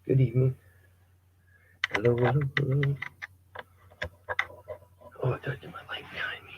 Good evening. Hello, hello, hello. Oh, I gotta get my light behind me.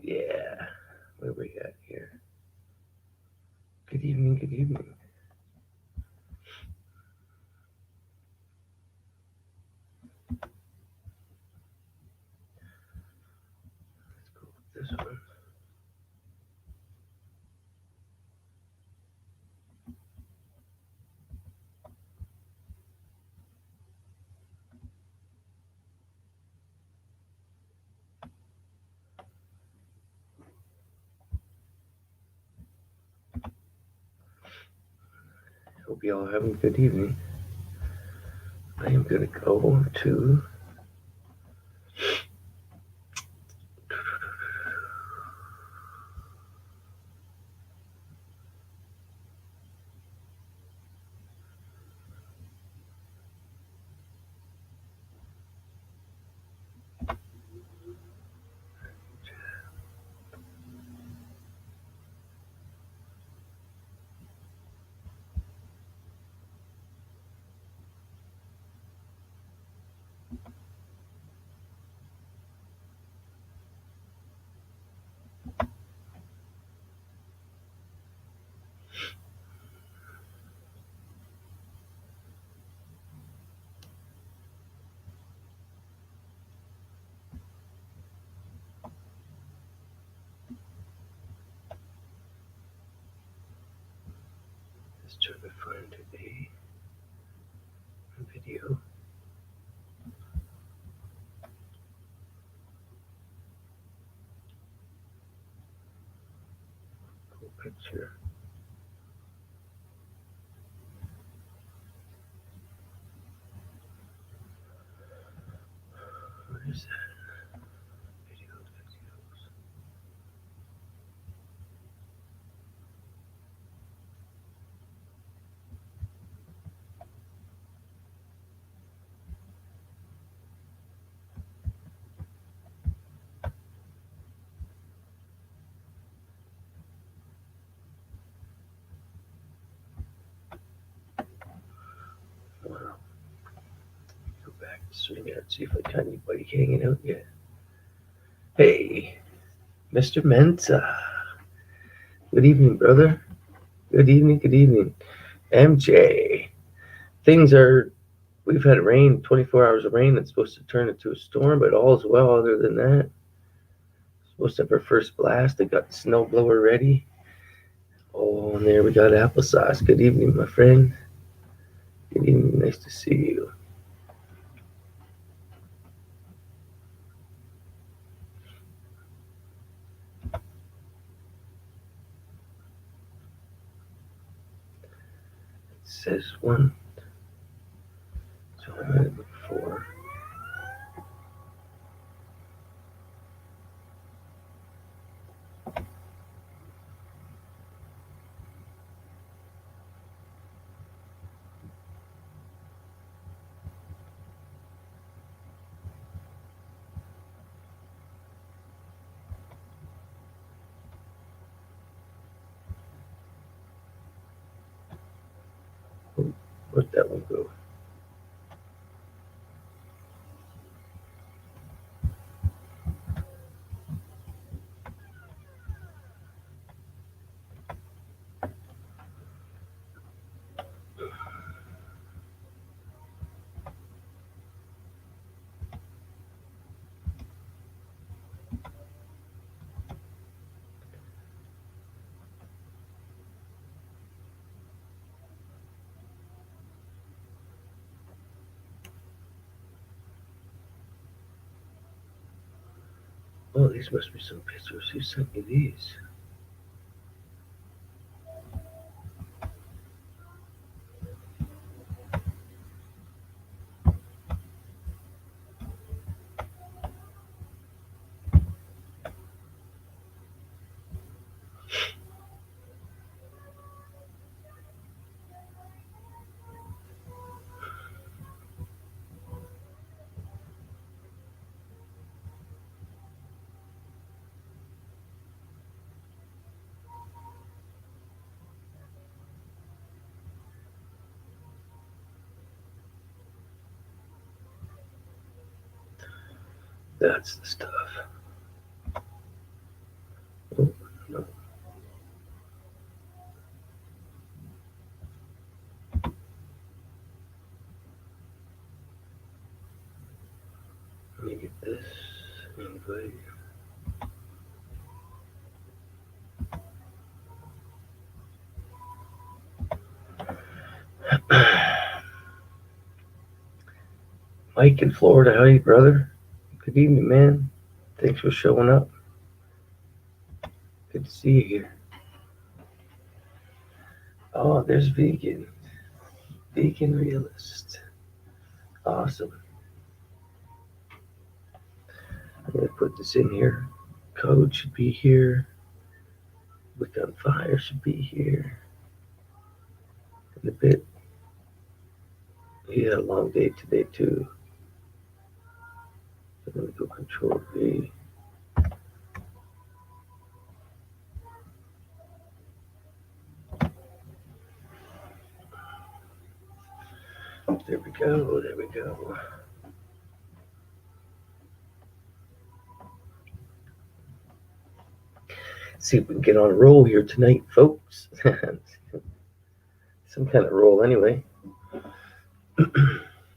Yeah, where we at here? Good evening, good evening. Let's go with this one. Hope you all having a good evening. I am gonna go to let's try to find a video. Cool picture. What is that? Videos, videos. Wow. Go back to swing out, see if I got anybody hanging out yet. Hey, Mr. Mensa. Good evening, brother. Good evening, good evening. MJ. Things are, we've had rain, 24 hours of rain. It's supposed to turn into a storm, but all's well other than that. Supposed to have our first blast. I got the snow blower ready. Oh, and there we got applesauce. Good evening, my friend. Good evening. Nice to see you. It says one. So I'm at four. Oh, where'd that one go? Oh, these must be some pictures. Who sent me these? That's the stuff. Oh, no. Let me get this invite. Mike in Florida, how are you, brother? Good evening, man. Thanks for showing up. Good to see you here. Oh, there's vegan. Vegan realist. Awesome. I'm going to put this in here. Code should be here. Wick on Fire should be here. In a bit. He had a long day today, too. I'm going to go Control V. There we go. There we go. See if we can get on a roll here tonight, folks. Some kind of roll, anyway.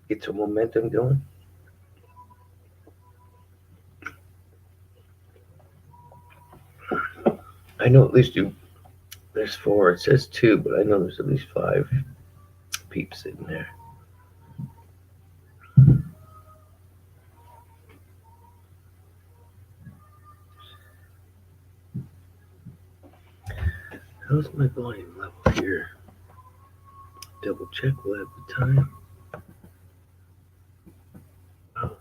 Get some momentum going. I know at least there's 4. It says 2, but I know there's at least 5 peeps in there. How's my volume level here? Double check, we'll have the time. Oh.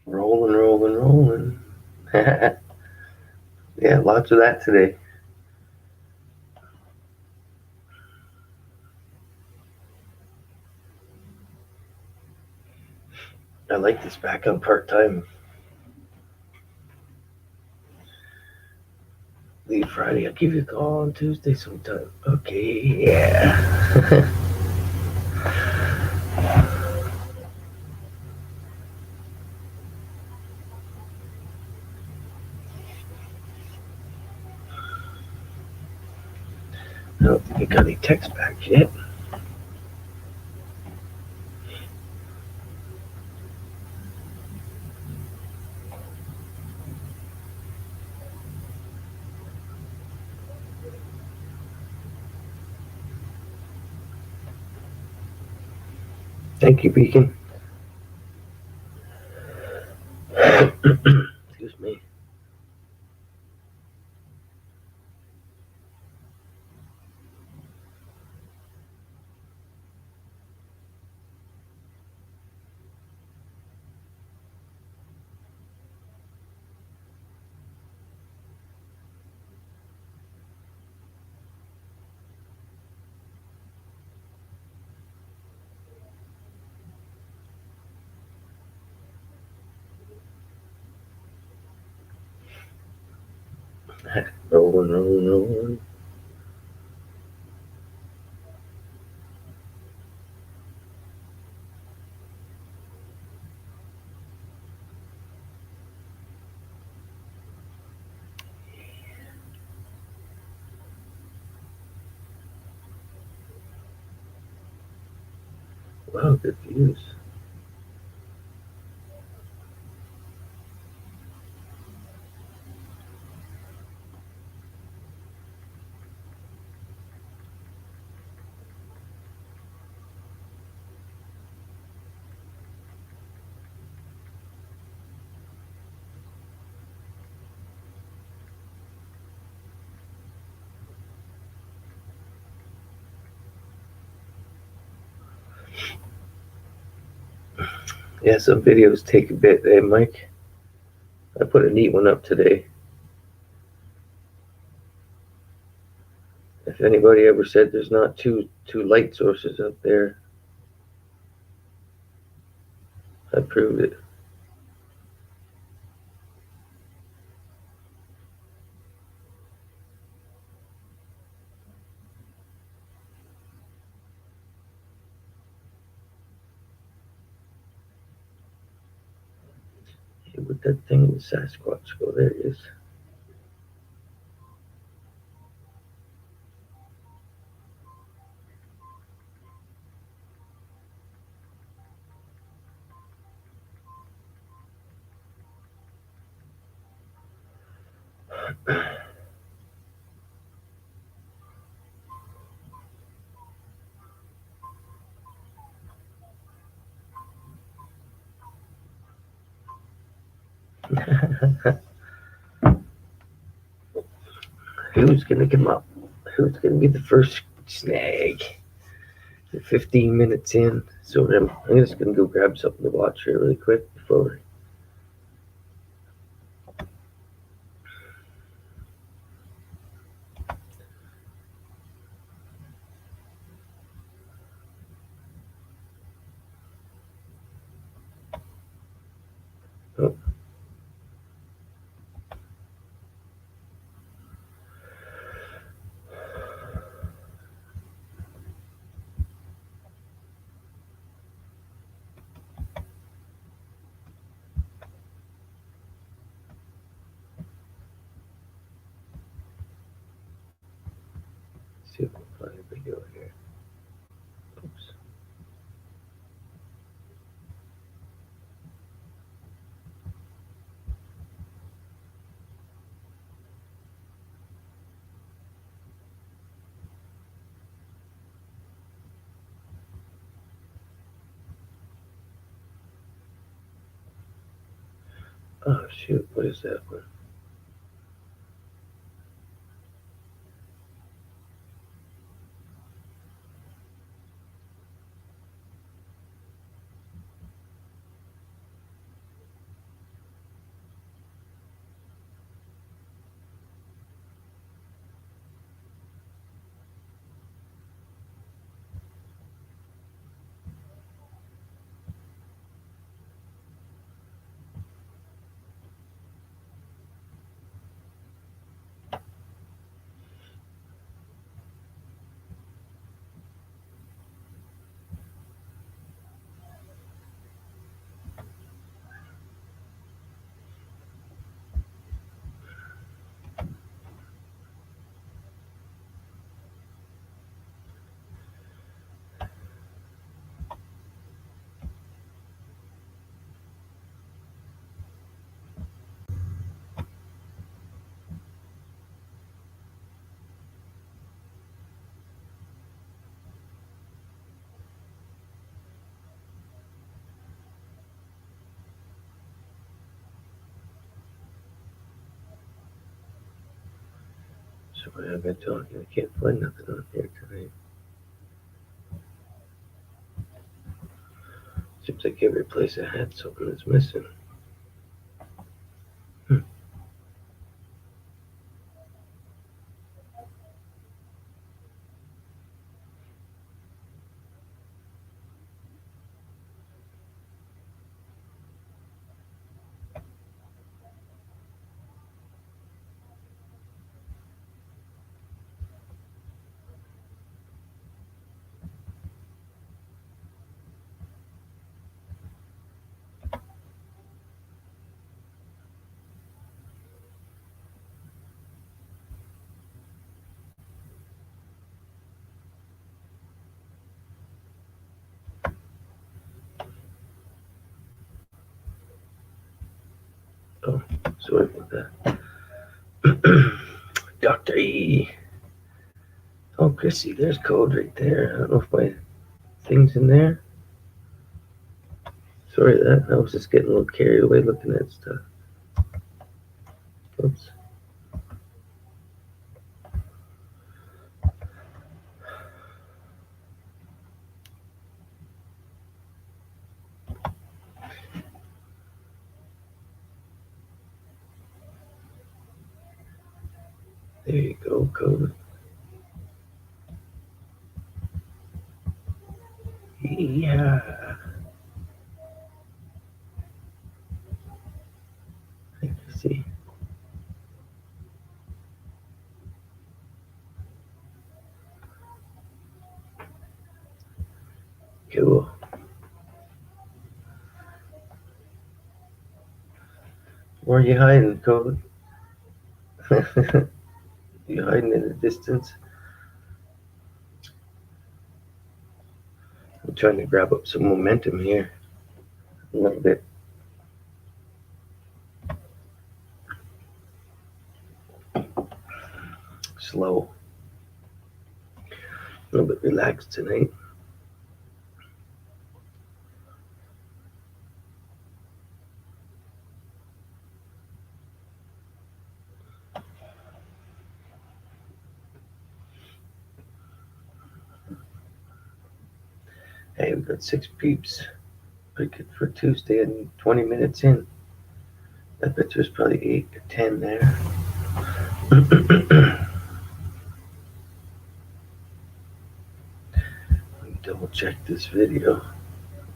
Rolling. Yeah, lots of that today. I like this back on part-time. Leave Friday. I'll give you a call on Tuesday sometime. Okay, yeah. I don't think I got any text back yet. Thank you, Beacon. Excuse me. Rolling. Wow, good views. Yeah, some videos take a bit, eh, Mike? I put a neat one up today. If anybody ever said there's not two light sources up there, I proved it. With that thing, the Sasquatch go. There it is. Who's gonna come up? Who's gonna be the first snag? 15 minutes in, so I'm just gonna go grab something to watch here really quick before. Oh. See if I can find a video here. Oops. Oh shoot, what is that one? Sorry, I've been talking. I can't find nothing on here tonight. Seems like every place I had something is missing. Oh, sorry about that. Dr. E. Oh, Chrissy, there's code right there. I don't know if my thing's in there. Sorry that. I was just getting a little carried away looking at stuff. Oops. There you go, code. Yeah. I can see. Cool. Where are you hiding, COVID? You hiding in the distance? I'm trying to grab up some momentum here. A little bit slow. A little bit relaxed tonight. Hey, we got 6 peeps. Pretty good for Tuesday and 20 minutes in. I bet there's probably 8 to 10 there. Let me double check this video.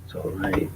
It's all right.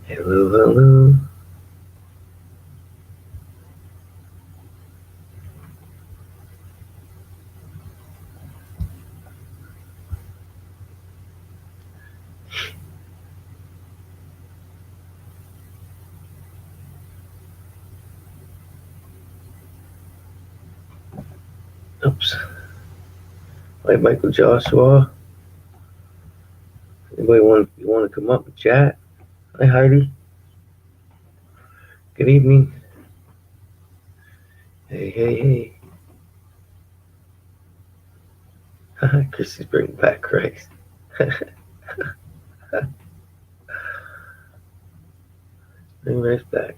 Hello, hello. Oops. Hi, Michael Joshua. Anybody want to come up and chat? Hi, Heidi. Good evening. Hey, hey, hey. Chrissy's bringing back Christ. Bring Rice back.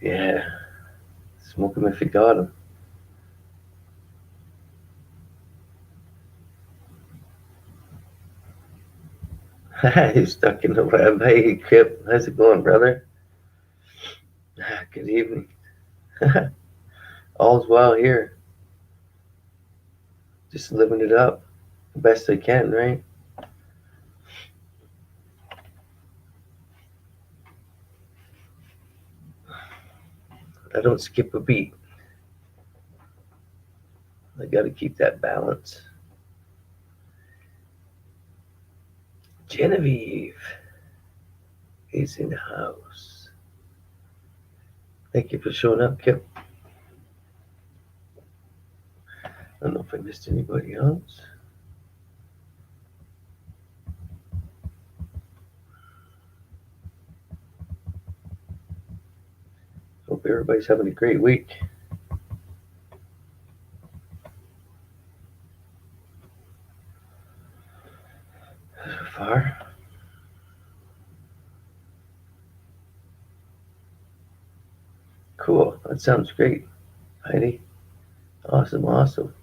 Yeah. Smoke him if you got him. He's stuck in the web. Hey, Kip. How's it going, brother? Good evening. All's well here. Just living it up the best I can, right? I don't skip a beat. I got to keep that balance. Genevieve is in the house. Thank you for showing up, Kip. I don't know if I missed anybody else. Hope everybody's having a great week. So far. Cool. That sounds great, Heidi. Awesome, awesome.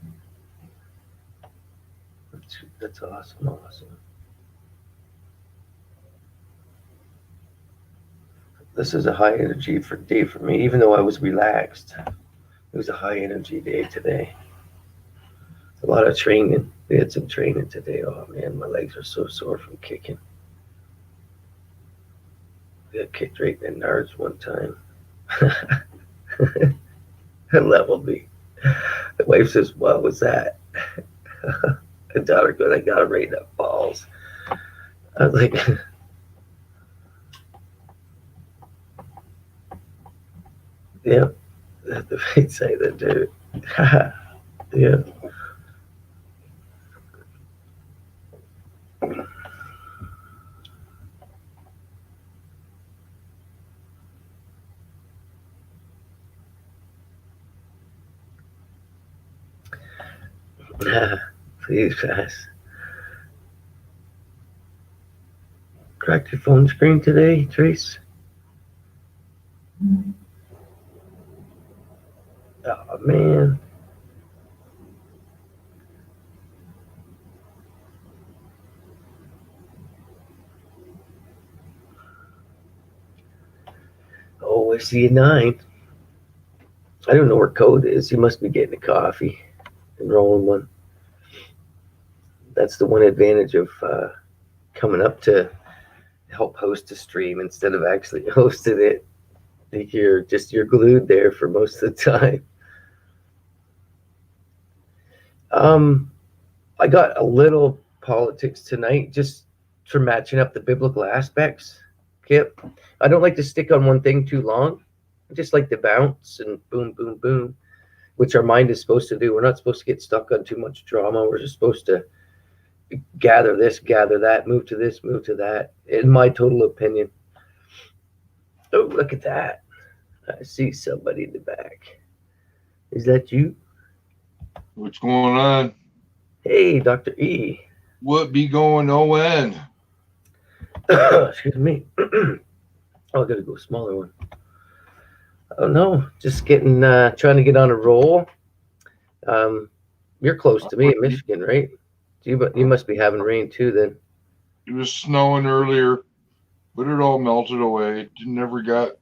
That's awesome, awesome. This is a high energy day for me, even though I was relaxed. It was a high energy day today. A lot of training. We had some training today. Oh man, my legs are so sore from kicking. I got kicked right in the nards one time. It leveled me. The wife says, "What was that?" The daughter goes, "I got him right in the balls." I was like, "Yeah, the right side that dude." Yeah. Please pass. Cracked your phone screen today, Trace? Oh, man. Oh, I see a 9. I don't know where Code is. He must be getting a coffee and rolling one. That's the one advantage of coming up to help host a stream instead of actually hosting it. You're glued there for most of the time. I got a little politics tonight just for matching up the biblical aspects, Kip. I don't like to stick on one thing too long. I just like to bounce and boom, boom, boom, which our mind is supposed to do. We're not supposed to get stuck on too much drama. We're just supposed to gather this, gather that, move to this, move to that, in my total opinion. Oh, look at that. I see somebody in the back. Is that you? What's going on? Hey, Dr. E. What be going on? Excuse me. Oh, I gotta go smaller one. Oh no, just getting trying to get on a roll. You're close to me in Michigan, right? You must be having rain too then. It was snowing earlier, but it all melted away. It never got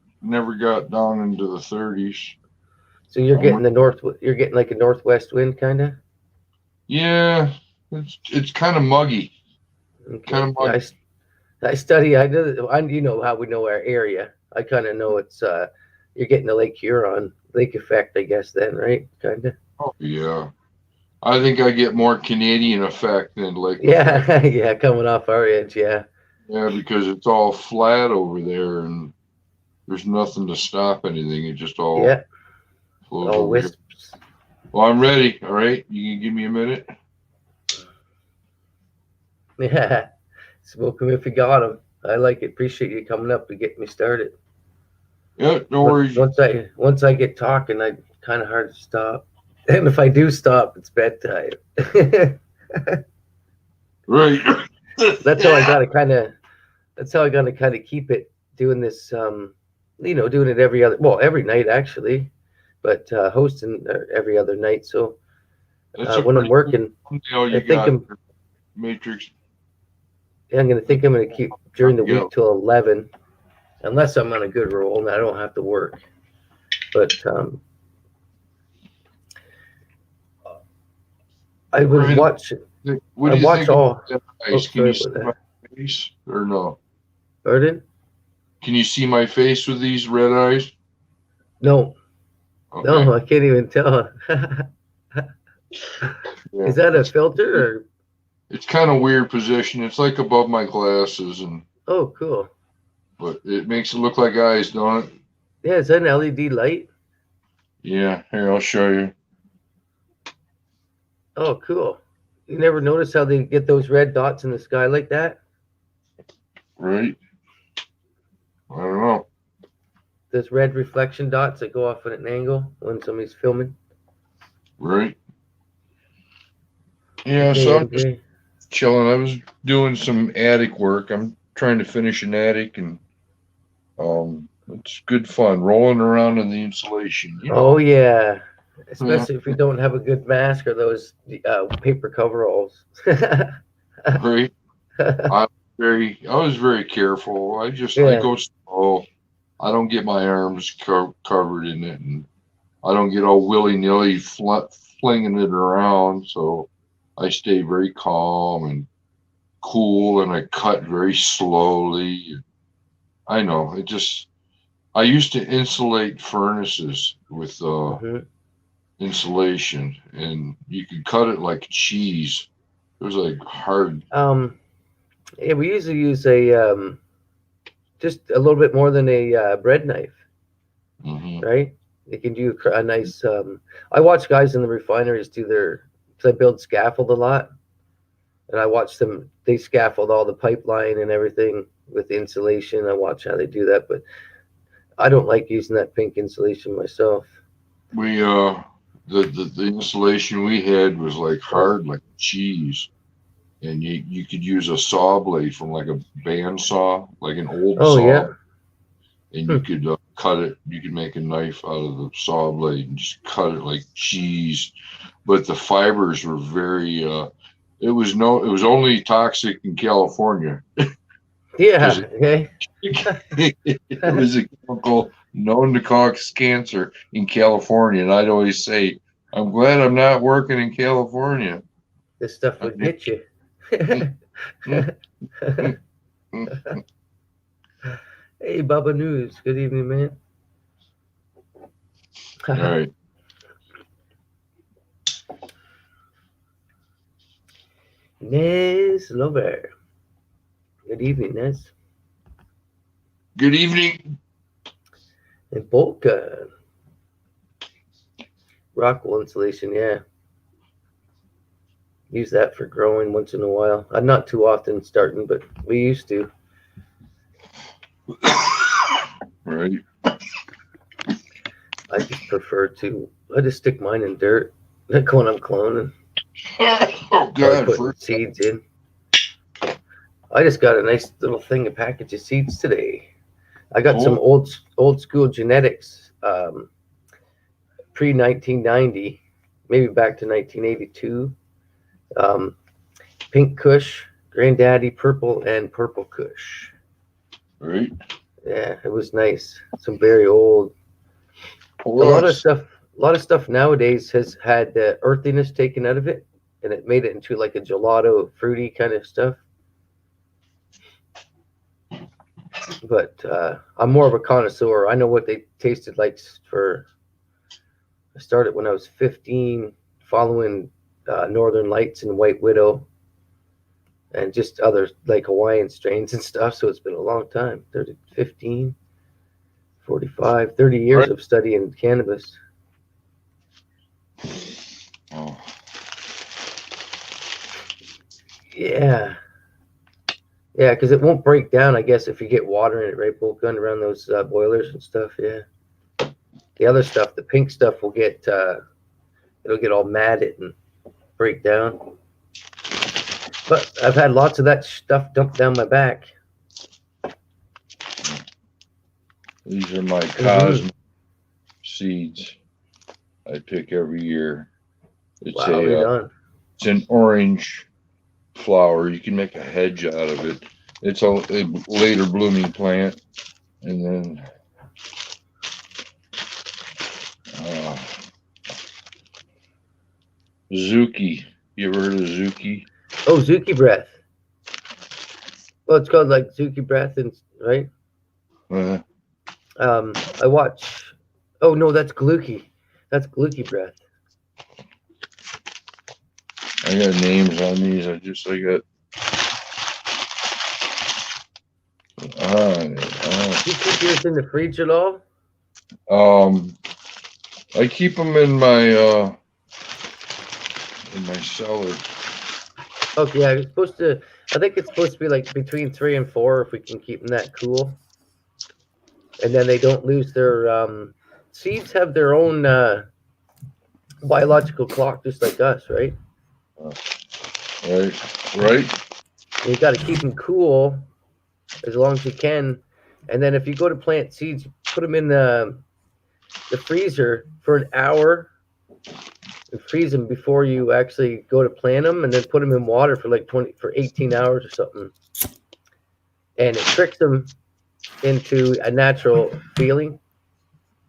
down into the 30s. So you're getting like a northwest wind kind of. Yeah, it's kind of muggy. Okay. Kind of muggy. I study. You know how we know our area. I kind of know it's you're getting the Lake Huron lake effect, I guess. Then, right? Kind of. Oh yeah, I think I get more Canadian effect than lake effect. Yeah, yeah, coming off our edge. Yeah. Yeah, because it's all flat over there and there's nothing to stop anything. It just all Yeah. flows All over here. wisps. Well, I'm ready. All right, you can give me a minute. Yeah. Smoke 'em if you got 'em. I like it. Appreciate you coming up and getting me started. Yeah, no worries. Once I get talking, I kind of hard to stop. And if I do stop, it's bedtime. Right. That's how I gotta kind of. That's how I gotta kind of keep it doing this. Doing it every night actually, but hosting every other night. So That's a when I'm pretty working, cool deal I you think got, Matrix. I'm gonna keep during the week till 11, unless I'm on a good roll and I don't have to work. But I would watch. What I do you watch think all. of Oh, eyes? Can sorry you about see that. my face or no? Pardon? Can you see my face with these red eyes? No, Okay. no, I can't even tell. Yeah. Is that a filter or? It's kind of weird position. It's like above my glasses, Oh, cool. but it makes it look like eyes, don't it? Yeah, is that an LED light? Yeah. Here, I'll show you. Oh, cool. You never notice how they get those red dots in the sky like that? Right. I don't know. Those red reflection dots that go off at an angle when somebody's filming. Right. Yeah. Okay, So I'm just MJ. chilling. I was doing some attic work. I'm trying to finish an attic, and it's good fun rolling around in the insulation. Oh yeah, Yeah, especially if you don't have a good mask or those paper coveralls. right. I was very careful. I Yeah. go slow. I don't get my arms covered in it, and I don't get all willy nilly flinging it around. So I stay very calm and cool, and I cut very slowly. I know it just. I used to insulate furnaces with Hmm. insulation, and you could cut it like cheese. It was like hard. Um. Yeah, we usually use a just a little bit more than a bread knife, Hmm. right? They can do a nice. I watch guys in the refineries do their. Cause I build scaffold a lot, and I watch them. They scaffold all the pipeline and everything with insulation. I watch how they do that, but. I don't like using that pink insulation myself. We uh, the insulation we had was like hard like cheese, and you could use a saw blade from like a bandsaw, like an old Oh saw, yeah. and you Hmm. could cut it. You could make a knife out of the saw blade and just cut it like cheese. But the fibers were very. It was no. It was only toxic in California because Yeah. Okay. it was a chemical known to cause cancer in California. And I'd always say, I'm glad I'm not working in California. This stuff would get you. Hey, Bubba News. Good evening, man. All right. Nez Lover. Good evening, Nez. Good evening. And Bolka. Rockwool insulation, yeah. Use that for growing once in a while. Not too often starting, but we used to. Right. I just prefer to. I just stick mine in dirt, like when I'm cloning. Oh Or God! putting seeds in. I just got a nice little thing, a package of seeds today. I got some old school genetics, pre 1990, maybe back to 1982. Pink Kush, Granddaddy Purple, and Purple Kush. Right. Yeah, it was nice. Some very old. Well, A lot of stuff nowadays has had the earthiness taken out of it, and it made it into like a gelato, fruity kind of stuff. But I'm more of a connoisseur. I know what they tasted like. I started when I was 15, following Northern Lights and White Widow, and just other like Hawaiian strains and stuff. So it's been a long time. 30, 15, 45, 30 years right. of studying cannabis. Oh. Yeah. Yeah, because it won't break down, I guess, if you get water in it, right, Bolt Gun, around those boilers and stuff. Yeah. The other stuff, the pink stuff, will get it'll get all matted and break down. But I've had lots of that stuff dumped down my back. These are my cosmic seeds I pick every year. It's Wow, right on. It's an orange flower. You can make a hedge out of it. It's a later blooming plant, and then Zuki. You ever heard of Zuki? Oh, Zuki Breath. Well, it's called like Zuki Breath, and right. I watch. Oh no, that's Gluki. That's Gluki Breath. I got names on these. I got. Do you keep yours in the fridge at all? I keep them in my cellar. Okay, yeah, it's supposed to. I think it's supposed to be like between 3 and 4 if we can keep them that cool. And then they don't lose their seeds. Have their own biological clock, just like us, right? Right. You got to keep them cool as long as you can. And then if you go to plant seeds, put them in the freezer for an hour and freeze them before you actually go to plant them, and then put them in water for like 18 hours or something. And it tricks them into a natural feeling.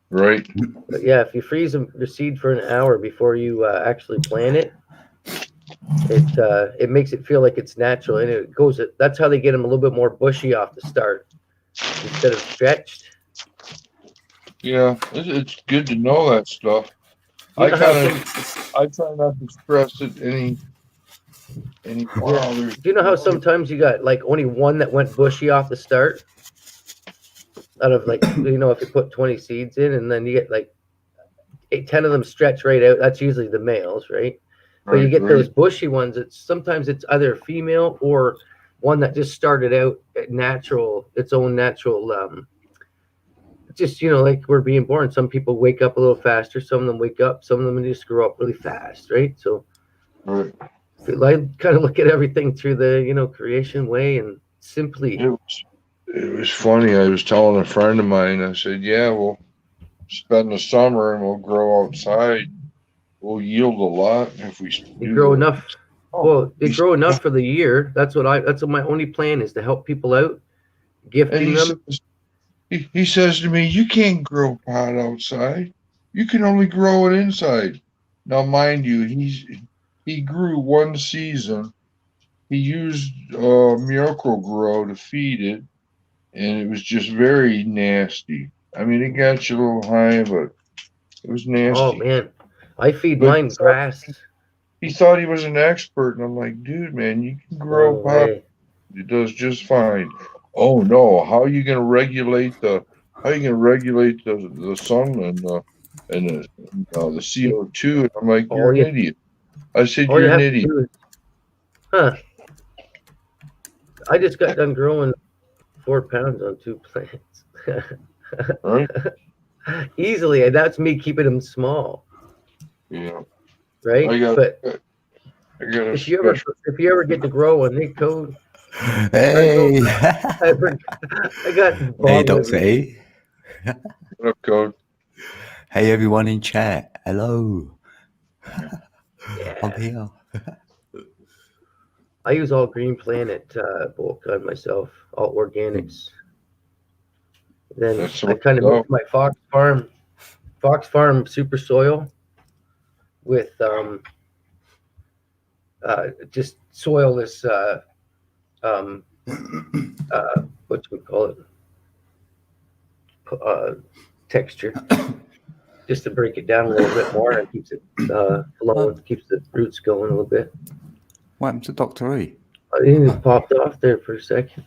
Right. But yeah, if you freeze them, your seed for an hour before you actually plant it, it makes it feel like it's natural, and it goes. That's how they get them a little bit more bushy off the start instead of stretched. Yeah, it's good to know that stuff. I try not to stress it any farther. Do you know how sometimes you got like only one that went bushy off the start? Out of like, if you put 20 seeds in, and then you get like 10 of them stretch right out. That's usually the males, right? But you get those bushy ones. Sometimes it's either a female or one that just started out its own natural just like we're being born. Some people wake up a little faster. Some of them wake up. Some of them just grow up really fast, right? So Right. I kind of look at everything through the creation way and simply. It was funny. I was telling a friend of mine. I said, "Yeah, we'll spend the summer and we'll grow outside. We'll yield a lot if we You do grow the." enough. Well, they grow enough for the year. That's what my only plan is, to help people out, And gifting them. he says to me, "You can't grow pot outside. You can only grow it inside." Now, mind you, he grew one season. He used Miracle Grow to feed it, and it was just very nasty. I mean, it got you a little high, but it was Oh nasty. man, I feed But mine grass. he thought he was an expert, and I'm like, dude, man, you can grow No pot. way. It does just fine. Oh no, how are you going to regulate the sun and the CO2? And I'm like, you're All an you idiot. I said, all you're you an have to idiot. do is, huh? I just got done growing 4 pounds on 2 plants. Right? Easily, and that's me keeping them small, Yeah. right? I got But I got a if you ever special if you ever get to grow one, they code. Hey, I got hey, bogged Dr. with it. A. code. Hey, everyone in chat. Hello. I'm Yeah, here. I use all Green Planet bulk on myself, all organics. Then That's I what kind of so. mixed my Fox Farm super soil with just soilless what do we call it, texture, just to break it down a little bit more, and keeps it flowing, keeps the roots going a little bit. What happened to Dr. E? I think it popped off there for a second.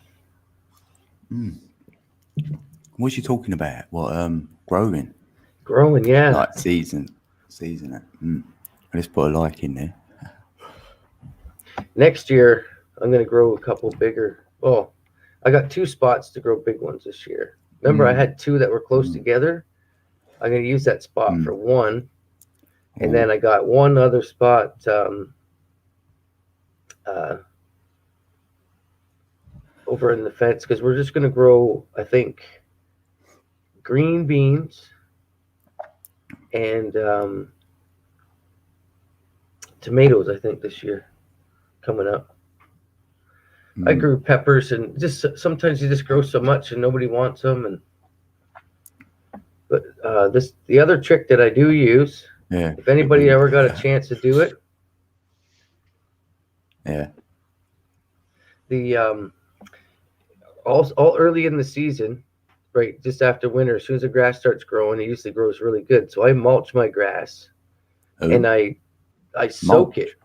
What's you talking about? What, growing? Growing, yeah. Like season it. Let's put a like in there. Next year, I'm going to grow a couple bigger. Well, I got 2 spots to grow big ones this year. Remember, I had 2 that were close together. I'm going to use that spot for one. And then I got one other spot over in the fence, because we're just going to grow, I think, green beans and tomatoes, I think, this year coming up. I grew peppers, and just sometimes you just grow so much and nobody wants them. But the other trick that I do use, if anybody ever got a chance to do it, the all early in the season, right, just after winter, as soon as the grass starts growing, it usually grows really good. So I mulch my grass, and I soak it.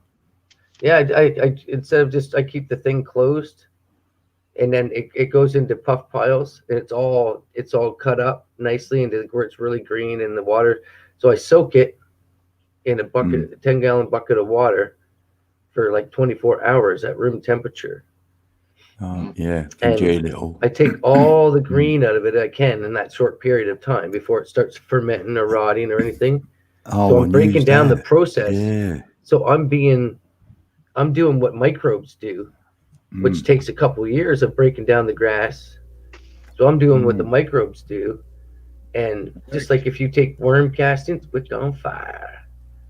Yeah, I instead of just, I keep the thing closed, and then it goes into puff piles, and it's all cut up nicely into where it's really green in the water. So I soak it in a bucket, a 10-gallon bucket of water for like 24 hours at room temperature. Enjoy a little. I take all the green out of it I can in that short period of time before it starts fermenting or rotting or anything. So I'm breaking down the process. Yeah. So I'm doing what microbes do, which takes a couple years of breaking down the grass. So I'm doing what the microbes do. And just like if you take worm castings, put it on fire.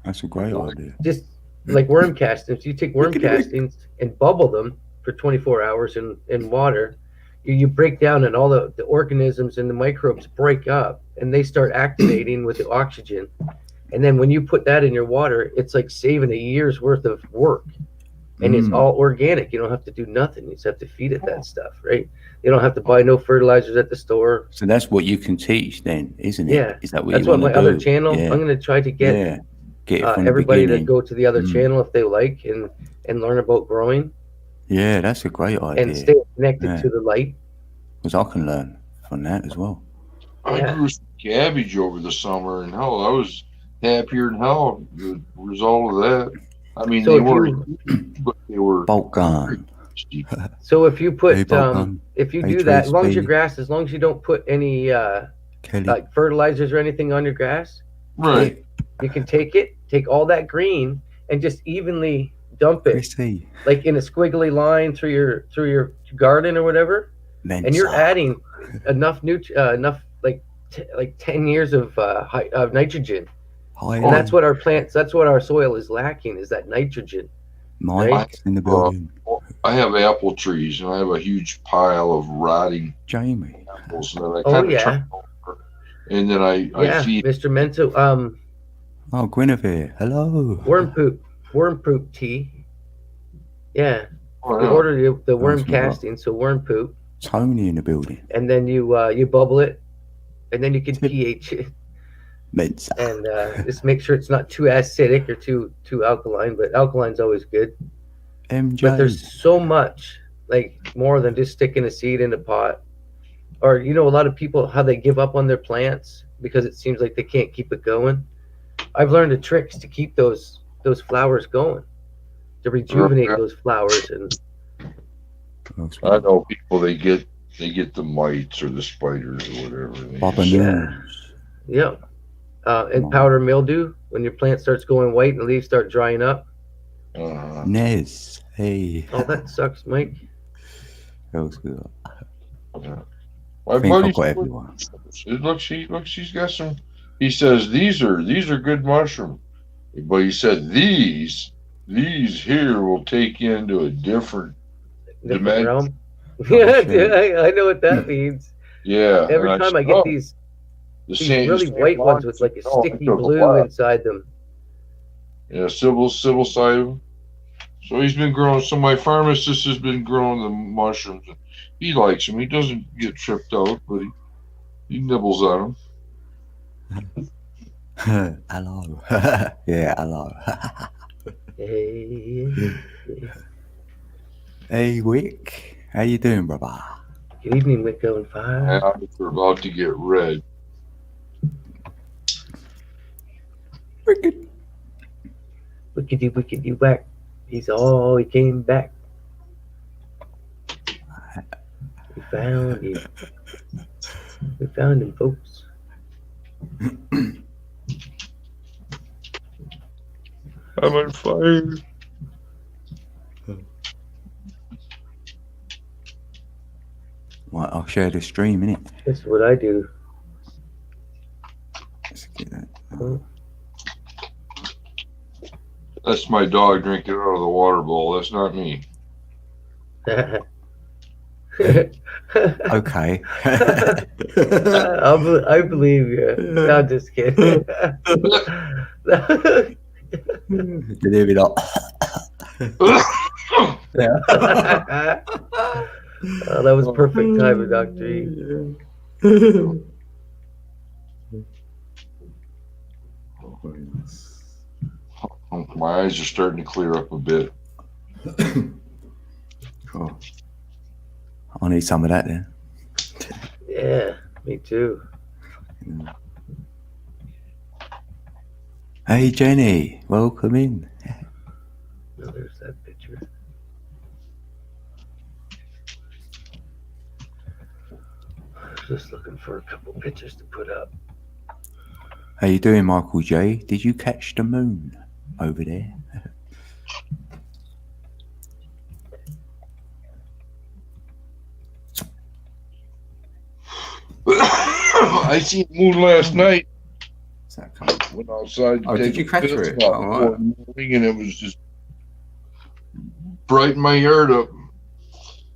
That's a great idea. Just like worm castings, you take worm castings and bubble them for 24 hours in water. You break down, and all the organisms and the microbes break up, and they start activating with the oxygen. And then when you put that in your water, it's like saving a year's worth of work. And it's all organic. You don't have to do nothing. You just have to feed it that stuff, right? You don't have to buy no fertilizers at the store. So that's what you can teach then, isn't it? Yeah. Is that what that's you what want my to do? other channel, Yeah. I'm going to try to get it from everybody the to go to the other channel if they like, and learn about growing. Yeah, that's a great idea. And stay connected to the light. Because I can learn from that as well. I grew some cabbage over the summer, and hell, I was happier than hell. The result of that. I mean, So they if weren't, but they were bulk gun. So if you put Hey, if you do that, as long as your grass, as long as you don't put any Kelly. like fertilizers or anything on your grass, Right. you can take all that green, and just evenly dump it, Chrissy. like in a squiggly line through your garden or whatever, and you're Mensa. adding enough like 10 years of nitrogen. Hi, And that's what our soil is lacking, is that nitrogen. Mike's in the building. I have apple trees, and I have a huge pile of rotting Jamie. apples that I Oh kind of yeah, turn over, and then I yeah, feed. Mr. Mento. Oh, Guinevere. Hello. Worm poop tea. Yeah, Oh, we yeah. ordered the worm Nice one. casting, so worm poop, Tony in the building. and then you bubble it, and then you can pH it, Mensa. and just make sure it's not too acidic or too alkaline. But alkaline's always good. MJ. But there's so much, like, more than just sticking a seed in a pot. Or a lot of people, how they give up on their plants because it seems like they can't keep it going. I've learned the tricks to keep those flowers going, to rejuvenate those flowers. And I know people, they get the mites or the spiders or whatever. Papa Yeah. News. yeah, and powder mildew, when your plant starts going white and the leaves start drying up. Nez. Hey. Oh, that sucks, Mike. That was good. My I think buddy, I've got everyone. look, she's got some. He says these are good mushrooms, but he said these here will take you into a different Different dimension. realm. shit. Yeah, I know what that means. Yeah. Every and time I said, get "Oh, these same really white ones with like a Oh, sticky it goes blue wild. inside them. Yeah, civil side of him. So he's been growing. So my pharmacist has been growing the mushrooms. He likes them. He doesn't get tripped out, but he nibbles on them. Hello. Yeah, hello. Hey, Hey, Wick. How you doing, brother? good evening, Wicco and Fire. Now they're about to get red. Wicked. Wickedy whack. He came back. We found him. We found him, folks. I'm on fire. Right, I'll share the stream, innit? That's what I do. Let's get that. That's my dog drinking out of the water bowl. That's not me. Okay. I believe you. No, I'm just kidding. Believe it or not. Yeah. Oh, that was perfect timing, Dr. E. My eyes are starting to clear up a bit. Cool. I'll need some of that then. Yeah, me too. Hey, Jenny. Welcome in. Oh, there's that picture. Just looking for a couple pictures to put up. How you doing, Michael J? Did you catch the moon over there? I seen the moon last night. Is that coming? Went outside. To Oh, did take you a catch piss it? about Oh, 4 right. in the morning, and it was just brighten my yard up.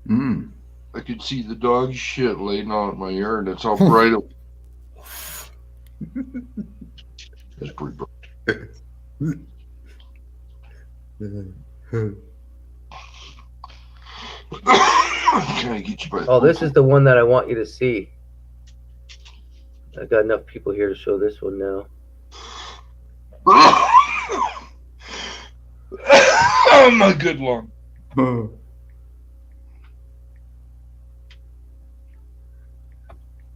Mm. I could see the dog shit laying out in my yard. That's how bright it was. That's pretty bright. Can I get you by Oh, this is the one that I want you to see. I've got enough people here to show this one now. Oh, my good lung.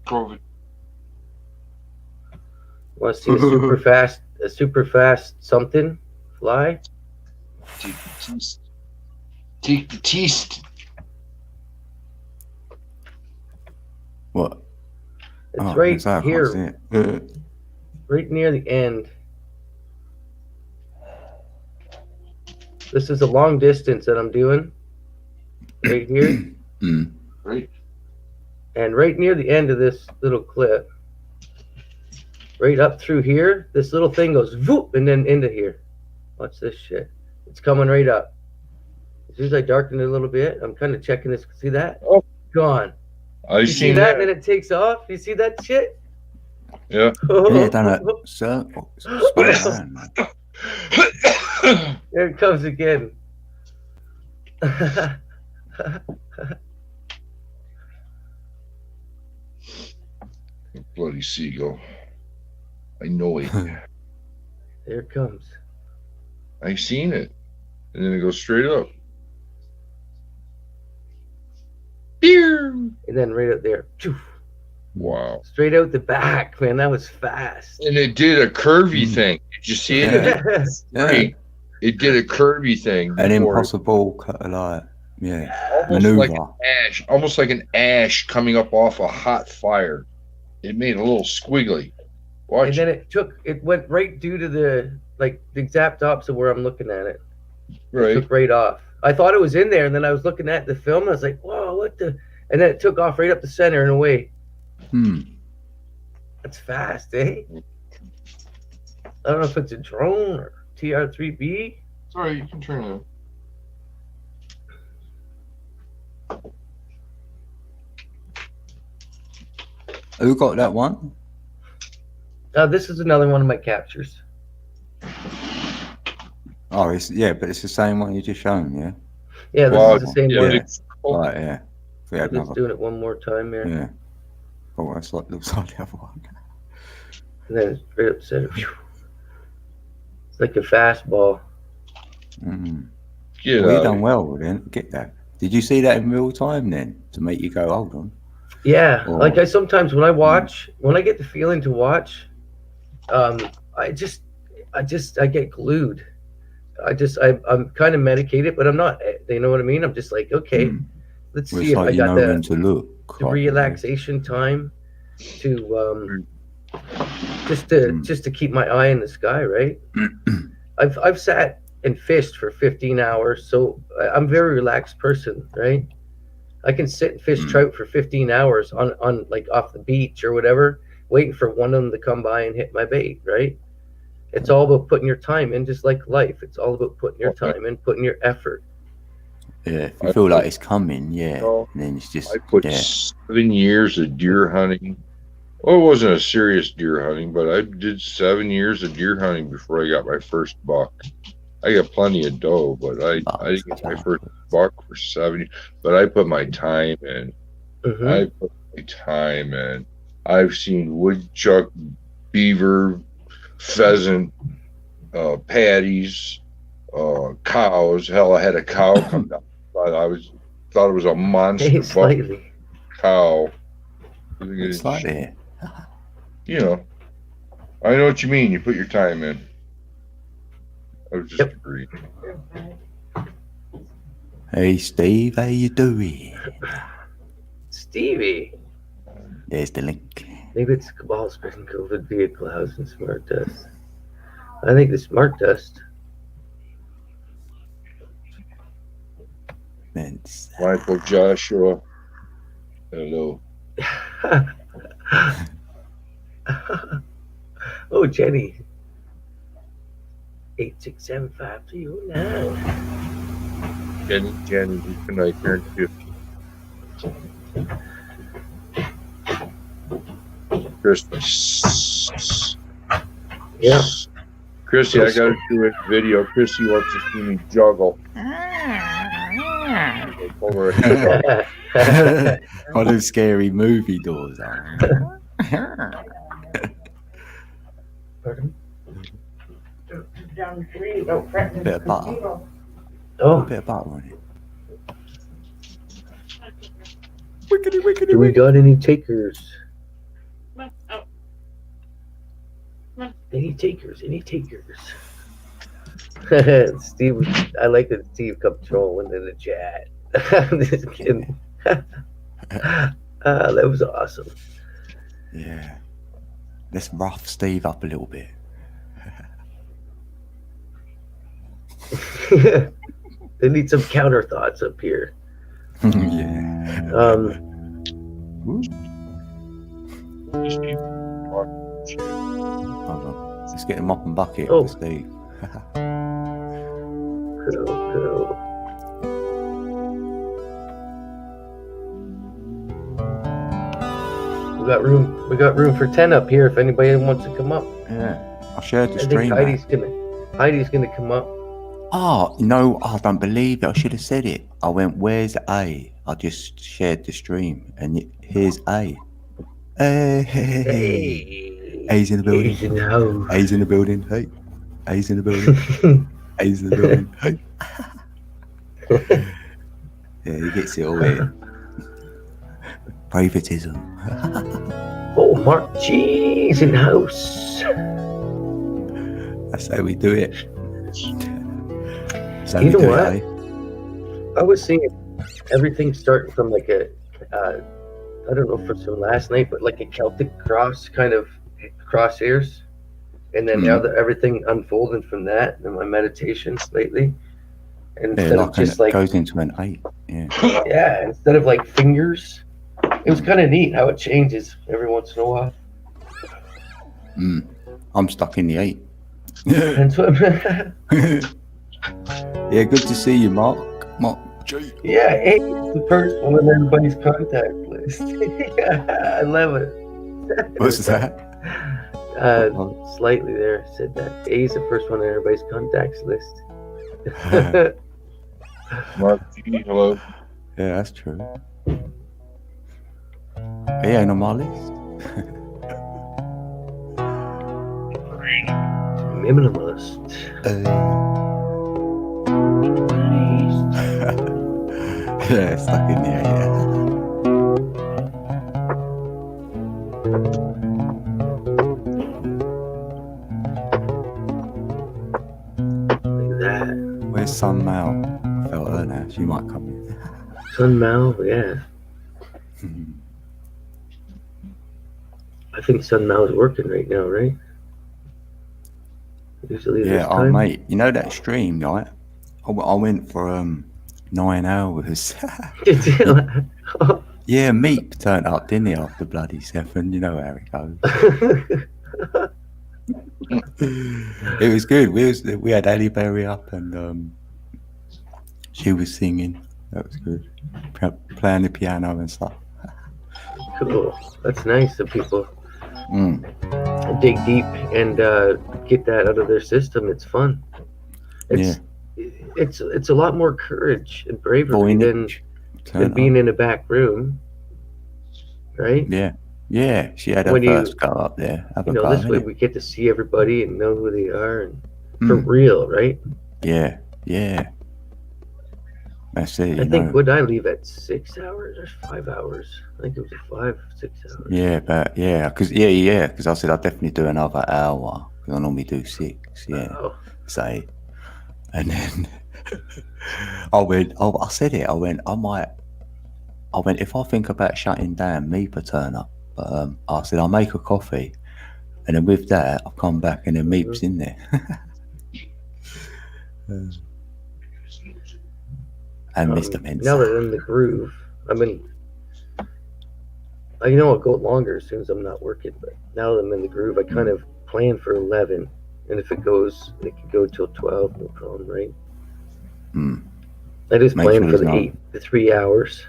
COVID. Want to see a super fast something fly? Take the teast. Take the teast. What? Oh, right it's I can't here, see it. right near the end. This is a long distance that I'm doing right here. Mm. Right. And right near the end of this little clip, right up through here, this little thing goes whoop and then into here. Watch this shit. It's coming right up. As soon as I darken it a little bit, I'm kind of checking this. See that? Oh. Gone. I You see seen that? that. And then it takes off. You see that shit? Yeah. Yeah, done it. Circle. Spun around. There it comes again. Bloody seagull. I know it. There it comes. I seen it. And then it goes straight up. And then right up there. Wow. Straight out the back, man. That was fast. And it did a curvy thing. Did you see it? Yeah. It did a curvy thing. An before. impossible like Almost maneuver. like an ash, almost like an ash coming up off a hot fire. It made a little squiggly. Watch. And then it went right due to the exact opposite where I'm looking at it. Right. It took right off. I thought it was in there, and then I was looking at the film, and I was like, whoa, what the? And then it took off right up the center and away. That's fast, eh? I don't know if it's a drone or TR-3B. Sorry, you can turn it. Who got that one? This is another one of my captures. Oh, but it's the same one you just shown, yeah. Yeah, this is the same one. Right, yeah. We had Let's another. doing it one more time here. Yeah. Oh, that's like looks like the other one. And then it's right up center. Phew. It's like a fastball. Get Well, you out. done well then. Get that. Did you see that in real time then to make you go, hold on? Yeah, Or- like I sometimes when I watch, when I get the feeling to watch, I get glued. I'm kind of medicated, but I'm not. You know what I mean? I'm just like, okay, let's Well, see it's if like I you got know when to look. the like, relaxation time to just to keep my eye in the sky, right? I've sat and fished for 15 hours, so I'm a very relaxed person, right? I can sit and fish trout for 15 hours on like off the beach or whatever, waiting for one of them to come by and hit my bait, right? It's all about putting your time in, just like life. It's all about putting your time in, putting your effort. Yeah, if you feel like it's coming, yeah, No, and then it's just I put yeah. 7 years of deer hunting. Well, it wasn't a serious deer hunting, but I did 7 years of deer hunting before I got my first buck. I got plenty of doe, but I didn't get my first buck for 7 years. But I put my time in. Mm-hmm. I put my time in. I've seen woodchuck, beaver, pheasant, patties, cows. Hell, I had a cow come down. Thought it was a monster Hey, buck slightly. cow. It's like that. You know, I know what you mean. You put your time in. I was just agreeing. Hey Steve, how you doing? Stevie. There's the link. Maybe it's Cabal spreading COVID via clouds and smart dust. I think the smart dust. That's Michael Joshua. Hello. Oh, Jenny. 8675309. Jenny, who's tonight turned 50. Christmas. Yeah. Chrissy, I gotta do a video. Chrissy wants to see me juggle. all those scary movie doors are. Down 3, no, Fretton. Bit of butter. Oh, Bit of butter on it. do we got any takers? Oh, Any takers? Any takers? Steve, I like that Steve kept trolling in the chat. I'm just kidding. That was awesome. Yeah. Let's rough Steve up a little bit. They need some counter thoughts up here. Yeah. Um, Hold on. Let's get a mop and bucket Oh. for Steve. cool. We got room for 10 up here if anybody wants to come up. Yeah. I shared the I think stream. Heidi's gonna come up. Oh, no, I don't believe it. I should have said it. I went, where's A? I just shared the stream, and here's A. Hey. Hey. A's in the building. A's in the house. A's in the building. Hey. A's in the building. A's in the building. Hey. Yeah, he gets it all in. Favoritism. Oh, Mark G's in the house. That's how we do it. So You we know do what? it, eh? I was seeing everything starting from like a, I don't know if it's from last night, but like a Celtic cross kind of crosshairs. And then now that everything unfolded from that and my meditations lately. And Yeah, instead of just like, goes into an 8. Yeah. yeah, instead of like fingers, it was kind of neat how it changes every once in a while. I'm stuck in the 8. That's what, Yeah, good to see you, Mark. Mark G. yeah, hey, it's the first one on everybody's contact list. I love it. What's that? Slightly there said that. A's the first one on everybody's contacts list. Mark G, hello. Yeah, that's true. He ain't on my list. Minimalist. Yeah, stuck in the 8. Yeah. Like that. Where's Sun Mal? I felt her now. She might come in. Sun Mal, yeah. I think Sun Mal's working right now, right? Usually Yeah, this oh time. mate, you know that stream, right? I went for 9 hours. Yeah, Meep turned up, didn't he, after bloody 7? You know how it goes. It was good. We had Ali Berry up, and she was singing. That was good. Playing the piano and stuff. Cool. That's nice that people Mm. dig deep and get that out of their system. It's fun. It's a lot more courage and bravery than being in a back room, right? Yeah. She had her first go up there. This way we get to see everybody and know who they are and for real, right? Yeah. That's it. I think would I leave at 6 hours or 5 hours? I think it was 6 hours. Yeah, because I said I'd definitely do another hour because I normally do 6. Yeah, say, and then I went. I said it. I went if I think about shutting down, Meepa turn up. But I said I'll make a coffee, and then with that I'll come back and then Meep's in there. And Mr. Mensa. Now that I'm in the groove, I know I'll go longer as soon as I'm not working, but now that I'm in the groove, I kind of plan for 11, and if it could go till 12, no problem, right? I just plan for the 3 hours,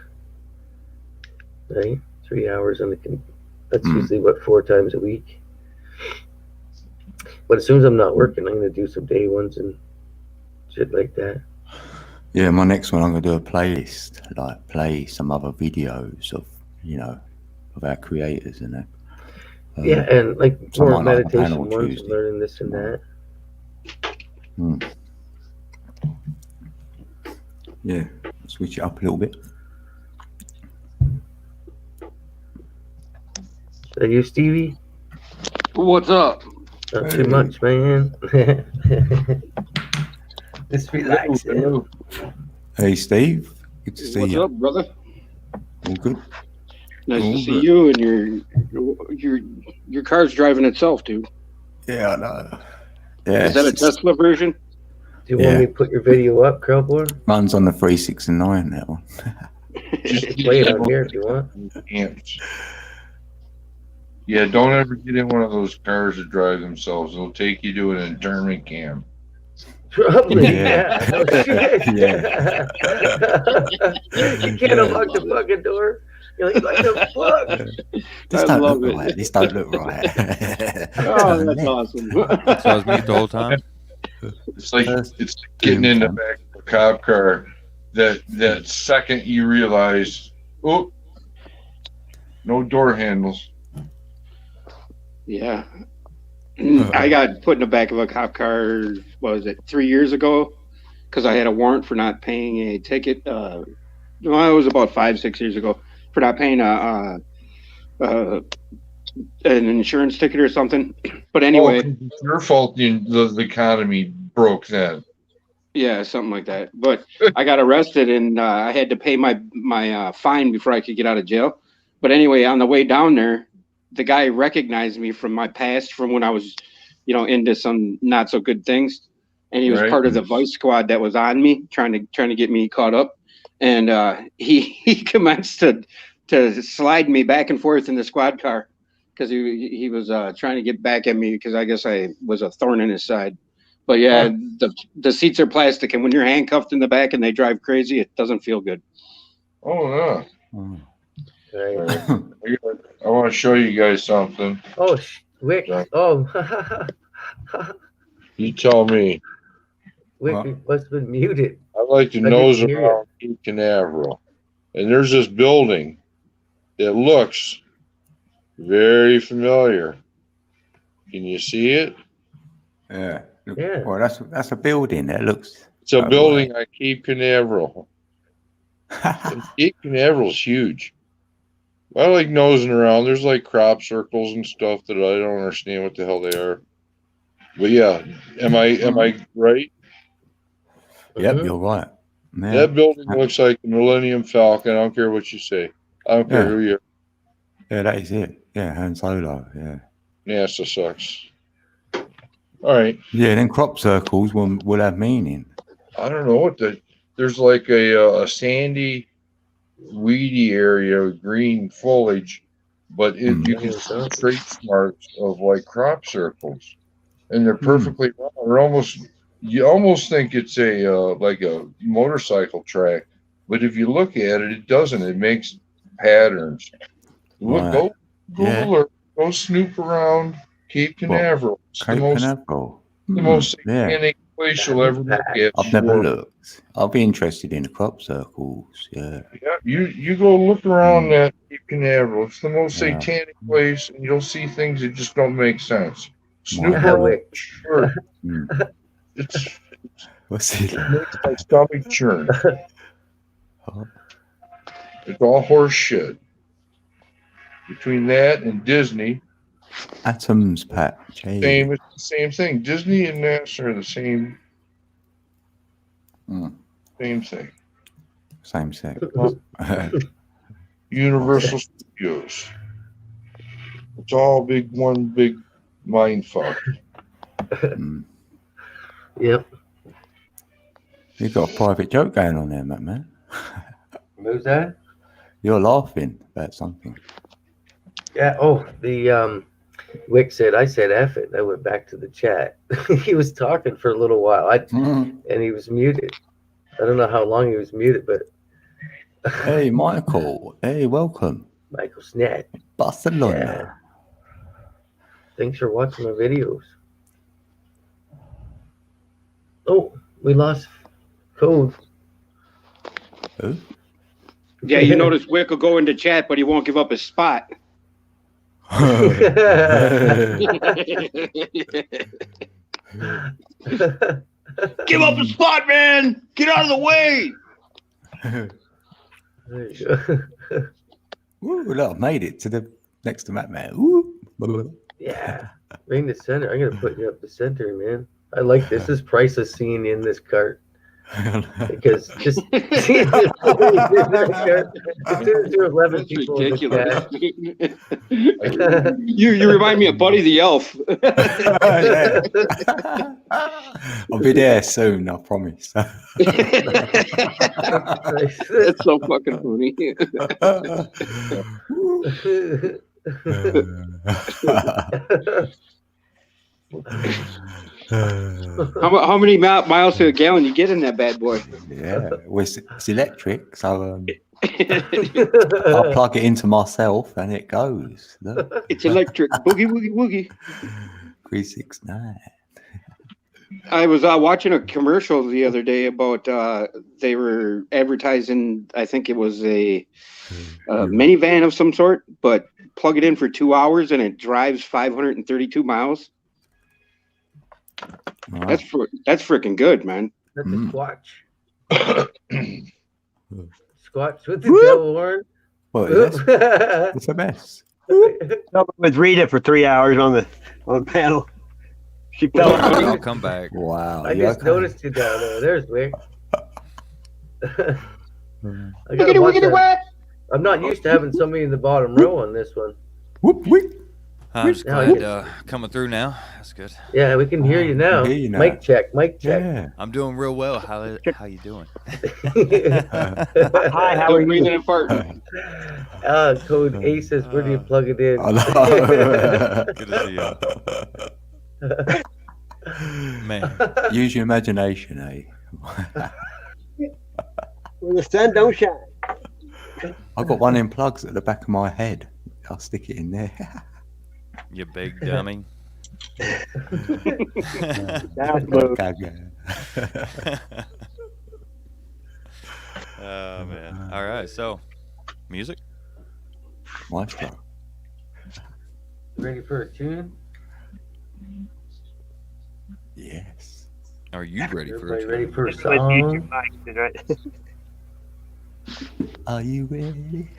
right? 3 hours, and that's usually 4 times a week. But as soon as I'm not working, I'm gonna do some day ones and shit like that. Yeah, my next one, I'm going to do a playlist, like play some other videos of our creators and that. Yeah, and like more meditation ones, Tuesday. learning this and that. Yeah, switch it up a little bit. Are you Stevie? What's up? Not too much, man. Just relax. Hey, Steve. Good to see you. What's up, brother? All good? Nice All to see good. you, and your car's driving itself, dude. Yeah, I know. Yeah, Is that a Tesla version? Do you want Yeah. me to put your video up, Crowboy? runs on the 369 that one. Just Play it on here if you want. amps. Yeah, don't ever get in one of those cars that drive themselves. They'll take you to an internment camp. Probably, Yeah. yeah. No shit. Yeah. You can't unlock the fucking door. You're like, what the fuck? This I don't love look it. right. This don't look right. Oh, that's awesome. So I was mute the whole time. It's like First it's like getting in the camp. back of a cop car. That second you realize, oh, no door handles. Yeah. I got put in the back of a cop car, what was it, 3 years ago? Because I had a warrant for not paying a ticket. Well, it was about 5-6 years ago for not paying an insurance ticket or something. But anyway, Oh, it's your fault. The economy broke then. yeah, something like that. But I got arrested and I had to pay my fine before I could get out of jail. But anyway, on the way down there, the guy recognized me from my past, from when I was, into some not so good things, and he was Right. part of the vice squad that was on me, trying to get me caught up. And he commenced to slide me back and forth in the squad car because he was trying to get back at me because I guess I was a thorn in his side. But yeah, the seats are plastic, and when you're handcuffed in the back and they drive crazy, it doesn't feel good. Oh yeah. Oh. Right. I want to show you guys something. Oh, Wick. Oh, You tell me. Wick What? must have been muted. I like to I didn't nose hear you. around Cape Canaveral, and there's this building that looks very familiar. Can you see it? Yeah. Look, Yeah. Well, that's a building. That looks. It's a Oh, building on Cape Canaveral. And Cape Canaveral's huge. I like nosing around. There's like crop circles and stuff that I don't understand what the hell they are. But yeah, am I right? Yep, Mhm. you're right. Yeah. That building looks like the Millennium Falcon. I don't care what you say. I don't care Yeah. who you are. Yeah, that is it. Yeah, Han Solo. Yeah. NASA sucks. All right. Yeah, then crop circles will have meaning. I don't know what there's like a sandy, weedy area with green foliage, but you can see trace marks of like crop circles, and they're perfectly round. They're you almost think it's a like a motorcycle track, but if you look at it, it doesn't. It makes patterns. Look, Right. go Google Yeah. or go snoop around Cape Canaveral. It's Cape Canaveral. the most Yeah. satanic place you'll ever look at. I've never looked. I'll be interested in the crop circles. Yeah. Yeah, you go look around that Cape Canaveral. It's the most Yeah. satanic place, and you'll see things that just don't make sense. Snoop Wow. around, Wick. sure. Mm. It's What's it? it makes my stomach churn. Oh. It's all horse shit. Between that and Disney, Atoms patch. Hey. it's the same thing. Disney and NASA are the same Mm. thing. Same sex. Universal Studios. It's all one big mind fuck. Mm. Yep. You got a private joke going on there, man. What was that? You're laughing about something. Yeah. Oh, the Wick said, I said F it. I went back to the chat. He was talking for a little while, and he was muted. I don't know how long he was muted, but Hey, Michael. Hey, welcome. Michael Snat. Barcelona. Yeah. Thanks for watching my videos. Oh, we lost code. Who? Yeah, you notice Wick will go into chat, but he won't give up his spot. Give up the spot, man! Get out of the way! There you go. Ooh, look, I've made it to the next to Matt, man. Ooh. Yeah. Bring the center. I'm gonna put you up the center, man. I like this. This is priceless seeing you in this cart. Because just as soon as there were 11 That's people in the ridiculous. chat. You remind me of Buddy the Elf. Yeah. I'll be there soon, I promise. That's so fucking funny. How many miles to a gallon you get in that bad boy? Yeah, well, it's electric, so I'll plug it into myself and it goes. Look, It's electric. Boogie woogie woogie. 369. I was watching a commercial the other day about they were advertising. I think it was a minivan of some sort, but plug it in for 2 hours and it drives 532 miles. Wow. That's freaking good, man. That's a squatch. Squatch with the devil horn. What is this? It's a mess. Someone was reading for 3 hours on the panel. She fell out. I'll come back. Wow. I you just okay? noticed you down there. There's Wick. I gotta Wiggity watch wiggity that. whack. I'm not used to having somebody in the bottom row on this one. Whoop, whoop. I'm just Now I glad coming through now. That's good. Yeah, we can hear you now. hear you now. Mic check, mic check. Yeah. I'm doing real well. How you doing? Hi, how are Don't breathe you? and fart. Code A says, where do you plug it in? I know. Good to see you. Man, Use your imagination, eh? When the sun don't shine. I've got one in plugs at the back of my head. I'll stick it in there. you big dummy. Down low. Oh man. All right. So, music. Maestro. Ready for a tune? Yes. Are you ready for Everybody it? ready for a Let's mute your song? mics, right? Are you ready?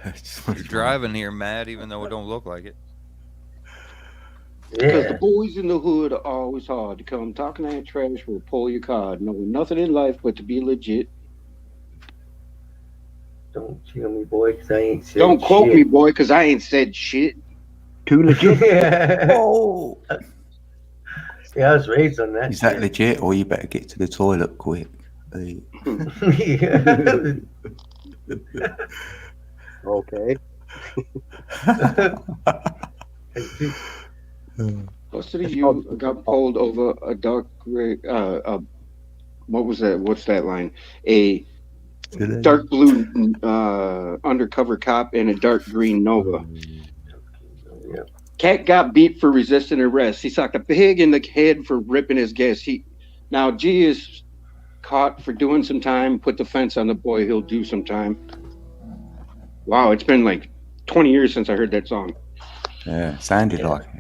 You're driving here, Matt, even though it don't look like it. Because Yeah. the boys in the hood are always hard to come. Talking that trash will pull your card. Knowing nothing in life but to be legit. Don't chill me, boy, because I ain't said Don't quote shit. me, boy, because I ain't said shit. Too legit. Oh! Yeah, I was raised on that. Is that legit, or you better get to the toilet quick? Hey. legit? Okay. Most of you got pulled over a dark gray. What was that? What's that line? A dark blue undercover cop and a dark green Nova. Yeah. Cat got beat for resisting arrest. He socked a pig in the head for ripping his gas. Now G is caught for doing some time. Put the fence on the boy. He'll do some time. Wow, it's been like 20 years since I heard that song. Yeah, sounded like it.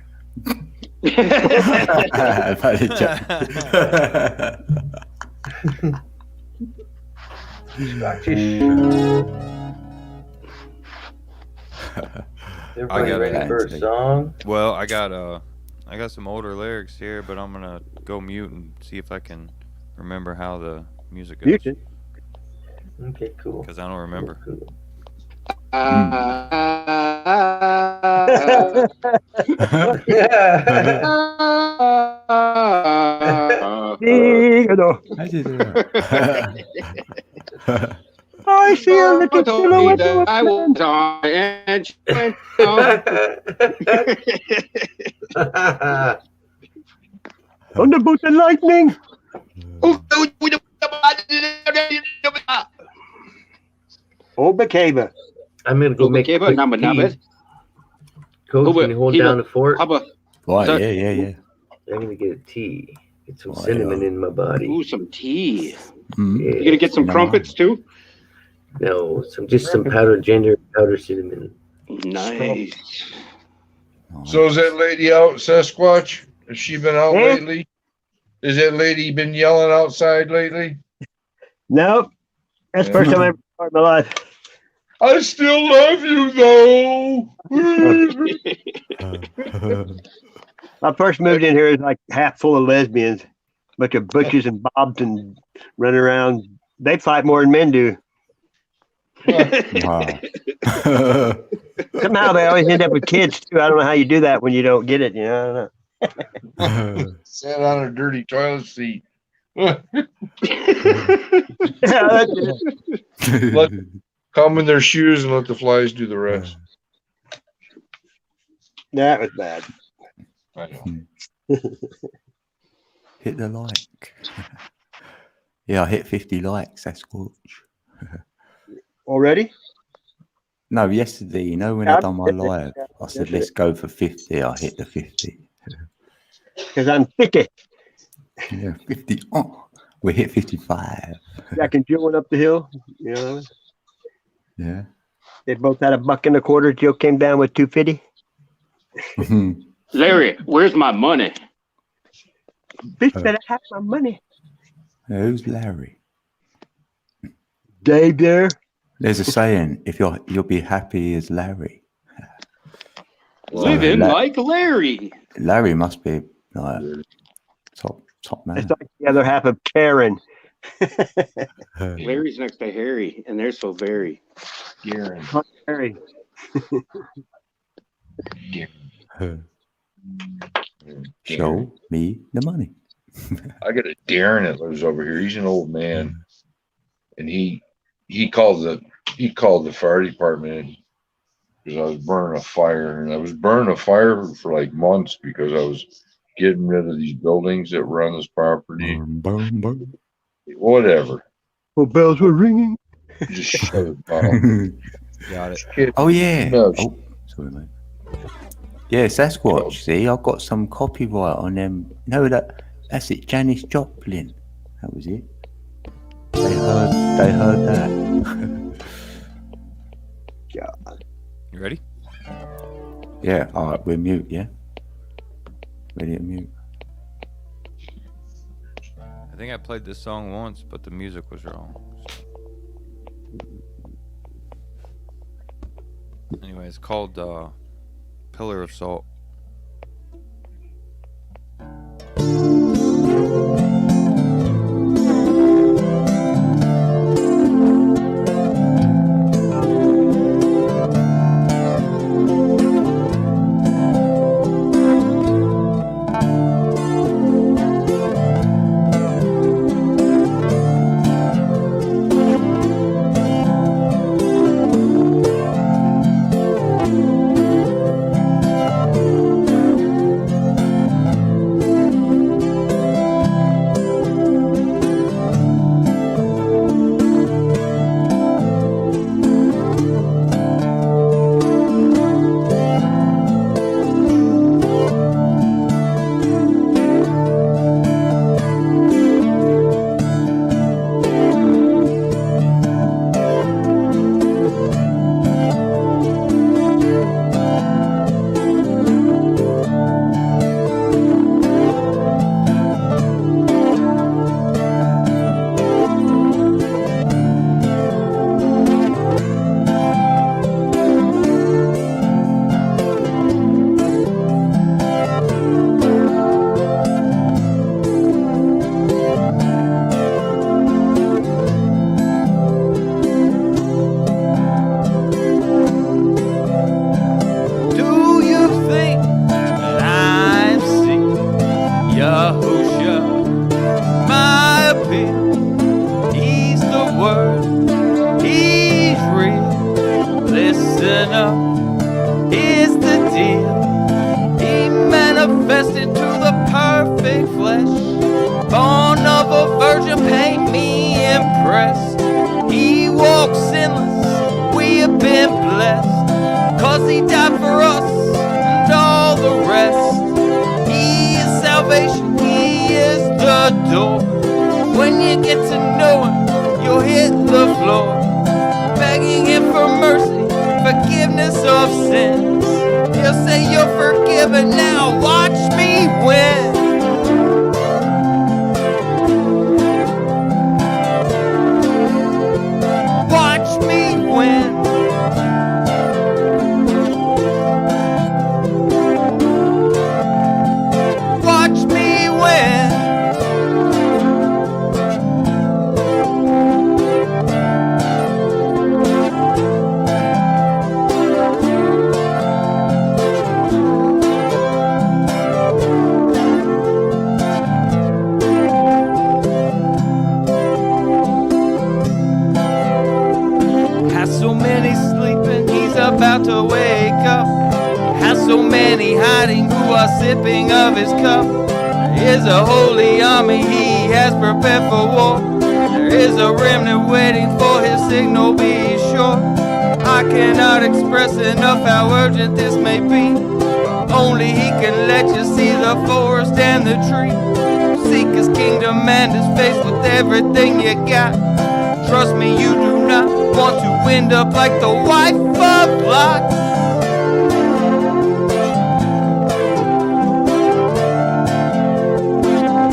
Everybody got ready it. for a song? Well, I got some older lyrics here, but I'm gonna go mute and see if I can remember how the music goes. Mute it. Okay, cool. Because I don't remember. Cool. Figaro. How'd you do that? I see a little told me silhouette of that a I man. was on and she went on. Thunderbolt and lightning. Oh, Bacaba. I'm gonna go make Bukeba, quick Namba tea. Nabas. Coach, can you hold down the fort? Hubba. Right, So- yeah. I'm gonna get a tea. Get some Oh, cinnamon yeah. in my body. Ooh, some tea. Mm. Yeah. You gonna get some No. crumpets too? No, some powdered ginger, powdered cinnamon. Nice. So is that lady out, Sasquatch? Has she been out Hmm? lately? Has that lady been yelling outside lately? Nope. That's the first time I ever saw in my life. I still love you though. I first moved in here, it was like half full of lesbians, bunch of butches and bobs and running around. They fight more than men do. Wow. Somehow they always end up with kids too. I don't know how you do that when you don't get it. You know, I don't know. Sat on a dirty toilet seat. Yeah, that's it. Let- Come in their shoes and let the flies do the rest. That was bad. I know. Hit the like. Yeah, I hit 50 likes. That's good. Already? No, yesterday, you know, when I done my live, I said, let's go for 50. I hit the 50. Because I'm thicky. Yeah, 50. Oh, we hit 55. Jack and Jill went up the hill. You know, Yeah. they both had $1.25. Jill came down with 250. Larry, where's my money? Bitch better have my money. Who's Larry? Dave there. There's a saying, if you'll be happy as Larry. Living La- like Larry. Larry must be like top man. It's like the other half of Karen. Larry's next to Harry, and they're so very. Garen. Harry. Show me the money. I got a Darren that lives over here. He's an old man, and he called the fire department because I was burning a fire, and I was burning a fire for like months because I was getting rid of these buildings that were on this property. Boom, boom, Whatever. Well, bells were ringing. Just shut it down. boom. Got it. Oh, yeah. No, Oh, sorry, mate. Yeah, Sasquatch. See, I got some copyright on them. No, that's it. Janis Joplin. That was it. They heard that. You ready? Yeah. All right, we're mute. Yeah. Ready to mute. I think I played this song once, but the music was wrong. Anyway, it's called Pillar of Salt. Do you think that I've seen Yahusha? My appeal, he's the word, he's real. Listen up, here's the deal. He manifested to the perfect flesh, born of a virgin, paint me impressed. He walks sinless, we have been blessed. 'Cause he died for us and all the rest. He is salvation, he is the door. When you get to know him, you'll hit the floor, begging him for mercy, forgiveness of sins. He'll say you're forgiven now, watch me win. Watch me win. his cup. There is a holy army he has prepared for war. There is a remnant waiting for his signal, be sure. I cannot express enough how urgent this may be. Only he can let you see the forest and the tree. Seek his kingdom and his face with everything you got. Trust me, you do not want to end up like the wife of Lot.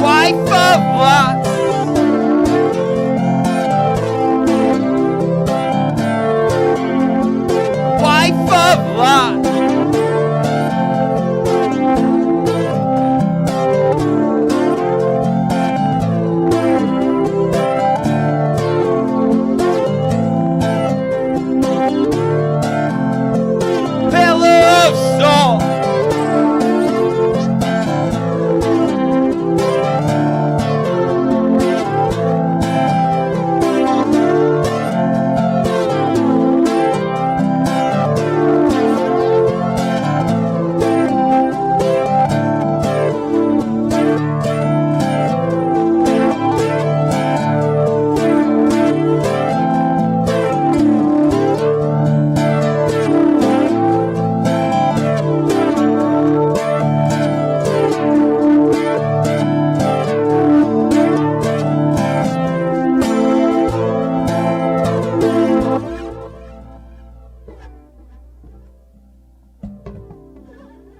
Wife of Lot. Wife of Lot. Pillar of salt.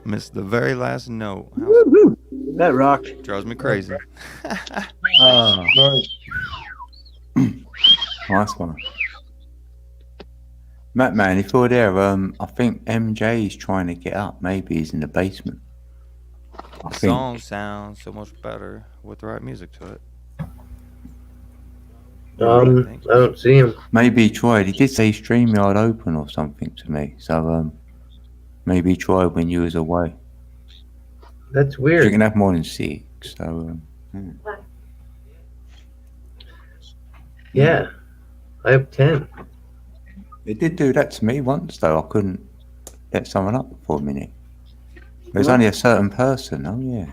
Missed the very last note. Woo-hoo. That rocked. Drives me crazy. Oh, Nice. nice one. Matt, man, if you're there, I think MJ is trying to get up. Maybe he's in the basement. I The think. song sounds so much better with the right music to it. I don't see him. Maybe he tried. He did say StreamYard open or something to me. So maybe he tried when you was away. That's You weird. can have more than 6. So Yeah, I have 10. it did do that to me once, though. I couldn't get someone up for a minute. There's only a certain person. Oh yeah.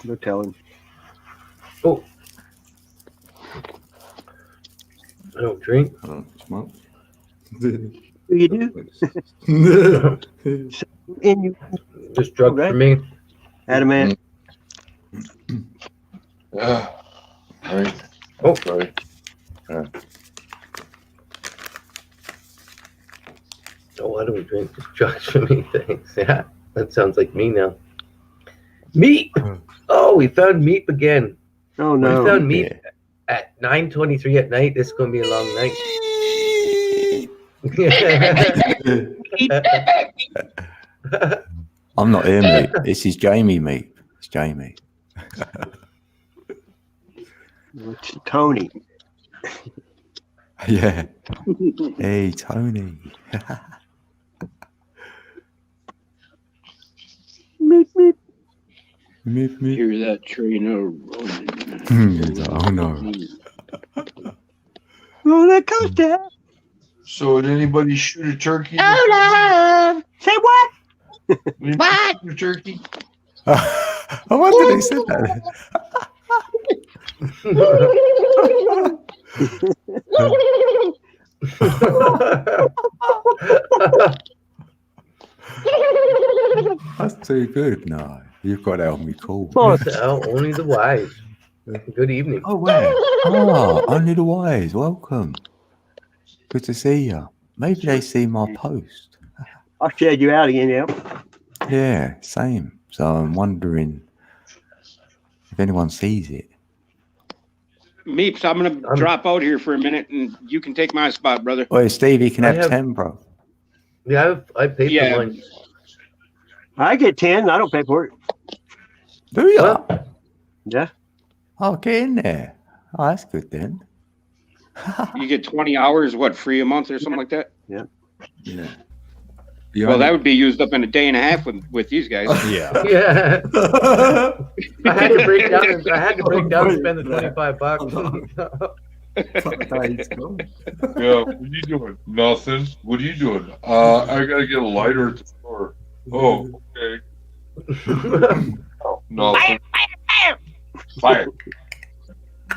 No telling. Oh, I don't drink. I don't smoke. You do? And you, Just drugs Okay. for me. Adamant. Yeah. Right. Oh. Sorry. Oh, I don't drink. Just drugs for me. Thanks. Yeah, that sounds like me now. Meat. Oh, we found meat again. Oh We no. found meat at 9:23 at night. This is gonna be a long night. I'm not here, mate. This is Jamie, mate. It's Jamie. It's Tony. Yeah. Hey, Tony. Meep, meep. Meep, meep. Hear that train rolling. Oh no. Roller coaster. So did anybody shoot a turkey? Say what? What? Shoot a turkey? I wonder they said that. That's too good. No, you've got to help me cool. Oh, So, only the wise. Good evening. Oh, where? Oh, only the wise. Welcome. Good to see you. Maybe they see my post. I'll shed you out again, yeah. Yeah, same. So I'm wondering if anyone sees it. Meeps, I'm gonna drop out here for a minute, and you can take my spot, brother. Well, Stevie can I have have- 10, bro. Yeah, I paid Yeah. for mine. I get 10. I don't pay for it. Do you? Well, Yeah. Oh, get in there. Oh, that's good then. You get 20 hours, what, free a month or something like that? Yeah. Well, that would be used up in a day and a half with these guys. Yeah. yeah. I had to break down. I had to break down and spend the $25. Yeah, what are you doing? Nothing. What are you doing? I gotta get a lighter at the store. Oh, okay. Oh, nothing. Fire.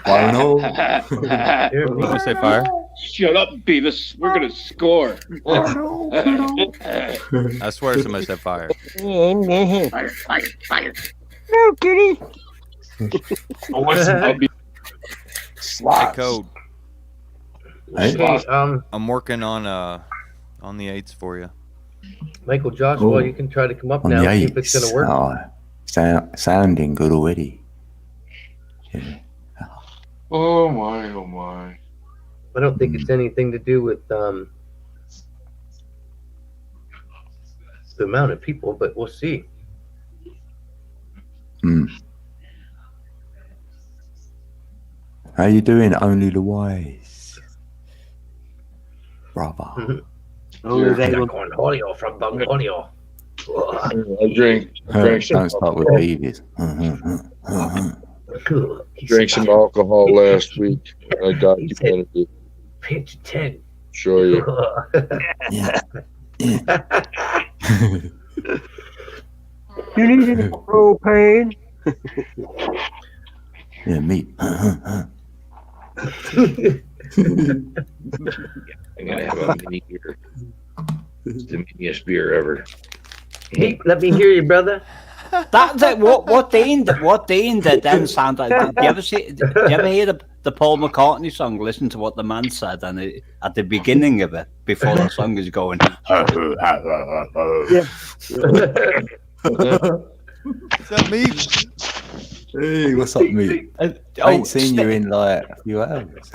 I know. Did you say fire? Shut up, Beavis. We're gonna score. I swear somebody said fire. Fire, fire, fire. No, kitty. Oh, what's I'll be Hey, slots? Code. Hey, I'm working on the 8s for you. Michael Joshua, Oh. you can try to come up On now the and see if it's 8s. gonna work. Oh, sounding good already. Yeah. Oh my, oh my. I don't think it's anything to do with the amount of people, but we'll see. How you doing? Only the wise, brother. Only they will. Cornholio from Bunholio. I drank Don't some, start with Beavis. drank some alcohol last week. I documented it. Pinch 10. Show you. Yeah. You need any propane? Yeah, meat. I'm gonna have a mini beer. It's the miniest beer ever. Hey, let me hear you, brother. That's it. What Dean did then sound like. Did you ever hear the Paul McCartney song? Listen to what the man said, and at the beginning of it, before the song is going. Is that me? Hey, what's up, mate? I ain't seen you in like a few hours.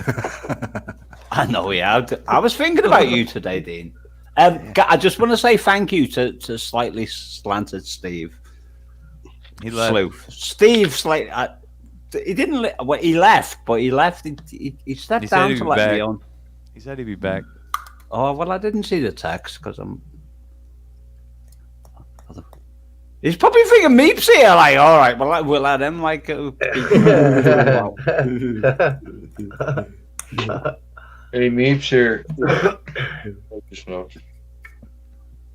I know, yeah. I was thinking about you today, Dean. I just want to say thank you to slightly slanted Steve. He left. Sleuth. Steve, he didn't. Well, he left, but he left. He stepped He said down he'd to be let back. me on. He said he'd be back. Oh well, I didn't see the text because I'm. He's probably thinking Meep's here. Like, all right, well, we'll let him like. Hey, Meeps here. Just know.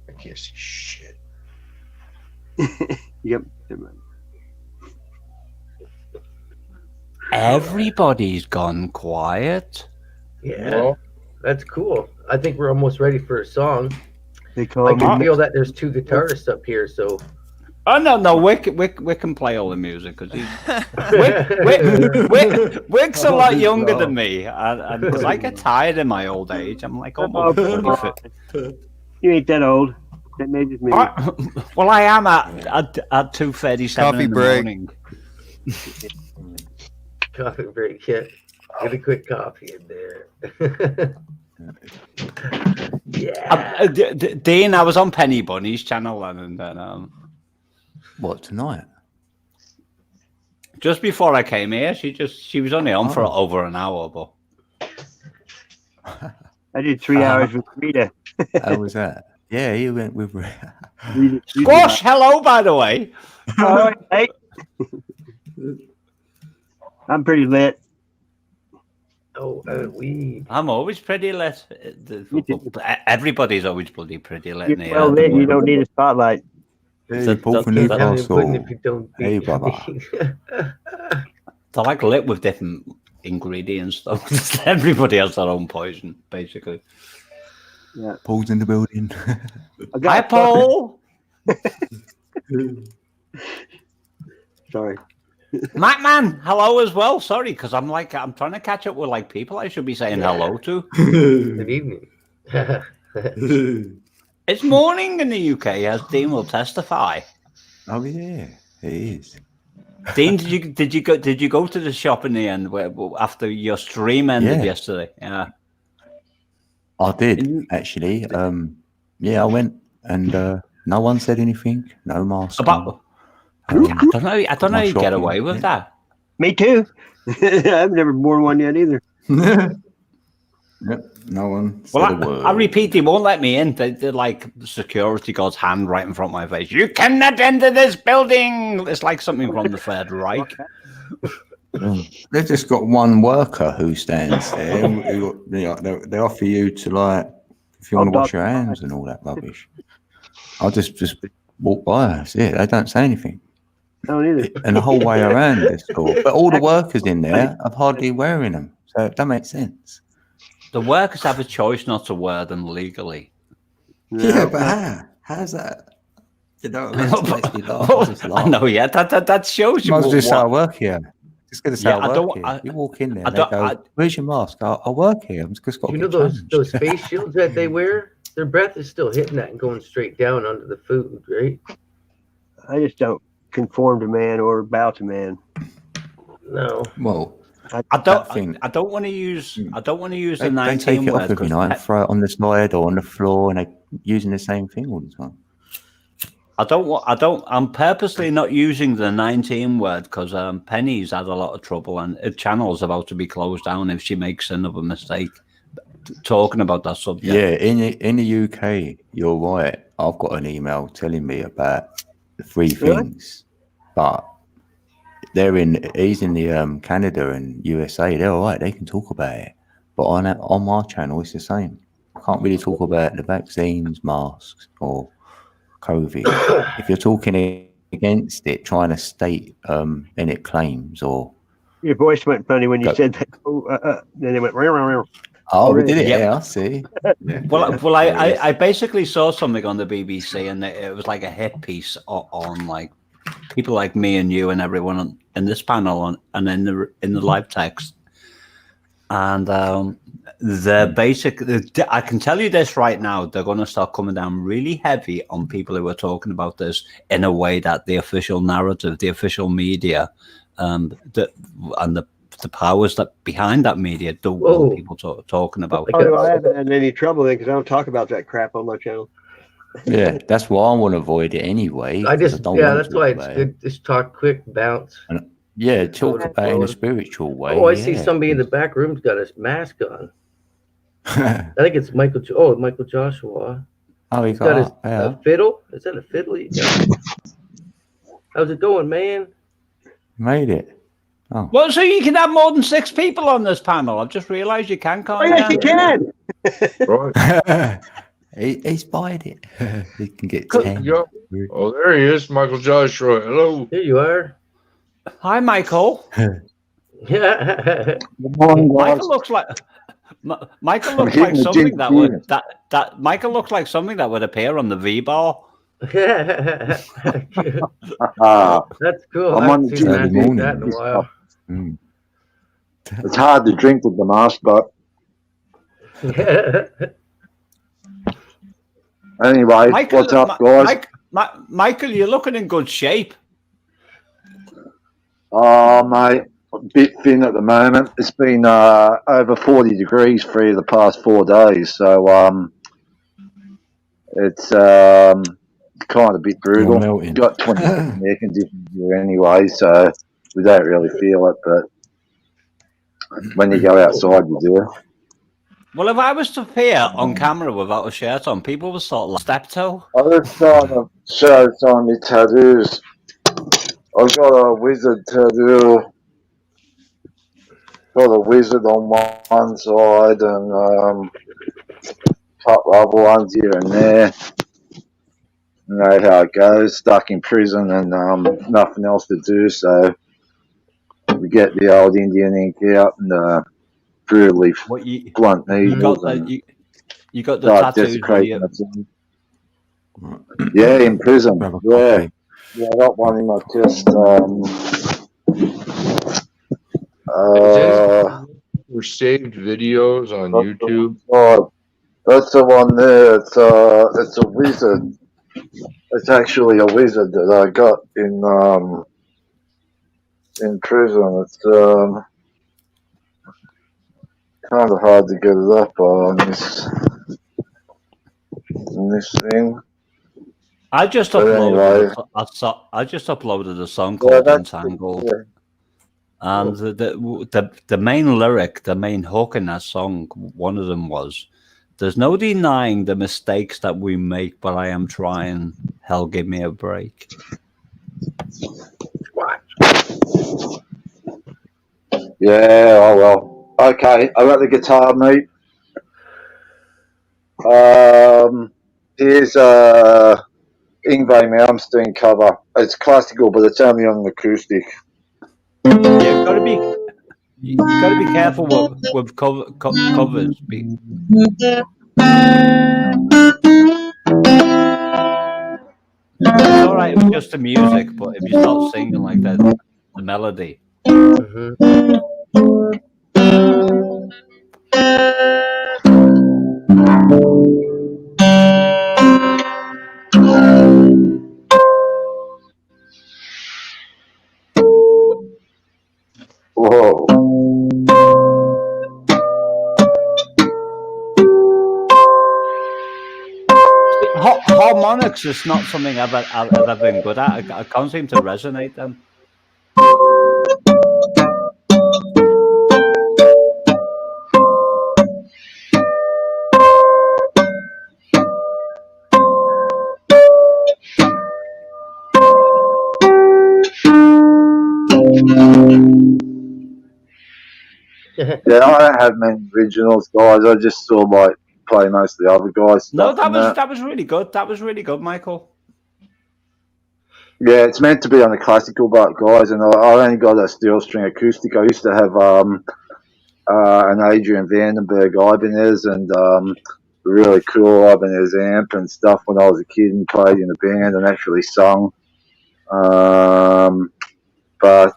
I can't see shit. Yep. Everybody's gone quiet. Yeah, Well, that's cool. I think we're almost ready for a song. They I call can me. feel that there's two guitarists up here, so. Oh no, Wick can play all the music because he's Wick's a lot younger than me, and because I get tired in my old age, I'm like almost 45. You ain't that old. That may just me. Well, I am at 2:37 Coffee in the break. morning. Coffee break, yeah. Get a quick coffee in there. Yeah. Dean, I was on Penny Bunny's channel and then What, tonight? just before I came here, she was only on for over an hour, but I did 3 hours with Rita. How was that? Yeah, he went with. Squash, hello, by the way. All right, hey. I'm pretty lit. Oh, we. I'm always pretty lit. Everybody's always bloody pretty lit. You're in here. well lit. You don't need a spotlight. Hey, Paul from Can't have any pudding Newcastle. if you don't Hey, eat. brother. They're like lit with different ingredients, though. Everybody has their own poison, basically. Paul's in the building. I Hi, Paul. Sorry. Macman, hello as well. Sorry, because I'm trying to catch up with like people I should be saying hello to. Good evening. It's morning in the UK, as Dean will testify. Oh yeah, it is. Dean, did you go to the shop in the end after your stream ended Yeah. yesterday? Yeah, I did actually. Yeah, I went and no one said anything. No mask. about. I don't know how my you get shopping, away with yeah. that. Me too. I've never worn one yet either. Yep, no one said Well, a word. I repeat, they won't let me in. They're like the security guard's hand right in front of my face. You cannot enter this building. It's like something from the Third Reich. They've just got one worker who stands there. They offer you to, like, if you want to wash your hands and all that rubbish. I'll just walk by. That's it. They don't say anything. I don't either. And the whole way around the store. But all the workers in there are hardly wearing them. So that makes sense. The workers have a choice not to wear them legally. Yeah, but how? How's that? You know what I mean? It makes me laugh. I just laugh. I know, yeah. That shows you. Might as well just say I work here. Just going to say Yeah, I I don't- work here. You walk in there, I they don't- go, "Where's your mask?" I work here. I'm just got to You know get changed. those face shields that they wear? Their breath is still hitting that and going straight down under the food, right? I just don't conform to man or bow to man. No. Well, I that thing- don't want to use. I don't want to use they the take 19 it off word every night and throw it on the side or on the floor, and they're using the same thing all the time. I'm purposely not using the 19 word because Penny's had a lot of trouble and the channel's about to be closed down if she makes another mistake talking about that subject. Yeah, in the UK, you're right. I've got an email telling me about the three things, but he's in the Canada and USA. They're all right. They can talk about it, but on my channel, it's the same. I can't really talk about the vaccines, masks, or COVID. If you're talking against it, trying to state Bennett claims or Your voice went funny when you Go. said that. Then it went. oh, we really? did it. Yep. Yeah, I see. Yeah, Well, yeah. I basically saw something on the BBC and it was like a hit piece on like people like me and you and everyone in this panel and in the live text. And the basic, I can tell you this right now, they're going to start coming down really heavy on people who are talking about this in a way that the official narrative, the official media, the powers that behind that media don't want people talking about. Oh, I haven't had any trouble then because I don't talk about that crap on my channel. Yeah, that's why I want to avoid it anyway. I 'cause just, don't yeah, want to that's talk why it's about it. good. Just talk quick, bounce. Yeah, talk Go about it in a forward. spiritual way. Oh, I see yeah. somebody in the back room's got a mask on. I think it's Michael. Michael Joshua. Oh, he He's got his got yeah. a fiddle. Is that a fiddle? You got? How's it going, man? Made it. Oh. Well, so you can have more than 6 people on this panel. I've just realised you can, can't Oh, yes, you can. Right. He's buying it. He can get There 10. you go. Oh, there he is, Michael Joshua. Hello. Here you are. Hi, Michael. Yeah. Michael looks like something that would that Michael looks like something that would appear on the V-bar. That's cool. I'm I on haven't the seen Saturday that morning. in a while. Mm. It's hard to drink with the mask, but anyway, Michael, what's up, guys? Michael, you're looking in good shape. Oh, mate, a bit thin at the moment. It's been over 40 degrees for the past 4 days, so it's kind of a bit You're brutal. melting. Got 20 air conditioning here anyway, so we don't really feel it, but when you go outside, you do. Well, if I was to appear on camera without a shirt on, people would start like step-toe. I was trying to show some of my tattoos. I've got a wizard tattoo. Got a wizard on one side and couple other ones here and there. You know how it goes. Stuck in prison and nothing else to do, so we get the old Indian ink out and brutally What you blunt you needles got? and You got the start tattoos. desecrating the thing. Yeah, in prison. Grab a Yeah. coffee. Yeah, I got one in my chest. For saved videos on YouTube. Oh, that's the one there. It's a wizard. It's actually a wizard that I got in prison. It's kind of hard to get it up on this thing. I just But uploaded. anyway. I just uploaded a song Yeah, called that's "Entangled," yeah. and the main lyric, the main hook in that song, one of them was, "There's no denying the mistakes that we make, but I am trying. Hell, give me a break." Yeah, oh well. Okay, I got the guitar, mate. Here's Ingve Malmsteen cover. It's classical, but it's only on an acoustic. You've got to be. You got to be careful with covers. It's all right with just the music, but if you start singing like that, the melody. Mhm. Whoa. Harmonics is not something I've ever been good at. I can't seem to resonate them. Yeah, I don't have many originals, guys. I just sort of like play most of the other guys' No, stuff. that was really good. That was really good, Michael. Yeah, it's meant to be on the classical, but guys, and I only got a steel string acoustic. I used to have an Adrian Vandenberg Ibanez and really cool Ibanez amp and stuff when I was a kid and played in a band and actually sung. But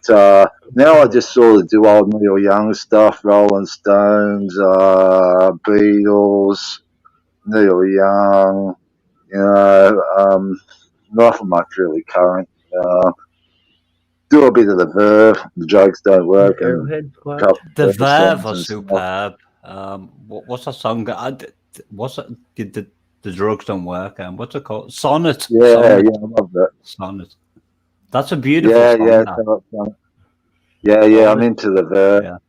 now I just sort of do old Neil Young stuff, Rolling Stones, Beatles, Neil Young, nothing much really current. Do a bit of the Verve, the jokes don't work. And Arrowhead Squad. The Verve are superb. What's that song? What's it? The drugs don't work. What's it called? Sonnet. Yeah, Sonnet. yeah, I love that. Sonnet. That's a beautiful Yeah, song. yeah, that. yeah. I'm into the Verve.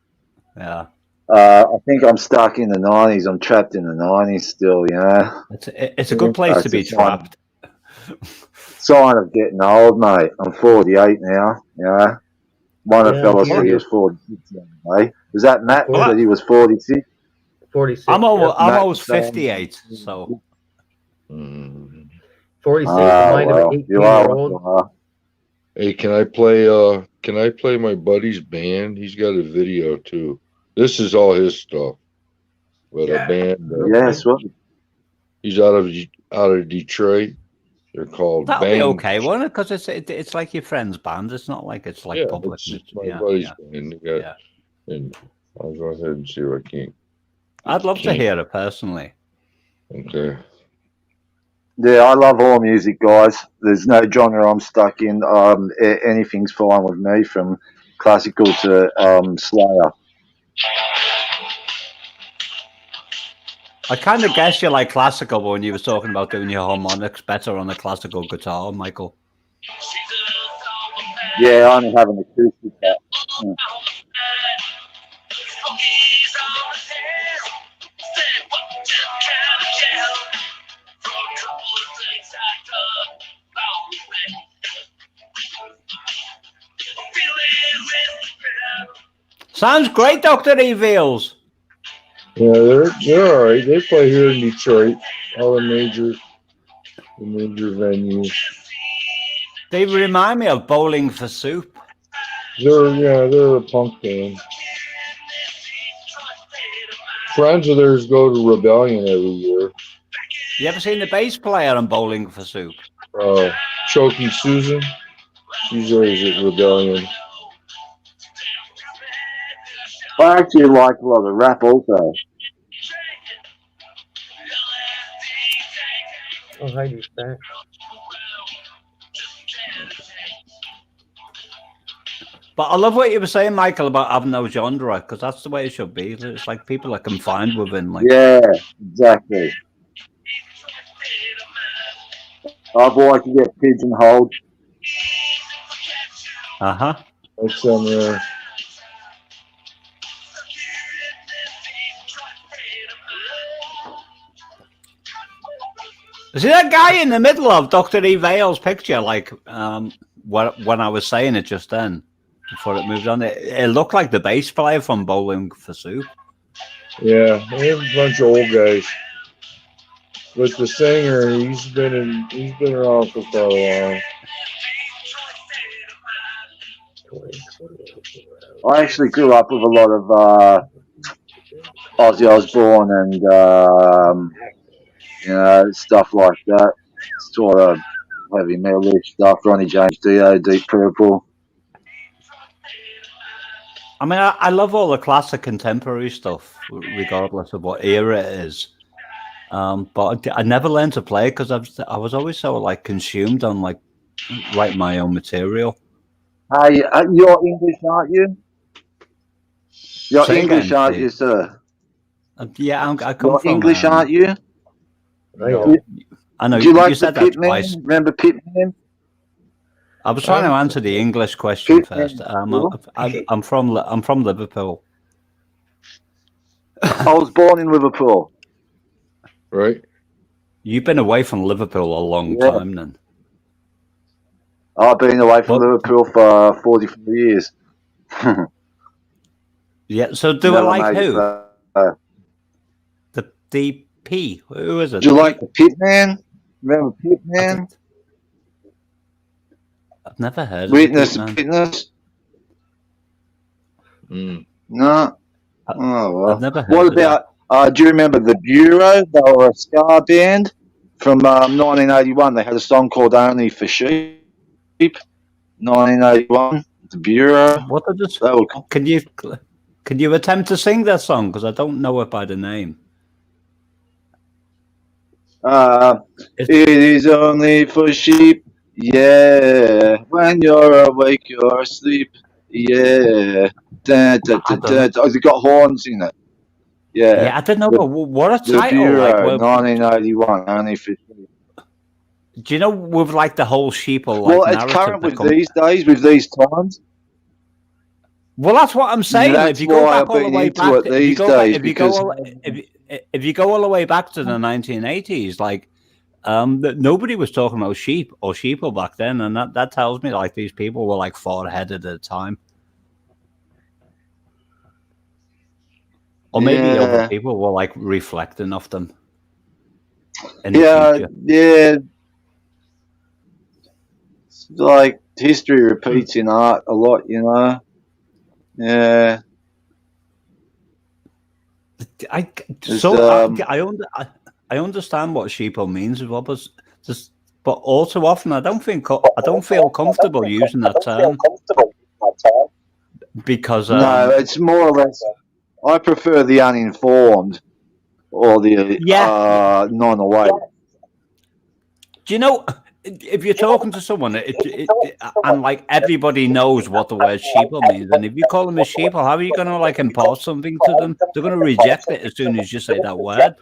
Yeah. I think I'm stuck in the 90s. I'm trapped in the 90s still, you know. It's a good place to be trapped. Sign of getting old, mate. I'm 48 now, you know. One of the fellas said he was 46 the other day. Was that Matt said he was 46? 46. I'm yeah. almost 58, so. 46, mind of an 18-year-old. Hey, can I play my buddy's band? He's got a video too. This is all his stuff. But a band. Yes, what? He's out of Detroit. They're called That'll Bang. be okay, won't it? Because it's like your friend's band. It's not like it's like public. It's my buddy's band. And I'll go ahead and see if I can. I'd love to hear it personally. Okay. Yeah, I love all music, guys. There's no genre I'm stuck in. Anything's fine with me, from classical to Slayer. I kind of guess you like classical, but when you were talking about doing your harmonics better on a classical guitar, Michael. Yeah, I only have an acoustic. Yeah. Sounds great, Dr. Eveals. Yeah, they're all right. They play here in Detroit, all the major venues. They remind me of Bowling for Soup. They're a punk band. Friends of theirs go to Rebellion every year. You ever seen the bass player on Bowling for Soup? Choking Susan. She's always at Rebellion. I actually like a lot of rap also. Oh, Heidi's back. But I love what you were saying, Michael, about having no genre, because that's the way it should be. It's like people are confined within, like. Yeah, exactly. I've always to get pigeonholed. That's on See that guy in the middle of Dr. E. Vale's picture, like when I was saying it just then? before it moved on. It looked like the bass player from Bowling for Soup. Yeah, they're a bunch of old guys. But the singer, he's been around for quite a while. I actually grew up with a lot of Ozzy Osbourne and stuff like that. Sort of heavy metal stuff. Ronnie James Dio, Deep Purple. I mean, I love all the classic contemporary stuff, regardless of what era it is. But I never learned to play because I was always so like consumed on like write my own material. Hey, you're English, aren't you? You're Say English, again, aren't Steve. you, sir? Yeah, I come You're from English, aren't you? No. I know Do you like you said the that Pitman? twice. Remember Pitman? I was trying to answer the English question Pitman. first. I'm from Liverpool. I was born in Liverpool. Right? You've been away from Liverpool a long Yeah. time, then. I've been away from What? Liverpool for 44 years. Yeah. So do I Never like made it who? back. The DP. Who is it? Do you like the Pitman? Remember Pitman? I've never heard of Witness the Pitman. Witness? Mm. No. Oh, well. I've never heard What of it. about, do you remember The Bureau? They were a ska band from 1981. They had a song called Only for Sheep. 1981. The Bureau. What did this? They were Can you attempt to sing that song? Because I don't know it by the name. It is only for sheep, yeah. When you're awake, you're asleep, yeah. Da, da, da, da, da. Oh, they got horns in it. Yeah. Yeah, I didn't know. What a The title! Bureau, Like, 1981, only for sheep. do you know with like the whole sheeple? Like, Well, it's narrative current that with comes- these days, with these times. Well, that's what I'm saying. That's If you go why back I've all the been way into back, it these days, because- if you go all the way back to the 1980s, like nobody was talking about sheep or sheeple back then, and that tells me like these people were like far ahead of their time, or maybe Yeah. other people were like reflecting of them. In the Yeah, future. yeah. It's like history repeats in art a lot, you know. Yeah. I understand what sheeple means, Rob, but all too often I don't feel comfortable using that term because No, it's more or less. I prefer the uninformed or the non-aware. do you know if you're talking to someone and like everybody knows what the word sheeple means, and if you call them a sheeple, how are you going to like impart something to them? They're going to reject it as soon as you say that word,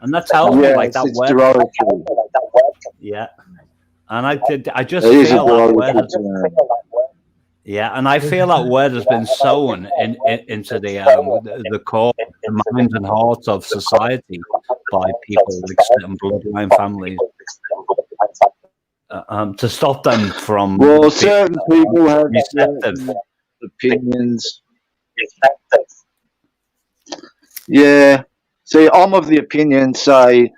and that tells me like that it's word. derogatory. Yeah, and I just It is a feel that word. derogatory term. Yeah, and I feel that word has been sown into the core, the minds and hearts of society by people like certain bloodline families to stop them from. Well, certain people have receptive. certain opinions. Yeah. See, I'm of the opinion, say,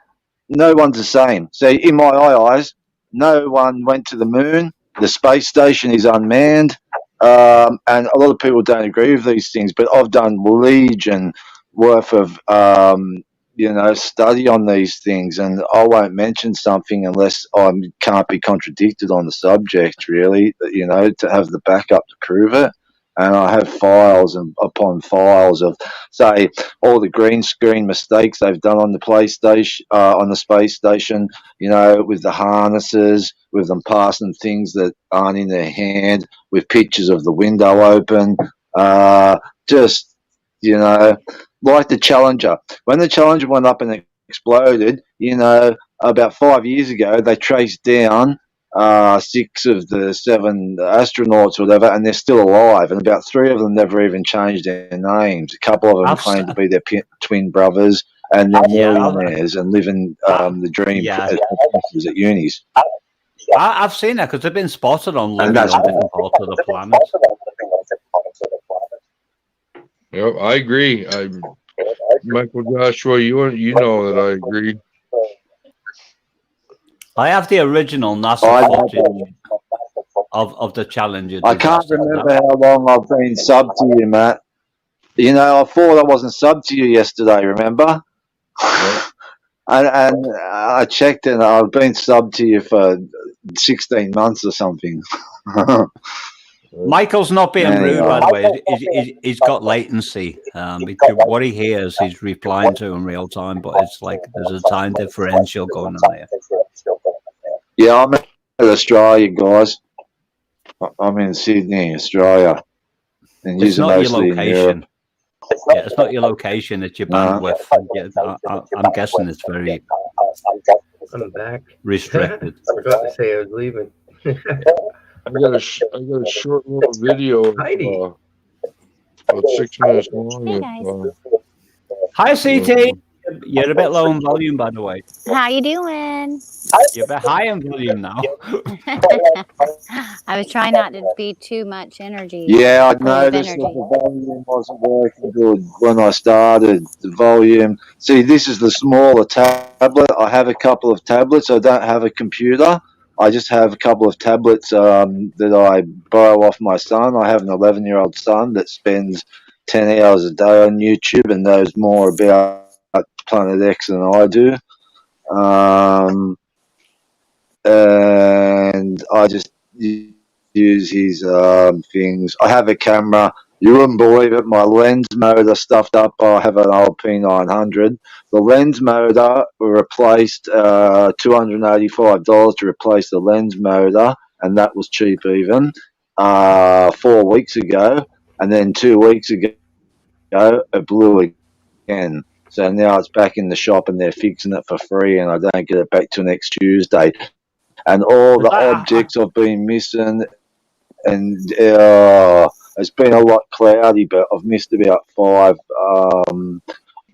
no one's the same. See, in my eyes, no one went to the moon. The space station is unmanned. And a lot of people don't agree with these things, but I've done legion worth of, study on these things, and I won't mention something unless I can't be contradicted on the subject, really, to have the backup to prove it. And I have files upon files of, say, all the green screen mistakes they've done on the PlayStation, on the space station, with the harnesses, with them passing things that aren't in their hand, with pictures of the window open, like the Challenger. When the Challenger went up and exploded, about 5 years ago, they traced down 6 of the 7 astronauts or whatever, and they're still alive, and about 3 of them never even changed their names. A couple of them claim to be their twin brothers, and they're millionaires and living the dream as professors at unis. I've seen that because they've been spotted on living on different parts of the planet. Yep, I agree. Michael Joshua, you know that I agree. I have the original NASA footage of the Challenger I can't disaster. remember how long I've been sub to you, Matt. You know, I thought I wasn't sub to you yesterday, remember? Yep. And I checked and I've been sub to you for 16 months or something. Michael's not being Anyway. rude, by the way. He's got latency. What he hears, he's replying to in real time, but it's like there's a time differential going on here. Yeah, I'm in Australia, guys. I'm in Sydney, Australia. And It's you're not your mostly in Europe. location. Yeah, it's not your location, it's your bandwidth. Yeah, I'm guessing it's very I'm back. restricted. I forgot to say I was leaving. I got a short little video Heidi. about 6 minutes long. Hey, guys. Hi, CT. You're a bit low in volume, by the way. How you doing? You're a bit high in volume now. I was trying not to be too much energy. Yeah, I full of noticed that energy. the volume wasn't working good when I started. The volume. See, this is the smaller tablet. I have a couple of tablets. I don't have a computer. I just have a couple of tablets that I borrow off my son. I have an 11-year-old son that spends 10 hours a day on YouTube and knows more about Planet X than I do. And I just use his things. I have a camera. You wouldn't believe it. My lens motor stuffed up. I have an old P900. The lens motor replaced $285 to replace the lens motor, and that was cheap even 4 weeks ago. And then 2 weeks ago, it blew again. So now it's back in the shop and they're fixing it for free, and I don't get it back till next Tuesday. And all the objects I've been missing, and it's been a lot cloudy, but I've missed about 5.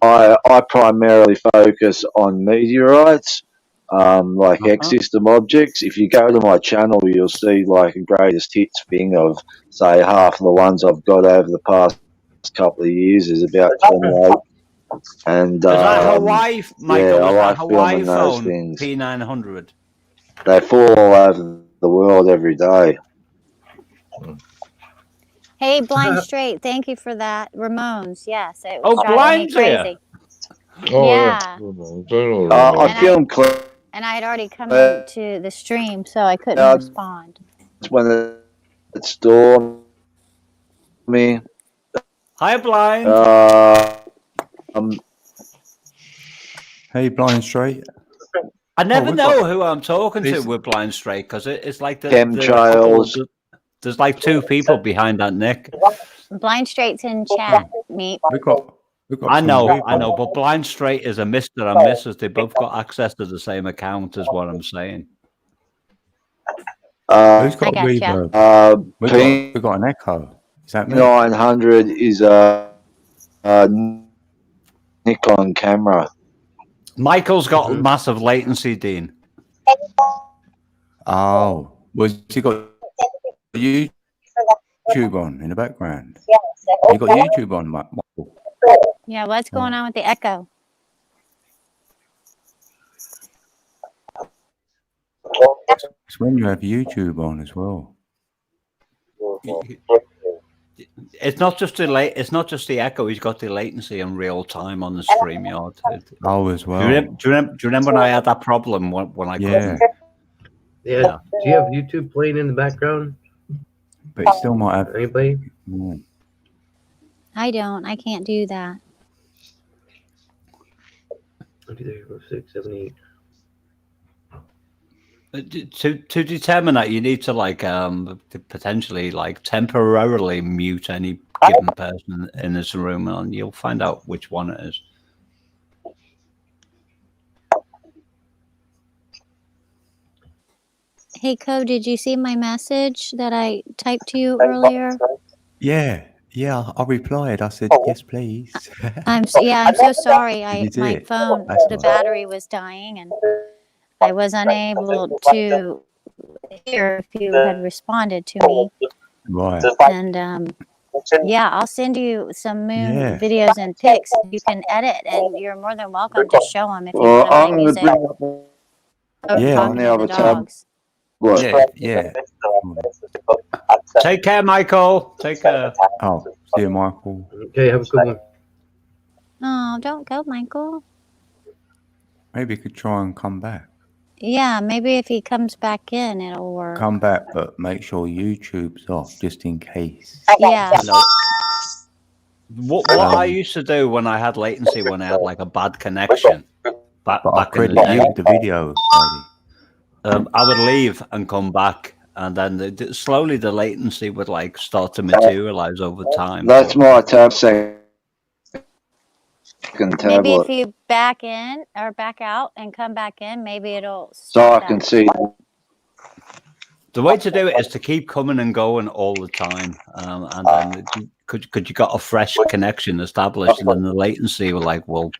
I primarily focus on meteorites, like X system objects. If you go to my channel, you'll see like a greatest hits thing of, say, half of the ones I've got over the past couple of years is about 28. And Is that Hawaii, Michael? yeah, I is like that Hawaii filming those phone things. P900? They fall all over the world every day. Hey, Blind Straight, thank you for that. Ramones, yes. It Oh, was driving me Blind's here. crazy. Oh, Yeah. I filmed clips And I had already come into the stream, so I couldn't respond. when it stormed me. Hi, Blind. Hey, Blind Straight. I never we've know got- who I'm talking to This- with Blind Straight because it's like Chemtrails. there's like 2 people behind that Nick. Blind Straight's in chat, meet. We've got I some know, people. but Blind Straight is a Mr. and Mrs. They both got access to the same account, is what I'm saying. Who's got I gotcha. reverb? We've got an echo. Is that me? P900 is a Nikon camera. Michael's got massive latency, Dean. Oh, was he got YouTube on in the background? You got YouTube on, Michael? Yeah, what's going on with the echo? It's when you have YouTube on as well. It's not just it's not just the echo. He's got the latency in real time on the StreamYard. Oh, as well. Do you remember when I had that problem when I couldn't? Yeah. Do you have YouTube playing in the background? But it still might have. Anybody? Yeah. I don't. I can't do that. 1, 2, 3, 4, 6, 7, 8. To determine that, you need to potentially temporarily mute any given person in this room, and you'll find out which one it is. Hey, Co, did you see my message that I typed to you earlier? Yeah, I replied. I said, yes, please. I'm so sorry. You My did. phone, That's the all right. battery was dying, and I was unable to hear if you had responded to me. Right. And Yeah, I'll send you some moon Yeah. videos and pics you can edit, and you're more than welcome to show them if you Well, want to play I'm going to music bring up or Yeah. talk on to the the other tab. dogs. What? Yeah. Take care, Michael. Take care. Oh, see you, Michael. Okay, have a good one. Oh, don't go, Michael. Maybe you could try and come back. Yeah, maybe if he comes back in, it'll work. Come back, but make sure YouTube's off just in case. Yeah. No. What I used to do when I had latency, when I had like a bad connection, back But I in the credit you day, with the video, lady. I would leave and come back, and then slowly the latency would like start to materialize over time. That's my tab second Maybe tablet. if you back in or back out and come back in, maybe it'll So I stop can that. see. The way to do it is to keep coming and going all the time, and then could you got a fresh connection established, and then the latency will like, well,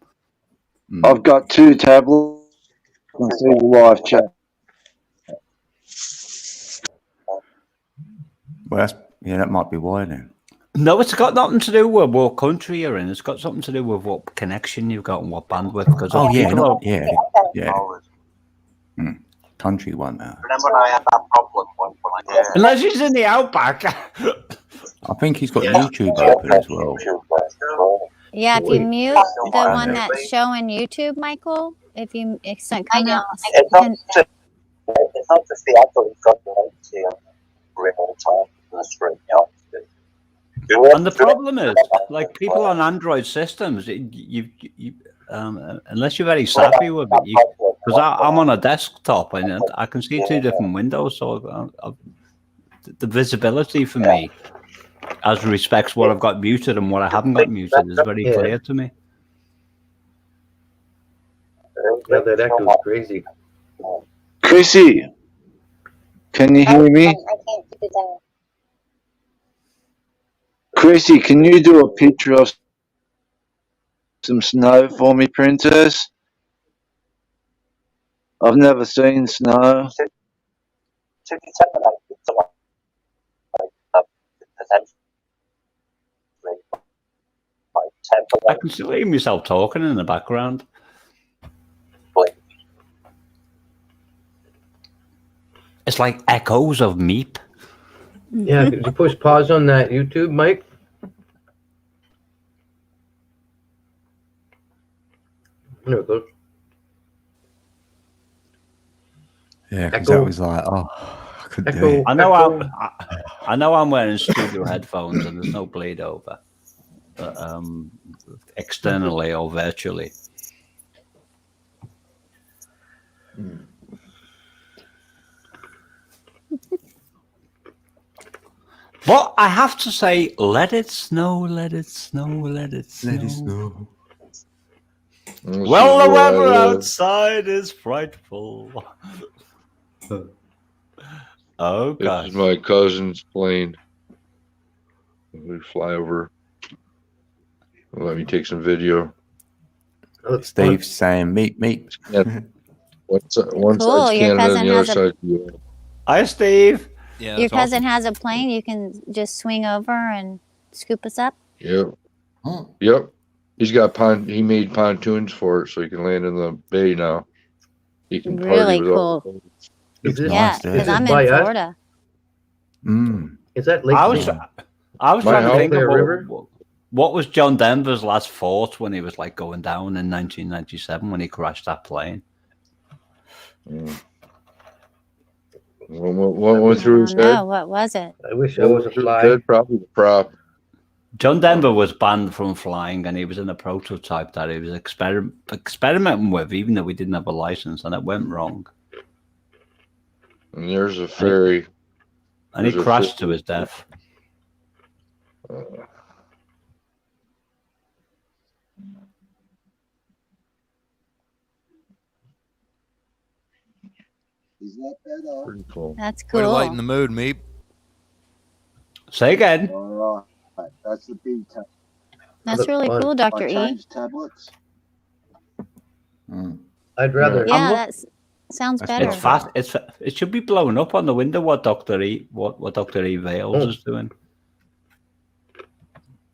I've got 2 tablets. I can see the live chat. Well, that might be why then. no, it's got nothing to do with what country you're in. It's got something to do with what connection you've got and what bandwidth. Because Country one now. Remember when I had that problem when I unless he's in the outback. I think he's got YouTube open as well. Yeah, if you mute the one that's showing YouTube, Michael, if you come out, It's not just the actual you've got the latency on remote time on the screen. And the problem is, like people on Android systems, unless you're very savvy with it, because I'm on a desktop and I can see 2 different windows, so the visibility for me, as respects what I've got muted and what I haven't got muted, is very clear to me. Yeah, that echo's crazy. Chrissy, can you hear me? Chrissy, can you do a picture of some snow for me, Princess? I've never seen snow. I can still hear myself talking in the background. It's like echoes of Meep. Yeah, could you push pause on that YouTube, Mike? There it goes. Yeah, because Echo. that was like, I couldn't do it. I know I'm wearing studio headphones and there's no bleed over, but, externally or virtually. But I have to say, let it snow, let it snow, let it snow. Let it snow. Well, the weather outside is frightful. Oh, gosh. This is my cousin's plane. We fly over. Let me take some video. Steve's saying, meet. One Cool, side's your Canada cousin and the other has a- side's the US. Hi, Steve. Yeah, your that's cousin has a plane. You can just swing over and scoop us up. Yep. Yep. He's got he made pontoons for it so he can land in the bay now. He can party Really with all cool. Is this, Yeah, nice, because yeah. I'm in By us? Florida. Is that Lake? I was My trying to house, think Clear of River? what was John Denver's last fort when he was like going down in 1997 when he crashed that plane. What went through his head? No, what was it? I wish I was a fly. Head, probably the prop. John Denver was banned from flying, and he was in a prototype that he was experimenting with, even though we didn't have a license, and it went wrong. And there's a ferry. And he There's a crashed ferry. to his death. Is that better? Pretty cool. That's way to cool. lighten the mood, Meep. Say again. All right, that's the big tab. That's really fun. cool, Dr. E. changed tablets. I'd rather. Yeah, that sounds better. It's fast. It should be blown up on the window. What Dr. E. What Dr. E. Vales is doing.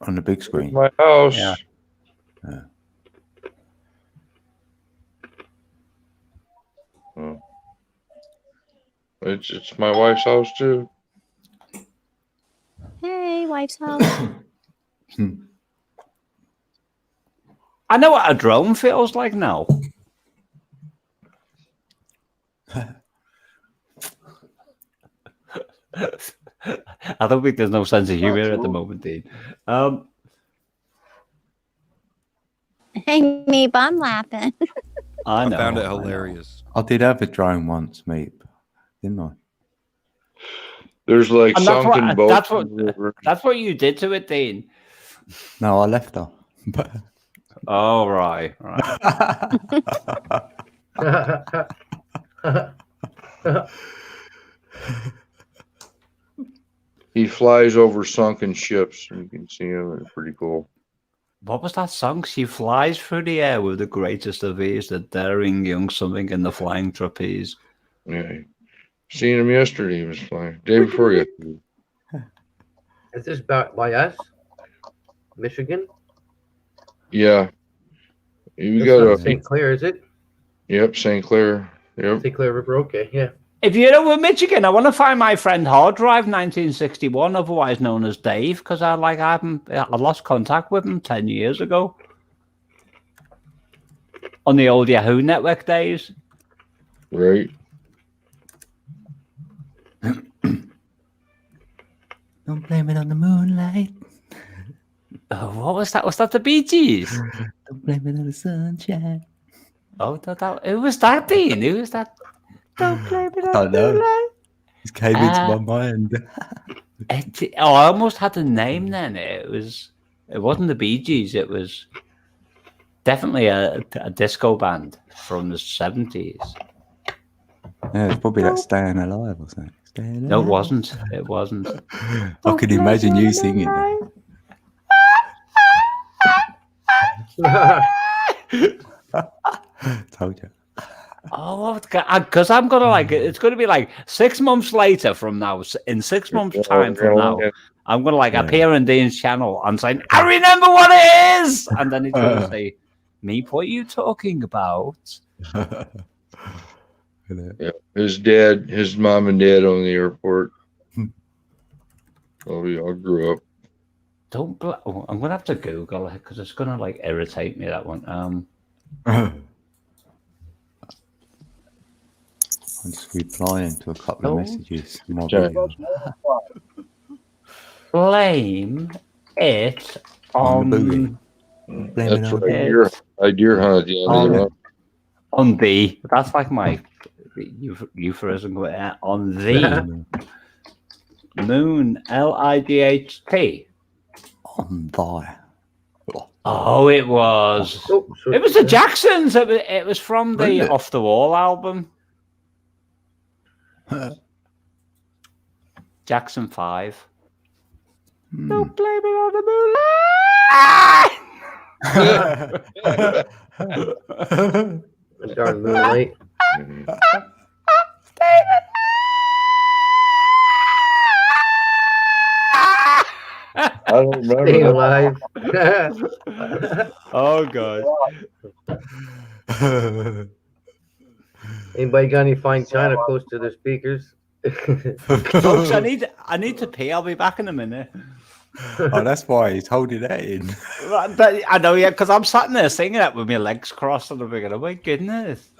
On the big screen. My house. Yeah. Oh. It's my wife's house too. Hey, wife's house. I know what a drone feels like now. I don't think there's no sense of humor at the moment, Dean. Hey, Meep, I'm laughing. I know. found it I know. hilarious. I did have a drone once, mate, didn't I? There's like And that's sunken what, boats. that's what in the river. that's what you did to it, Dean. No, I left her. Oh, right. He flies over sunken ships. You can see him. It's pretty cool. What was that song? She flies through the air with the greatest of ease, the daring young something in the flying trapeze. Yeah. Seen him yesterday. He was flying. Day before yesterday. Is this by us? Michigan? Yeah. You That's got not a St. Clair, is it? Yep, St. Clair. Yep. St. Clair River, okay, yeah. If you're over Michigan, I want to find my friend Hard Drive 1961, otherwise known as Dave, because I lost contact with him 10 years ago on the old Yahoo network days. Right. Don't blame it on the moonlight. Oh, what was that? Was that the Bee Gees? Don't blame it on the sunshine. Oh, who was that, Dean? Who was that? Don't blame it on the moonlight. It came into my mind. I almost had the name then. It wasn't the Bee Gees. It was definitely a disco band from the 70s. Yeah, it's probably like Staying Alive or something. Staying Alive. No, it wasn't. It wasn't. I could imagine you singing that. Told you. Oh, because I'm gonna it's gonna be like 6 months later from now. In 6 months' time from now, I'm gonna appear on Dean's channel and say, "I remember what it is," and then he's gonna say, "Meep, what are you talking about?" Yeah. His mom and dad own the airport. Oh, we all grew up. I'm gonna have to Google it because it's gonna irritate me, that one. I'm just replying to a couple of messages. Blame it on the boogie. That's right. I deer hunted the end of the month. On the. That's like my euphemism. On the moon. LIGHT. On the. Oh, it was. It was the Jacksons. It was from the Off the Wall album. Jackson 5. Don't blame it on the moonlight. Darn moonlight. I don't remember. Staying alive. Oh god. Anybody got any fine china close to their speakers? Folks, I need to pee. I'll be back in a minute. Oh, that's why he's holding that in. But I know, yeah, because I'm sitting there singing it with my legs crossed and I'm thinking, oh my goodness.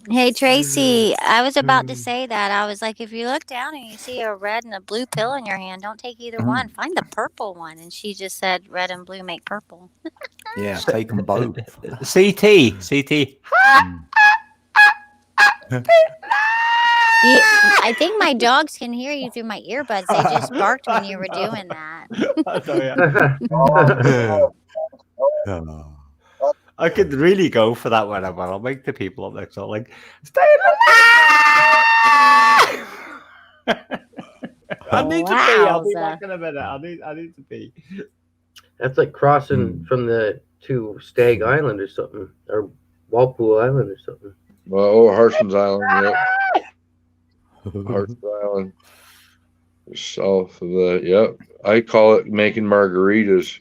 Hey, Tracy, I was about to say that. I was like, if you look down and you see a red and a blue pill in your hand, don't take either one. Find the purple one. And she just said red and blue make purple. Yeah, take them both. CT. I think my dogs can hear you through my earbuds. They just barked when you were doing that. I could really go for that one, but I'll make the people up next door stay alive! I need to pee. I'll be back in a minute. I need to pee. That's like crossing from the to Stag Island or something, or Walpole Island or something. Well, Harson's Island, yep. Harson's Island. South of that, yep. I call it making margaritas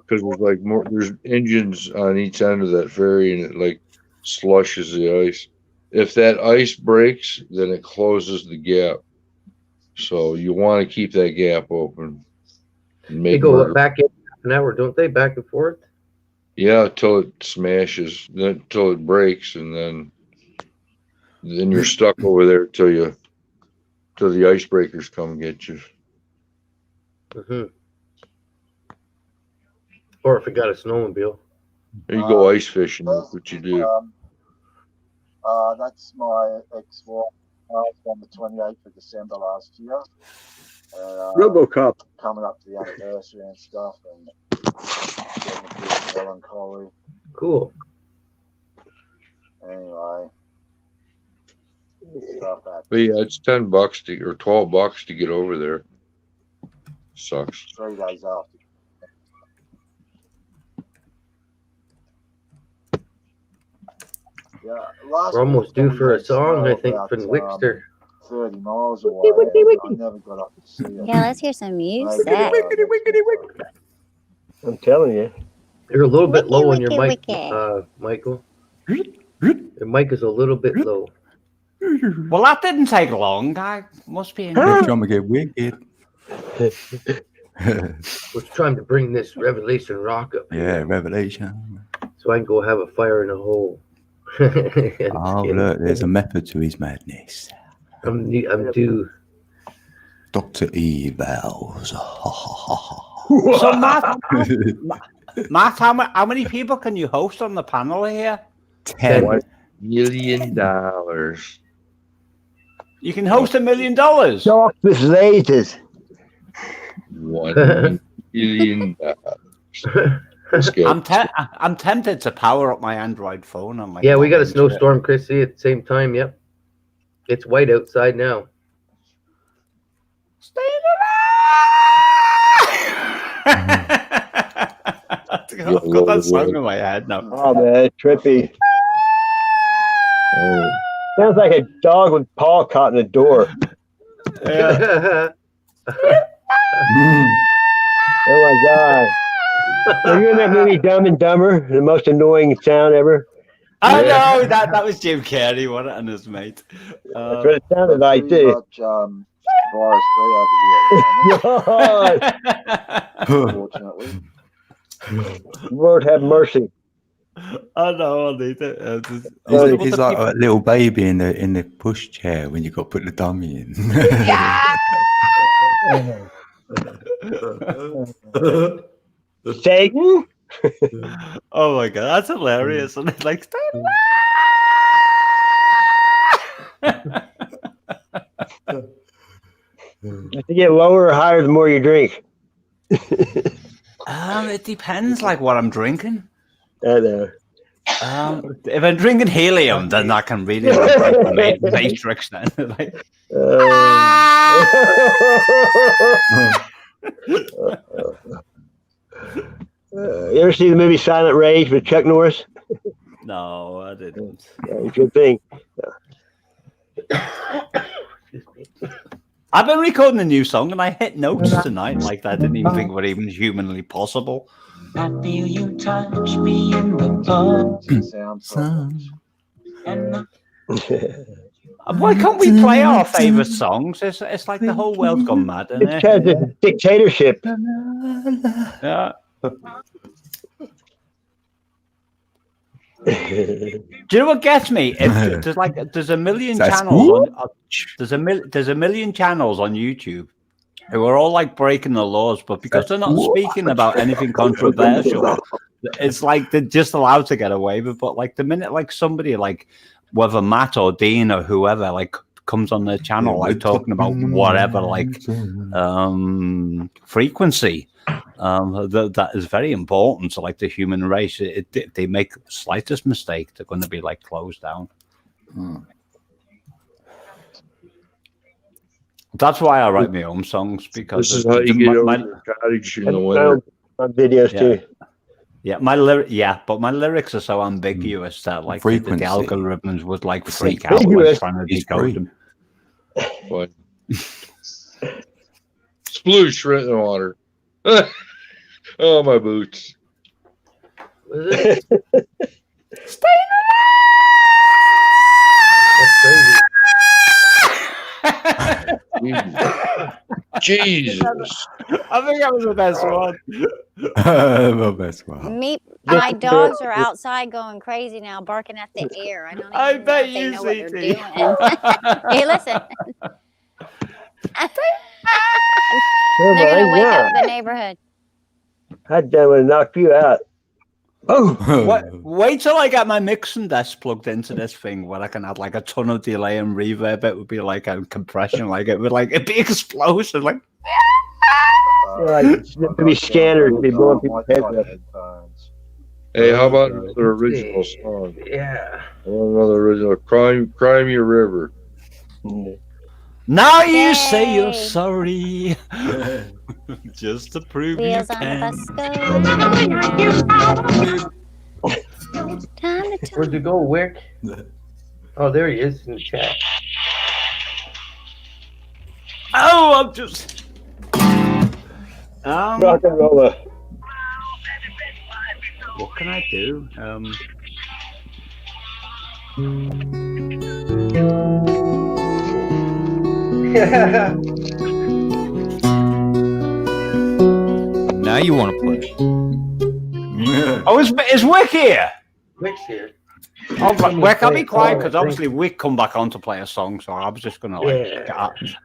because there's like more. There's engines on each end of that ferry, and it like slushes the ice. If that ice breaks, then it closes the gap. So you want to keep that gap open. And They make go back in half an hour, don't they? Back and forth. yeah, till it smashes, then till it breaks, and then you're stuck over there till the icebreakers come get you. Mm-hmm. Or if it got a snowmobile. There you go ice fishing. That's what you do. That's my ex-wife on the 28th of December last year. RoboCop. Coming up to the anniversary and stuff, and getting a bit of melancholy. Cool. Anyway. Stuff But yeah, it's $10 or $12 to get over there. Sucks. 3 days after. Yeah, We're almost due for a song, I think, from Wickster. 30 miles away. I never got up to see it. Yeah, let's hear some music. I'm telling you. You're a little bit low on your mic, wicked. Michael. Your mic is a little bit low. Well, that didn't take long. I must be in. They're trying to get wicked. Was trying to bring this Revelation rock up. Yeah, Revelation. So I can go have a fire in a hole. Oh, look, there's a method to his madness. I'm due. Dr. Evils. So, Matt, how many people can you host on the panel here? 10. $1 million. You can host $1 million. Talk this latest. $1 million. I'm tempted to power up my Android phone on my. Yeah, we got a snowstorm, Chrissy, at the same time. Yep. It's white outside now. Stay I've got that song in my head now. Oh, man, trippy. Sounds like a dog with paw caught in a door. Yeah. Oh, my God. Are you in that movie Dumb and Dumber? The most annoying sound ever? I know, that was Jim Carrey, wasn't it, and his mate. That's what it sounded like, too. Virus 3 over here, unfortunately. Lord have mercy. I know, I need it. He's like a little baby in the push chair when you got to put the dummy in. Satan? Oh my God, that's hilarious. And it's like, If you get lower or higher, the more you drink. it depends, like what I'm drinking. I know. If I'm drinking helium, then that can really like, matrix. Then, like, you ever see the movie Silent Rage with Chuck Norris? no, I didn't. Yeah, good thing. I've been recording a new song and I hit notes tonight like that. I didn't even think were even humanly possible. I feel you touch me in the boat. Why can't we play our favorite songs? It's like the whole world's gone mad, isn't It's it? because it's dictatorship. Yeah. Do you know what gets me? If there's a million channels on, there's a million channels on YouTube who are all like breaking the laws, but because they're not speaking about anything controversial, it's like they're just allowed to get away with. But like the minute like somebody like whether Matt or Dean or whoever like comes on their channel like talking about whatever like frequency. That is very important to like the human race. If they make the slightest mistake, they're going to be like closed down. That's why I write my own songs, because this is how you get over the cottage in the winter. On videos too. Yeah, but my lyrics are so ambiguous that like the algorithms would like freak out when trying to decode them. What? Sploosh right in the water. Oh, my boots. Was it? That's crazy. Jesus. I think that was the best one. My best one. My dogs are outside going crazy now, barking at the air. I don't even know bet if they you, know what they're CT. doing. Hey, listen. Oh They're gonna my wake God. up the neighborhood. I done would have knocked you out. Oh, wait till I get my mixing desk plugged into this thing where I can add like a ton of delay and reverb. It would be like a compression, like it would like it'd be explosive, like. Like maybe scanners be blowing people's heads up. Hey, how about another original song? Yeah. I want another original. Cry Me a River. Now you say you're sorry, just to prove you Wheels on the can. bus go. Where'd you go, Wick? Oh, there he is in the chat. Oh, I'm just. Rock and roller. What can I do? Now you want to play. Oh, is Wick here? Wick's here. Oh, Wick, I'll be quiet because obviously Wick come back on to play a song, so I was just gonna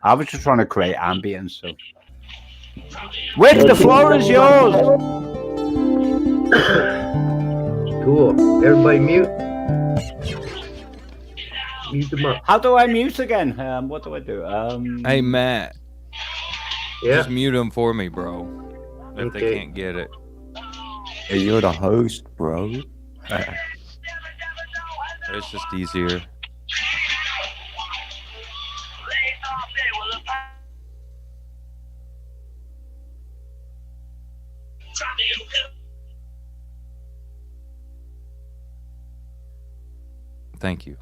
I was just trying to create ambience. So, Wick, the floor is yours. Cool. Everybody mute. Mute them up. How do I mute again? What do I do? Hey, Matt. Yeah. Just mute them for me, bro. If they Okay. can't get it. Hey, you're the host, bro. It's just easier. Thank you.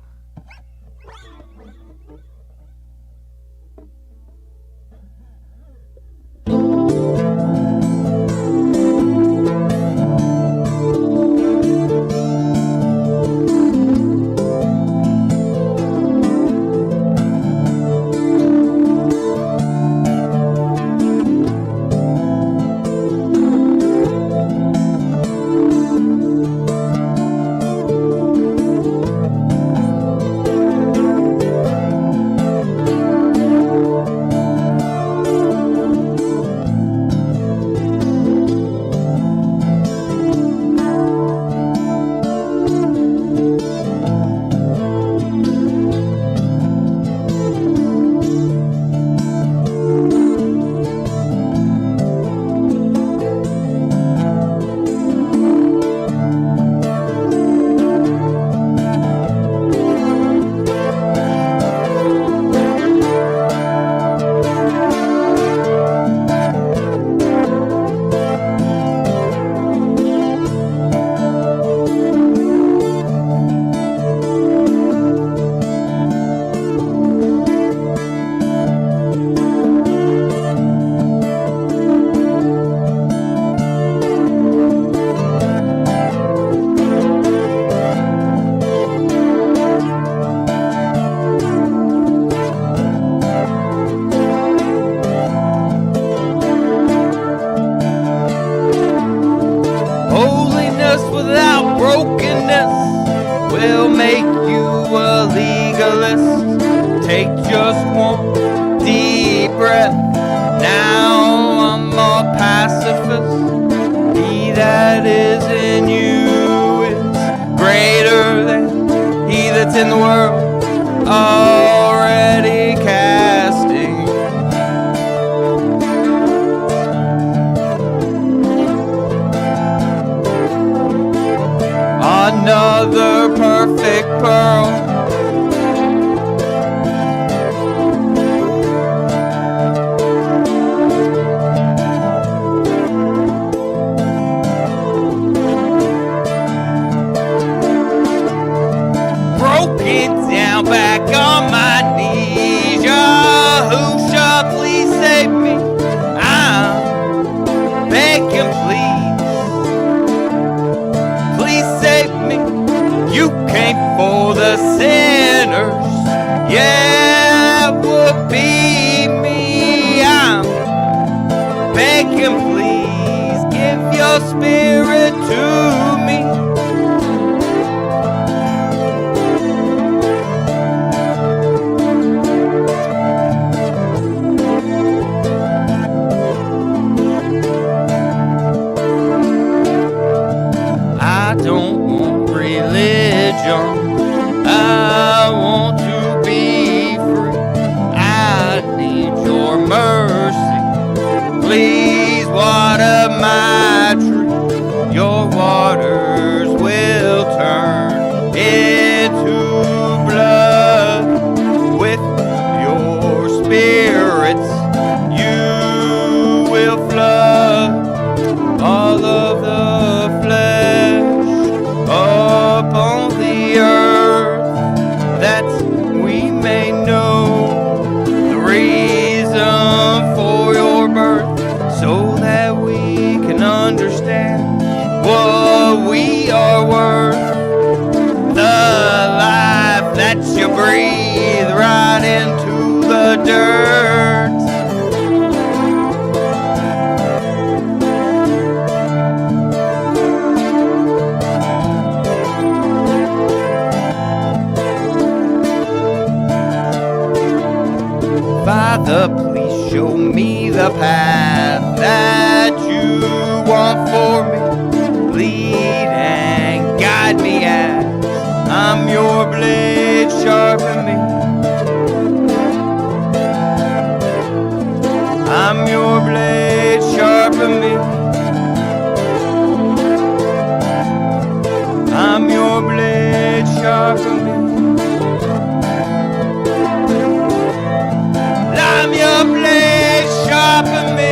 Holiness without brokenness will make you a legalist. Take just one deep breath. Now I'm a pacifist. He that is in you is greater than he that's in the world, already casting. Another perfect pearl. Broke it down back on my knees. Yahusha, please save me. spirit to me. I don't want religion, I want to be free. I need your mercy, please water my tree. Your waters will turn into blood. With your spirits you will flood all of the flesh upon the earth, that we may know the reason for your birth, so that we can understand what we are worth. The life that you breathe right into the dirt. Father, please show me the path that you want for me. Lead and guide me as I'm your blade, sharpen me. I'm your blade, sharpen me. I'm your blade, sharpen me. I'm your blade, sharpen me.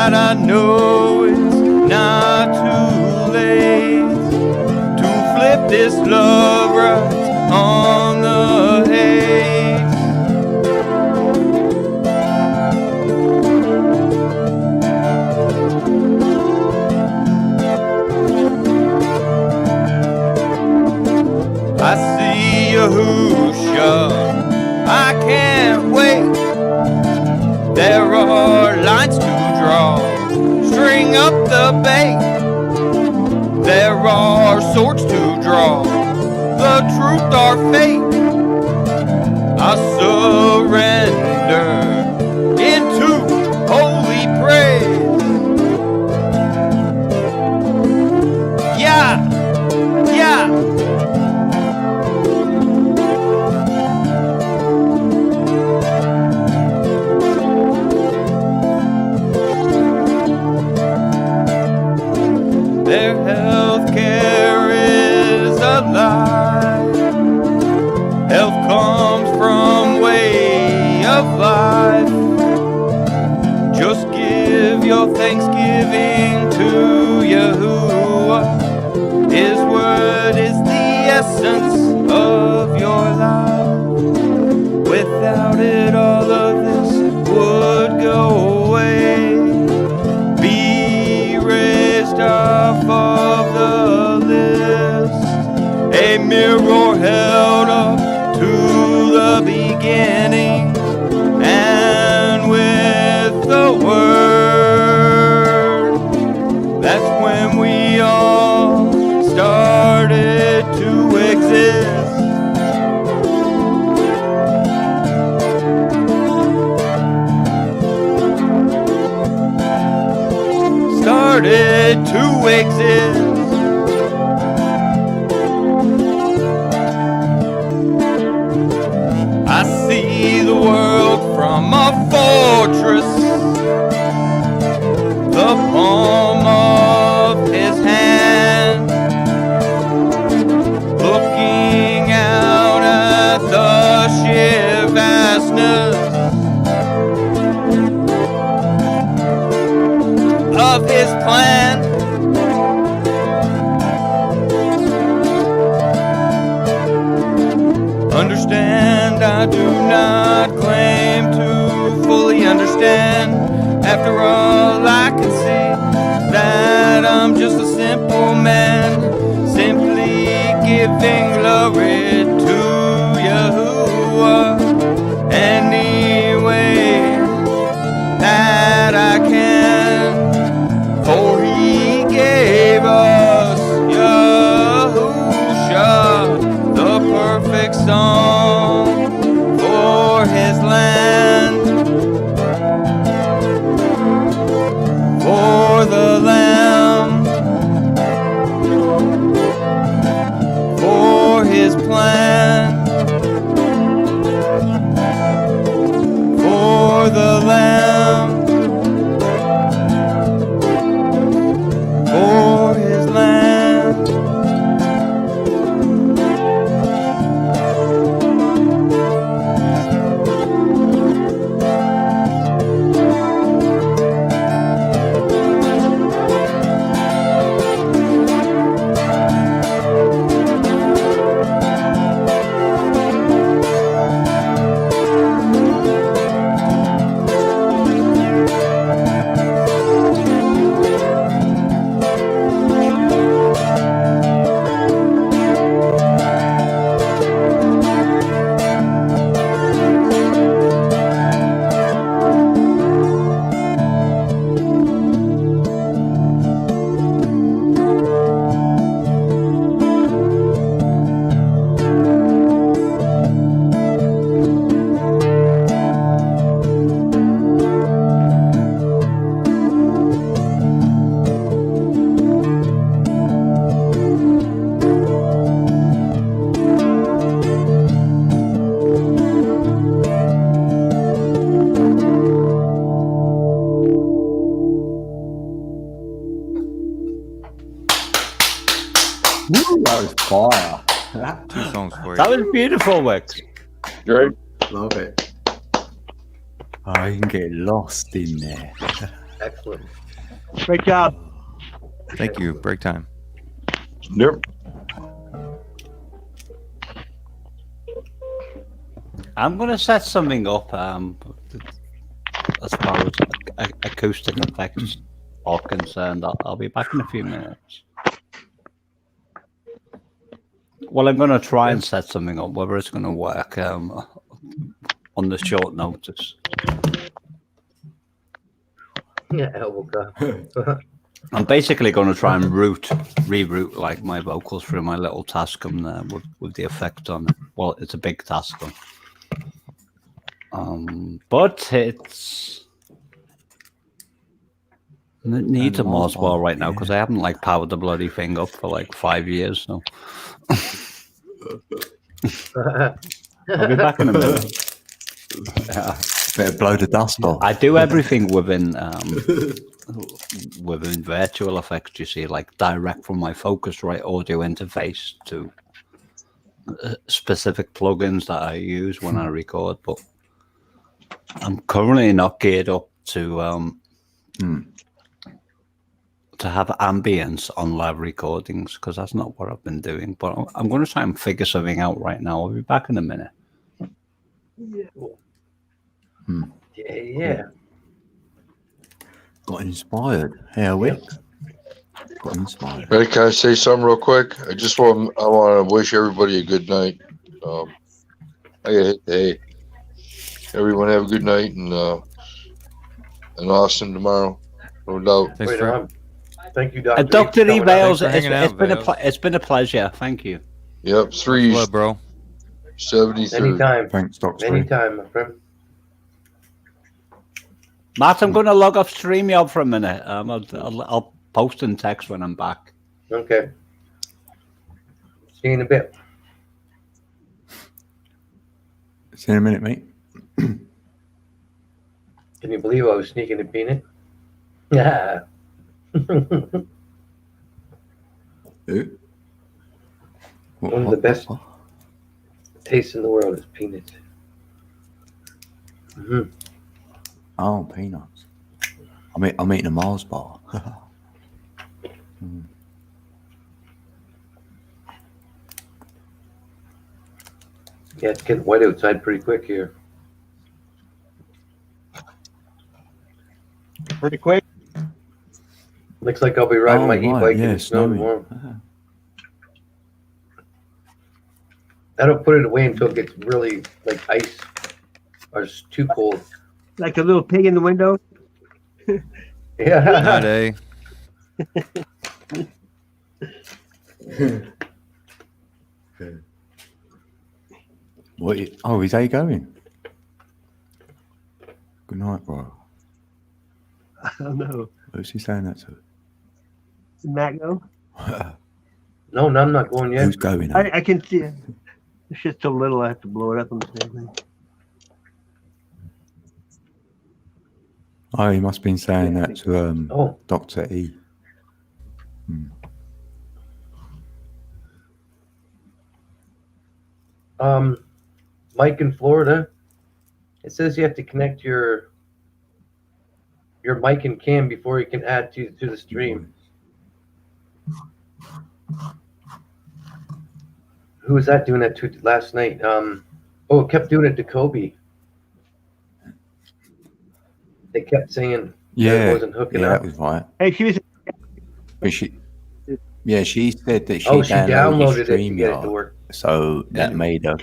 I know it's not too late to flip this love right on the hate. I see a Yahusha, I can't wait. There are lines to draw, string up the bait. There are swords to draw, the truth or fate. I surrender into holy praise. of life. Just give your thanksgiving to Yahuwah. His word is the essence of your life. Without it, all of this would go away. Be raised off of the list. A mirror held up to the beginning, and with the word, that's when we all started to exist. Started to exist. I see the world from a fortress, the palm of his hand, looking out at the sheer vastness of his plan. Understand, I do not claim to fully understand. After all, I can see that I'm just a simple man, simply giving glory to Yahuwah any way that I can. For he gave us Yahusha, the perfect song for his land, for the Lamb, for his plan, for the Lamb, for his land. Woo, that was fire. 2 songs for you. That was beautiful, Wick. Great. Love it. I can get lost in there. Excellent. Great job. Thank you. Break time. Yep. I'm going to set something up as far as acoustic effects are concerned. I'll be back in a few minutes. Well, I'm going to try and set something up, whether it's going to work on the short notice. Yeah, elbow cup. I'm basically going to try and reroute like my vocals through my little Tascam there with the effect on it. Well, it's a big Tascam. But it needs a Mars bar right now because I haven't like powered the bloody thing up for like 5 years. So I'll be back in a minute. Better blow the dust off. I do everything within virtual effects. You see, like direct from my Focusrite audio interface to specific plugins that I use when I record. But I'm currently not geared up to have ambience on live recordings because that's not what I've been doing. But I'm going to try and figure something out right now. I'll be back in a minute. Yeah. Got inspired. Yeah, Wick. Got inspired. Hey, can I say something real quick? I want to wish everybody a good night. Hey, everyone have a good night and awesome tomorrow. No doubt. Thanks Right for on. Thank you, Dr. Dr. E. Bales, Thanks for hanging out, it's been a pleasure. Thank you. Yep, Much love, bro. 73rd. Anytime. Thanks, Dr. Anytime, my friend. Matt, I'm going to log off StreamYard for a minute. I'll post and text when I'm back. Okay. See you in a bit. See you in a minute, mate. Can you believe I was sneaking a peanut? Yeah. One of the best tastes in the world is peanuts. Mm-hmm. Oh, peanuts. I'm eating a Mars bar. Yeah, it's getting wet outside pretty quick here. Pretty quick. Looks like I'll be riding my e-bike in the snow snowing. tomorrow. I don't put it away until it gets really like ice or it's too cold. Like a little pig in the window. Yeah. Not a. What? Oh, is he going? Good night, bro. I don't know. Who's he saying that to? Did Matt go? No, I'm not going yet. Who's going? I can see it. It's just so little I have to blow it up on the same thing. Oh, he must have been saying that to Dr. E. Mike in Florida, it says you have to connect your mic and cam before you can add to the stream. Who was that doing that to last night? It kept doing it to Kobe. They kept saying it wasn't hooking up. That was right. Hey, she was. But she said that she she downloaded downloaded it to get it to StreamYard, work. so that made her.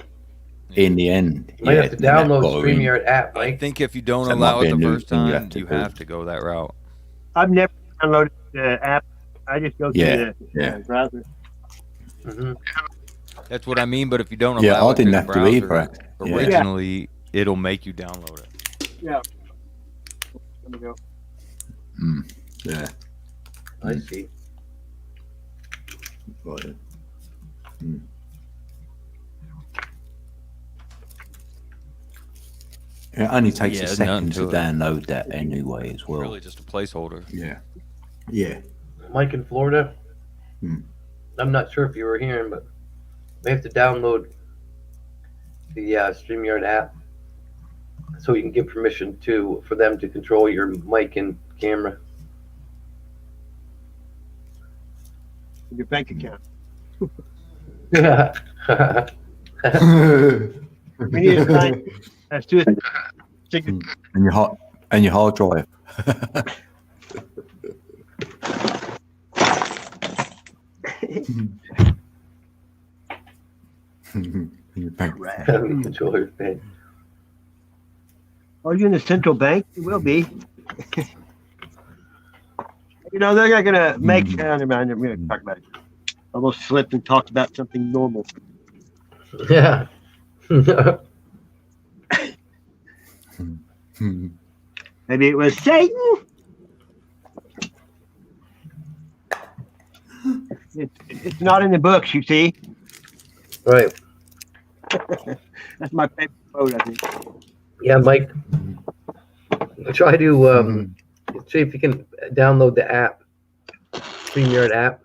In the end, You might have to download StreamYard app, Mike. I think if you don't So it allow might be it a the new first thing you time, have to you do. have to go that route. I've never downloaded the app. I just go through the browser. Mm-hmm. That's what I mean. But if you don't Yeah, allow I it through didn't the have to either. browser Yeah. originally, it'll make you download it. Yeah. Let me go. Yeah. I see. Right. It only takes a Yeah, second nothing to to it. download that anyway as well. Really, just a placeholder. Yeah. Yeah. Mike in Florida. I'm not sure if you were hearing, but they have to download the StreamYard app so you can give permission for them to control your mic and camera. Your bank account. We need to find. Let's do it. And your hard drive. Your bank. Controller thing. Are you in the central bank? You will be. You know, they're not going to make. Never mind, I'm going to talk about it. Almost slipped and talked about something normal. Yeah. Maybe it was Satan. It's not in the books, you see. Right. That's my favorite quote, I think. Yeah, Mike. Try to see if you can download the app, StreamYard app.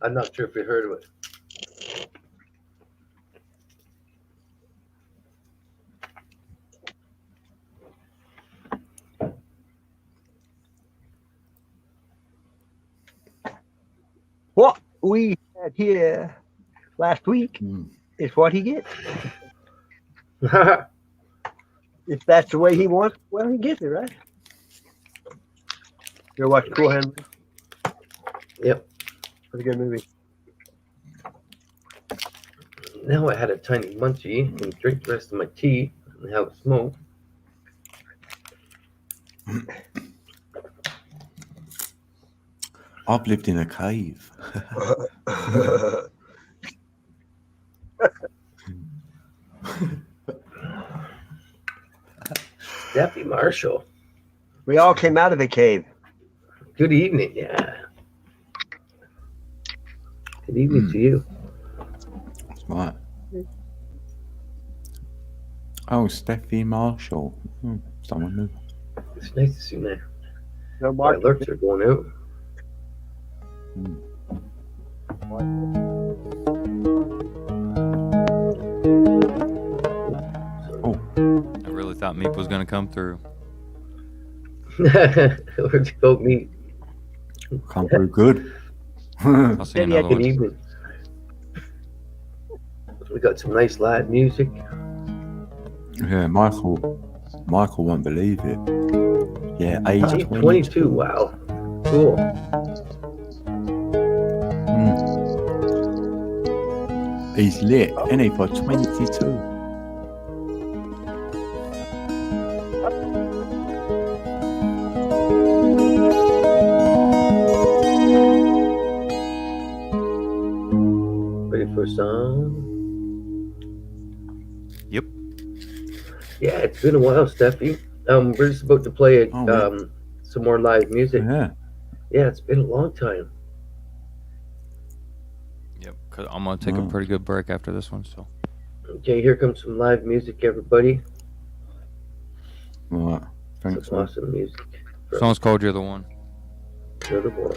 I'm not sure if you heard of it. what we had here last week is what he gets. If that's the way he wants, well, he gets it, right? You ever watch Cool Hand? Yep. It's a good movie. Now I had a tiny munchie and drink the rest of my tea and have a smoke. I've lived in a cave. Steffi Marshall. We all came out of the cave. Good evening, yeah. Good evening to you. Right. Oh, Steffi Marshall. Someone new. It's nice to see that. No My Mark. alerts are going out. I really thought Meep was going to come through. Where'd you go, meet? Come through good. I'll see another Good one. evening. We got some nice live music. Yeah, Michael won't believe it. Yeah, age 22. Wow. Cool. He's lit, isn't he, for 22? Ready for a song? Yep. Yeah, it's been a while, Steffi. We're just about to play some more live music. Yeah. Yeah, it's been a long time. Yep. Because I'm going to take a pretty good break after this one. So. Okay, here comes some live music, everybody. Right. Thanks. Some awesome music. Song's called You're the One. You're the one.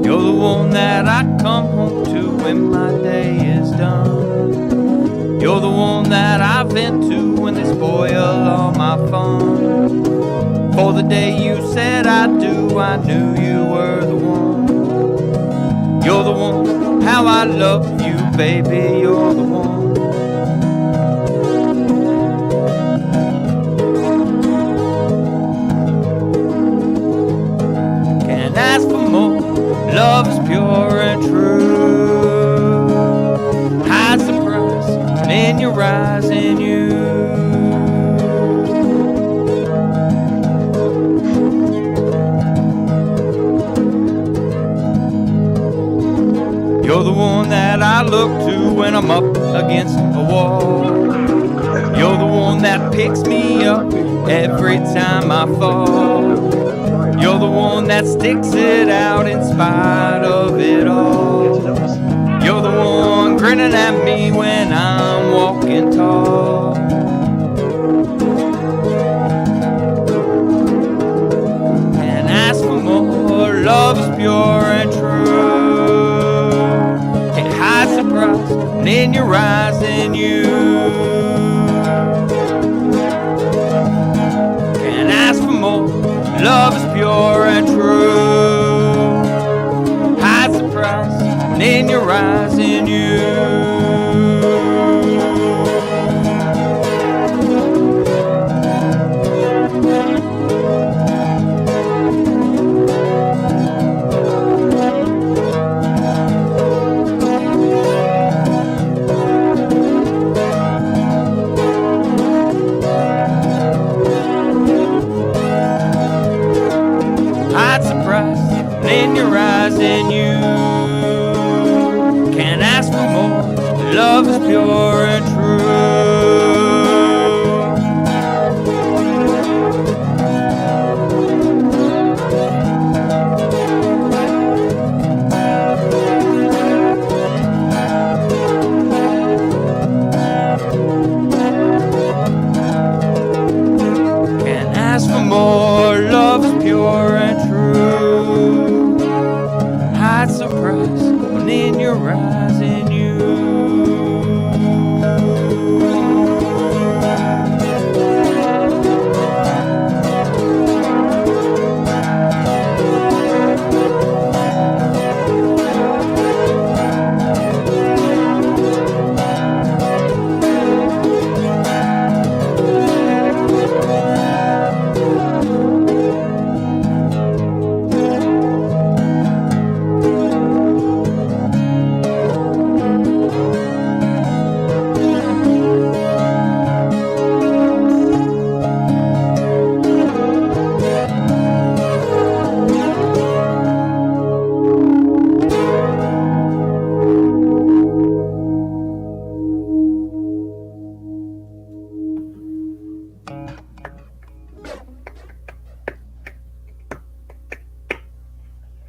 You're the one that I come home to when my day is done. You're the one that I vent to when they spoil all my fun. For the day you said I do, I knew you were the one. You're the one, how I love you, baby, you're the one. Can't ask for more, love is pure and true. Hides the price in your eyes and you. You're the one that I look to when I'm up against a wall. You're the one that picks me up every time I fall. You're the one that sticks it out in spite of it all. You're the one grinning at me when I'm walking tall. And ask for more, love is pure and true. It hides the price in your eyes and you. Can't ask for more, love is pure and true. Hides the price in your eyes and you. Hides the price in your eyes and you. Can't ask for more, love is pure and true. Can't ask for more, love is pure and true. Hides the price in your eyes and you.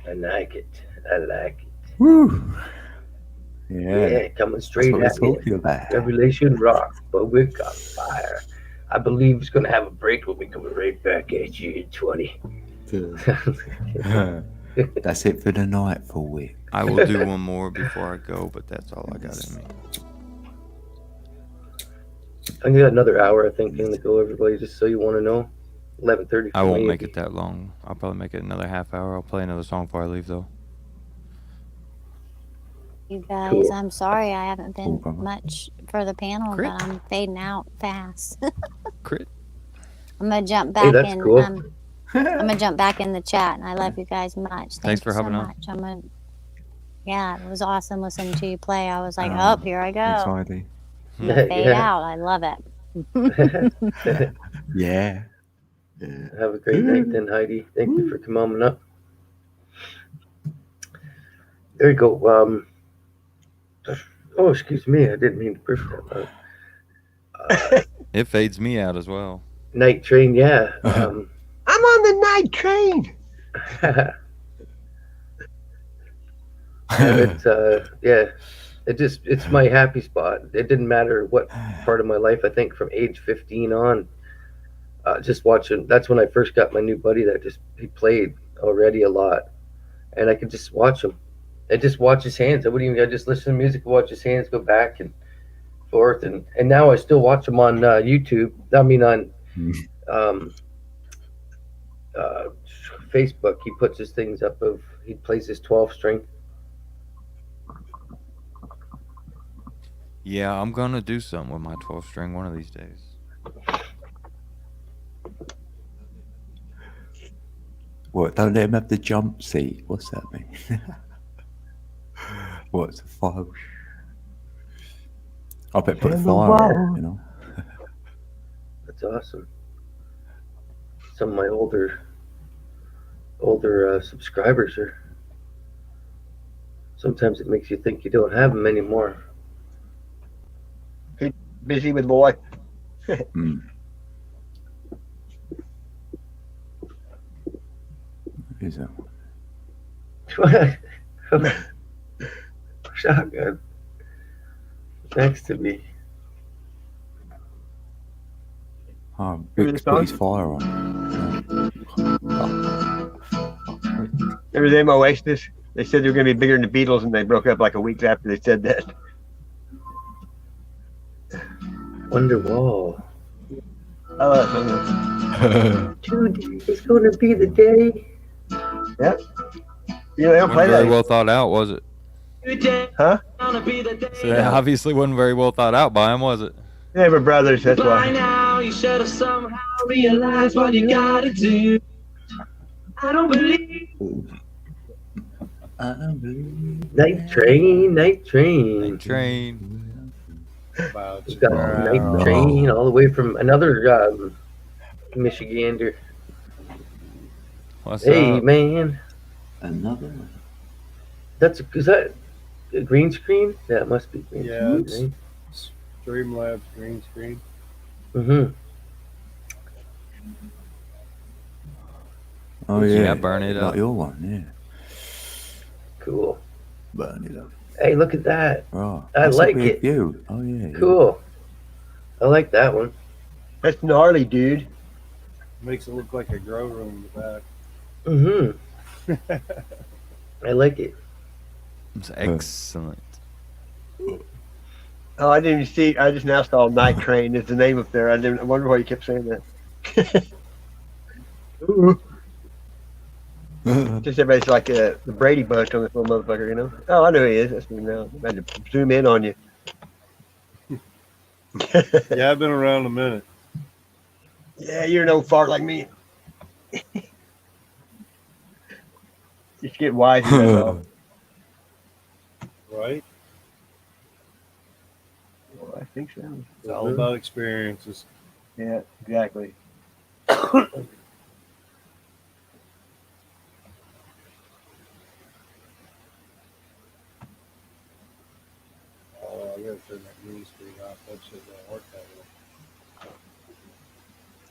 I like it. I like it. Woo. Yeah. Yeah, coming That's straight what we're at you. talking about. Revelation Rock, but Wick on fire. I believe it's going to have a break. We'll be coming right back at you in 20. That's it for the night for Wick. I will do one more before I go, but that's all I got in me. I got another hour, I think, in to go, everybody, just so you want to know. 11:30. I won't make it that long. I'll probably make it another half hour. I'll play another song before I leave, though. You guys, Cool. I'm sorry I haven't been Cool, brother. much for the panel, Crit. but I'm fading out fast. Crit. I'm gonna jump Hey, back that's in. cool. I'm gonna jump back in the chat, and I love you guys much. Thanks for you so hopping on. much. Yeah, it was awesome listening to you play. I was like, Oh, oh, here I Thanks, go. Heidi. I'm gonna fade Yeah. out. I love it. Yeah. Have a great night then, Heidi. Thank you for coming up. There you go. Oh, excuse me. I didn't mean to push that. It fades me out as well. Night Train, yeah. I'm on the night train. Yeah, it's my happy spot. It didn't matter what part of my life. I think from age 15 on, just watching. That's when I first got my new buddy. He played already a lot, and I could just watch him. I just watch his hands. I just listen to music, watch his hands go back and forth, and now I still watch him on YouTube. I mean on Facebook. He puts his things up he plays his 12 string. Yeah, I'm gonna do something with my 12 string one of these days. What? Don't let him have the jump seat. What's that mean? What's a fire? I bet put a fire on, you know. That's awesome. Some of my older subscribers are. Sometimes it makes you think you don't have them anymore. Busy with boy. Who's that? Shotgun next to me. Oh, Wick's put his fire on. Remember them Oasis? They said they were going to be bigger than the Beatles, and they broke up like a week after they said that. Wonderwall. Oh, Dude, it's going to be the day. Yep. Yeah, they don't play Wasn't very that. well thought out, was it? Huh? So that obviously wasn't very well thought out by him, was it? They were brothers, that's By why. now, you should have somehow realized what you gotta do. I don't believe. Night train, night train. Train. We've got night train all the way from another Michigander. What's Hey up? man, Another one. is that a green screen? Yeah, it must be green Yeah, screen. it's Streamlabs green screen. Mm-hmm. Oh yeah. Yeah, burn it Like up. your one, yeah. Cool. Burn it up. Hey, look at that. Right. I That's a like weird it. view. Oh yeah. Cool. I like that one. That's gnarly, dude. Makes it look like a grow room in the back. Mm-hmm. I like it. It's excellent. Oh, I didn't even see. I just now saw Night Train. There's the name up there. I wonder why you kept saying that. Ooh. Just everybody's like the Brady Bunch on this little motherfucker, you know? Oh, I know who he is. That's me now. I had to zoom in on you. Yeah, I've been around a minute. Yeah, you're an old fart like me. Just get wiser, that's all. Right? Well, I think so. It's all about experiences. Yeah, exactly. Oh, I gotta turn that green screen off. That shit don't work that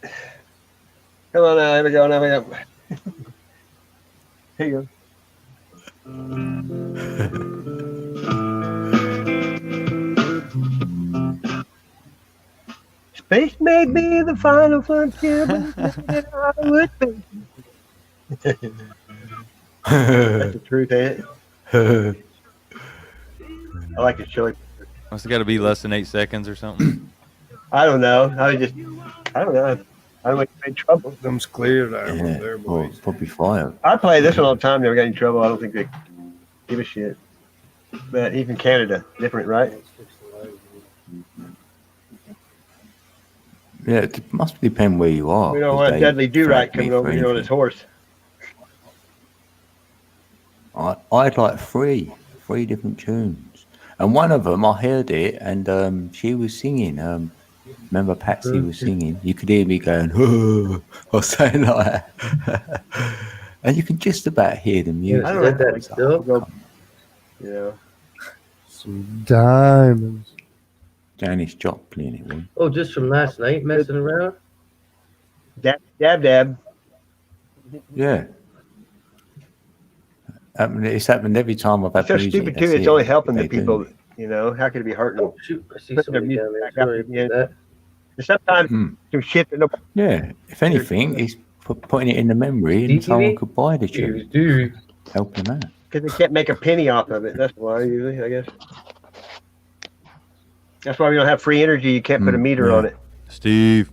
way. Come on now, here we go. Now we go. Here you go. Space may be the final frontier, but I would be. That's the truth, ain't it? I like the chili. Must have got to be less than 8 seconds or something. I don't know. I don't know. I don't like to make trouble. Them's clear there, Yeah, there, well, boys. probably 5. I play this one all the time. Never got any trouble. I don't think they give a shit. But even Canada, different, right? Yeah, it must depend where you are. We don't 'cause want they Dudley Do-Right flag me coming for over here on his anything. horse. I had like three different tunes, and one of them I heard it, and she was singing. Remember Patsy was singing. You could hear me going, "Oh," or saying like that. And you can just about hear the music. I don't know that still. Yeah. Some diamonds. Janis Joplin, it was. Oh, just from last night, messing around. Dab, dab, dab. Yeah. I mean, it's happened every time I've had It's so music. stupid too. that's It's it. only helping the They do. people. You know, how could it be hurting them? Oh shoot! I see Putting their somebody music down there. back up Sorry again. about that. And sometimes some shit that nobody. Yeah. If anything, it's putting it in the memory, and someone could buy the tune. Help them out. Because they can't make a penny off of it. That's why, usually, I guess. That's why we don't have free energy. You can't put a meter on it. Steve.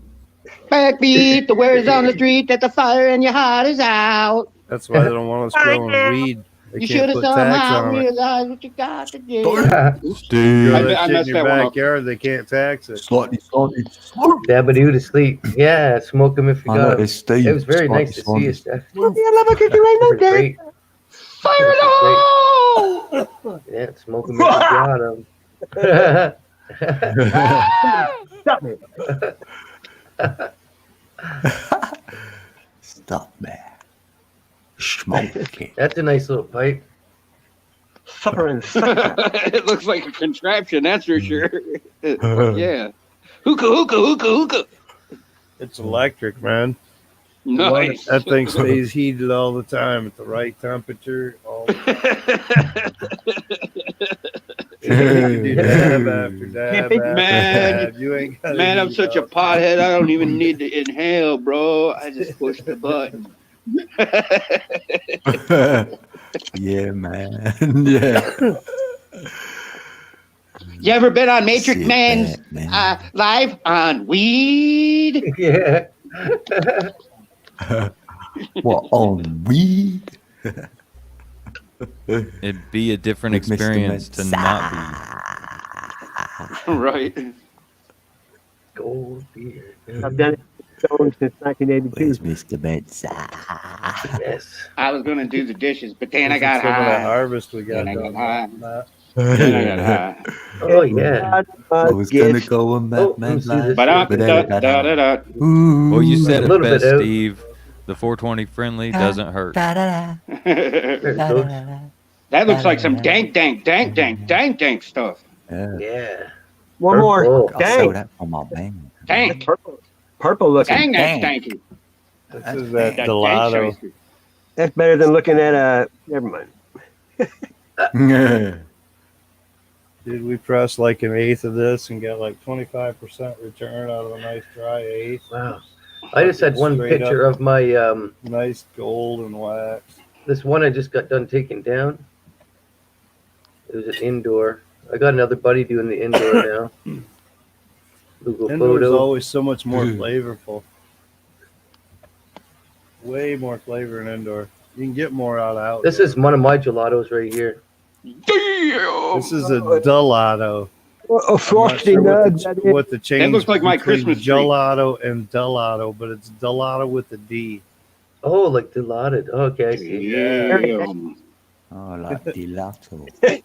Backbeat, the word is on the street that the fire in your heart is out. That's why they don't want us growing weed. They You can't should have put tax somehow on it. realized what you got to do. You grow that I shit in messed your that one up. backyard, they can't tax it. Dabba-doo to sleep. Yeah, smoke them if you I know, got them. it's Steve. It was very Slightly nice to see you, swanky. Steph. Great. Fire it all! Yeah, smoke them if you got them. Stop me. Stop there. Smoking. That's a nice little pipe. Suffering. It looks like a contraption, that's for sure. Yeah. Hookah, hookah, hookah, hookah. It's electric, man. Nice. That thing stays heated all the time at the right temperature. You do dab after dab after Man, dab. You ain't got man, I'm such a pothead. I don't even need to inhale, bro. I just push the button. Yeah, man. Yeah. You ever been on Matrix Sit Man's back, man. live on weed? Yeah. What, on weed? It'd be a different With Mr. experience to Mensa. not be. Right. Gold beer. I've done it since 1982. Where's Mr. Mensa? Yes. I was gonna do the dishes, but then I Some got of that high. harvest we got Then I got done. high. Matt. Then I got high. Oh yeah. I was gonna go on Oh, that man let me see this. But but then I got high. da-da-da-da. Well, you said A it little best, bit out. Steve. The 420 friendly doesn't hurt. There it goes. That looks like some dank stuff. Yeah. Yeah. One more. Purple. I saw Dang. that from my band. Dank. Purple looking. Dang, that's Dang. stanky. This is that That gelato. dank That's better than looking at never mind. Yeah. Dude, we pressed like an eighth of this and got like 25% return out of a nice dry eighth. Wow. I just had one Straight picture of my Nice gold and wax. this one I just got done taking down. It was an indoor. I got another buddy doing the indoor now. Google Indoor is photo. always so much more flavorful. Way more flavor in indoor. You can get more out of outdoor. This is one of my gelatos right here. Damn. This is a gelato. Oh, frosty nugs. What the change looks like my between Christmas tree. gelato and gelato, but it's gelato with a D. Oh, like dilated. Oh, okay, I see. Damn. Oh, like gelato.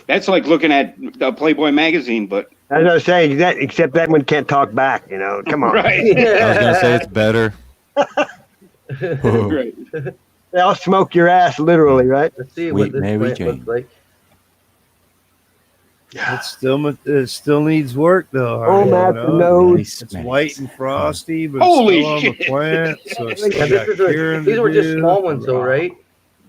That's like looking at a Playboy magazine, but As I was saying, except that one can't talk back, you know. Come on. right. I was gonna say it's better. Right. They'll smoke your ass literally, right? Let's see Sweet what this Mary plant Jane. looks like. It still needs work though. Oh, Hardy, Master you know? knows. Nice It's smell. white and frosty, but Holy it's still on the shit. plant, so it's Yeah, still this got is curing these to were just do. small ones though, right?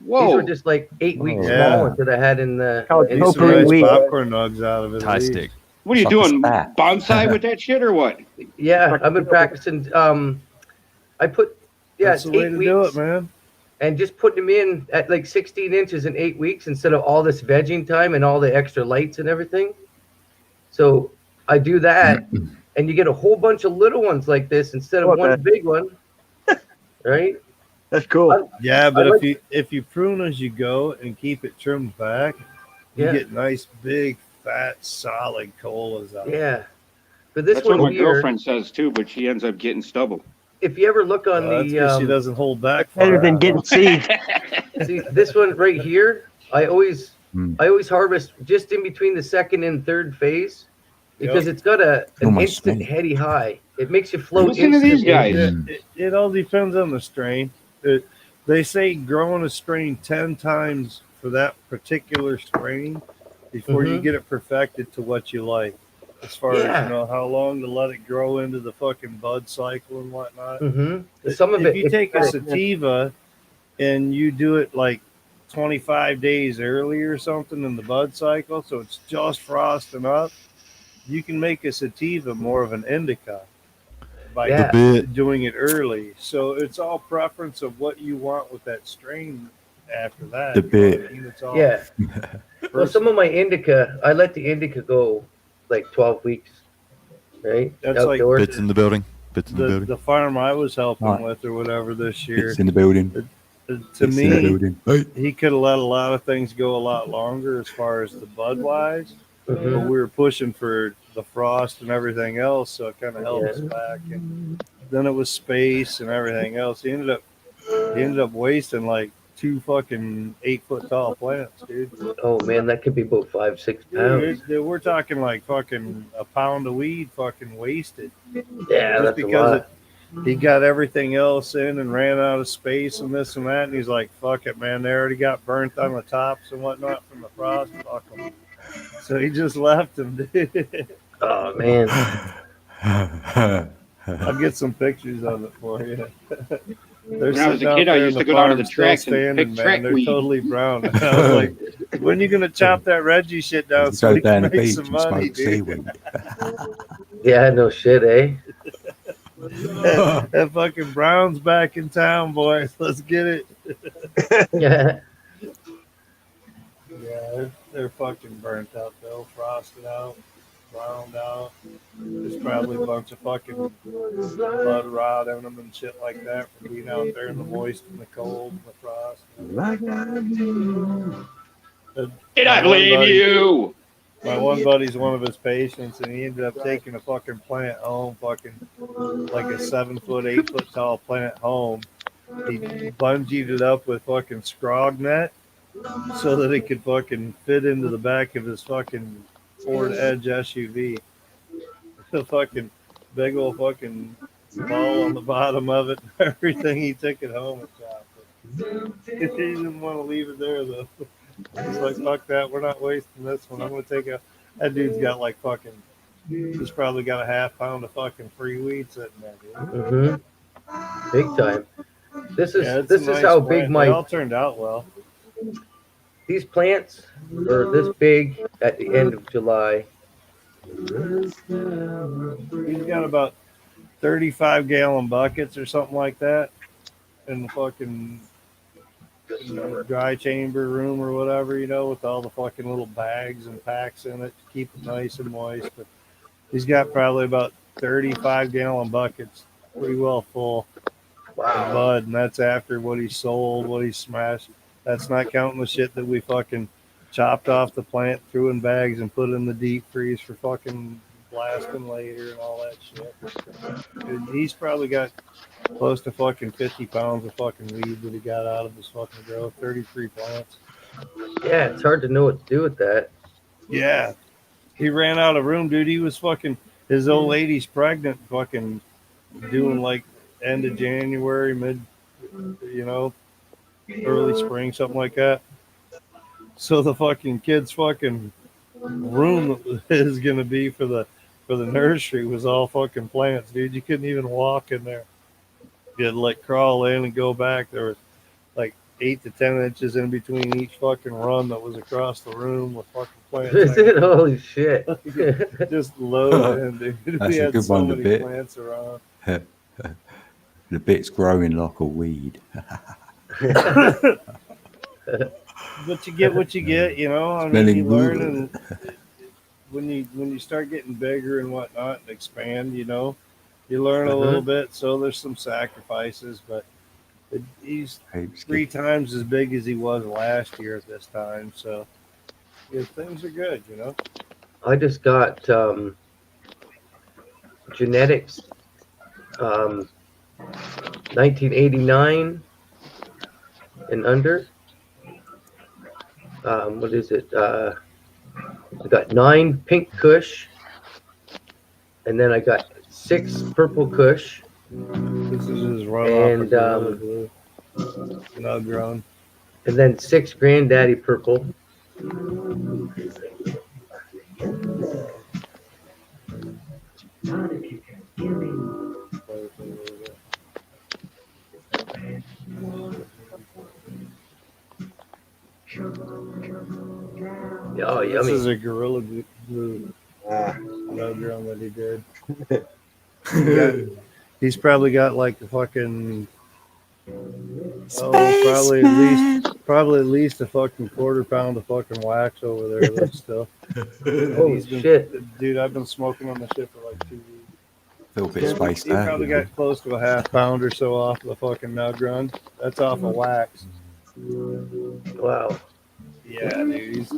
Whoa. These were just like 8 weeks Oh, small yeah. ones that I had in the. Called Get some potpourri nice wheat. popcorn nugs out of it. Thai at least. stick. What are you It's like a doing? spat. Bonsai with that shit or what? Yeah, I've been practicing. I put That's the way 8 to weeks. do it, man. And just putting them in at like 16 inches in 8 weeks instead of all this vegging time and all the extra lights and everything. So I do that, and you get a whole bunch of little ones like this instead of What one the- big one, right? That's cool. Yeah, but I if you prune as you go and keep it trimmed back, you Yeah. get nice, big, fat, solid colas out. Yeah. But this That's what one my here, girlfriend says too, but she ends up getting stubble. if you ever look on That's because she the doesn't hold back. Better far than enough. getting seeds. see this one right here, I always Hmm. harvest just in between the second and third phase because Yep. it's got an Almost instant smell it. heady high. It makes you float. Listen to these instantly. guys. It all depends on the strain. They say growing a strain 10 times for that particular strain before you Mhm. get it perfected to what you like. As far as Yeah. you know, how long to let it grow into the fucking bud cycle and whatnot. Mm-hmm. Some of if it, you take a sativa and you do it like 25 days early or something in the bud cycle, so it's just frosting up, you can make a sativa more of an indica by Yeah. doing it early. So it's all preference of what you want with that strain after that. The you know what bit. I mean? It's all Yeah. Well, some of my indica, I let the indica go like 12 weeks, right? That's like Outdoors. Bits in the building. Bits in the the, building. the farm I was helping Right. with or whatever this year. It's in the building. To It's in the me, building. Hey. he could have let a lot of things go a lot longer as far as the bud wise, but Mhm. we were pushing for the frost and everything else, so it kind of held us back. And then it was space and everything else. He ended up wasting like 2 fucking 8-foot tall plants, dude. Oh man, that could be about 5-6 pounds. Dude, we're talking like fucking a pound of weed fucking wasted. Yeah, Just that's because a lot. he got everything else in and ran out of space and this and that, and he's like, "Fuck it, man! They already got burnt on the tops and whatnot from the frost. Fuck 'em." So he just left them, dude. Oh man. I'll get some pictures of it for you. They're When I was sitting a out kid, I there in used the to go down to farm the still tracks and standing, pick man. track They're weed. totally brown. And I was like, "When you gonna chop that Reggie shit down so Go we down can the make beach some and money, smoke dude?" seaweed. Yeah, no shit, eh? That fucking Brown's back in town, boys. Let's get it. Yeah. Yeah, they're fucking burnt out though, frosted out, browned out. There's probably a bunch of fucking blood rot in them and shit like that from being out there in the moist and the cold and the frost. Did I My one blame buddy- you? My one buddy's one of his patients, and he ended up taking a fucking plant home, fucking like a 7-foot, 8-foot tall plant home. He bungeed it up with fucking scrog net so that it could fucking fit into the back of his fucking Ford Edge SUV. The fucking big old fucking ball on the bottom of it and everything. He took it home and chopped it. He didn't want to leave it there though. He's like, "Fuck that, we're not wasting this one. I'm gonna take a." That dude's got like fucking. He's probably got a half pound of fucking free weed sitting there, dude. Mm-hmm. Big time. This is Yeah, it's this a is nice how plant. big They my all turned out well. these plants are this big at the end of July. He's got about 35-gallon buckets or something like that in the fucking dry chamber room or whatever, you know, with all the fucking little bags and packs in it to keep it nice and moist. But he's got probably about 35-gallon buckets, pretty well full of bud, and that's after what he sold, what he smashed. That's not counting the shit that we fucking chopped off the plant, threw in bags, and put in the deep freeze for fucking blasting later and all that shit. Dude, he's probably got close to fucking 50 pounds of fucking weed that he got out of his fucking grow, 33 plants. Yeah, it's hard to know what to do with that. Yeah. He ran out of room, dude. He was fucking, his old lady's pregnant, fucking doing like end of January, mid, you know, early spring, something like that. So the fucking kid's fucking room is gonna be for the nursery was all fucking plants, dude. You couldn't even walk in there. You had to like crawl in and go back. There was like 8 to 10 inches in between each fucking run that was across the room with fucking plants. Is it? Holy shit. Just loaded in, dude. We That's a had good so one, the many bit. plants around. The bit's growing like a weed. But you get what you get, you know. I mean, Smelling you learn, good. and when you start getting bigger and whatnot and expand, you know, you learn a little bit. So there's some sacrifices, but he's 3 times as big as he was last year at this time. So yeah, things are good, you know. I just got genetics 1989 and under. What is it? I got 9 pink Kush, and then I got 6 purple Kush. This is his runoff of Gorilla Glue. Not grown. And then 6 Granddaddy purple. Oh, This yummy. is a Gorilla Glue no grown that he did. He's probably got like a fucking probably at least a fucking quarter pound of fucking wax over there of this stuff. Holy shit. Dude, I've been smoking on the shit for like 2 weeks. A little bit spaced He out. probably you know. got close to a half pound or so off the fucking nug run. That's off of wax. Wow. Yeah, dude, he's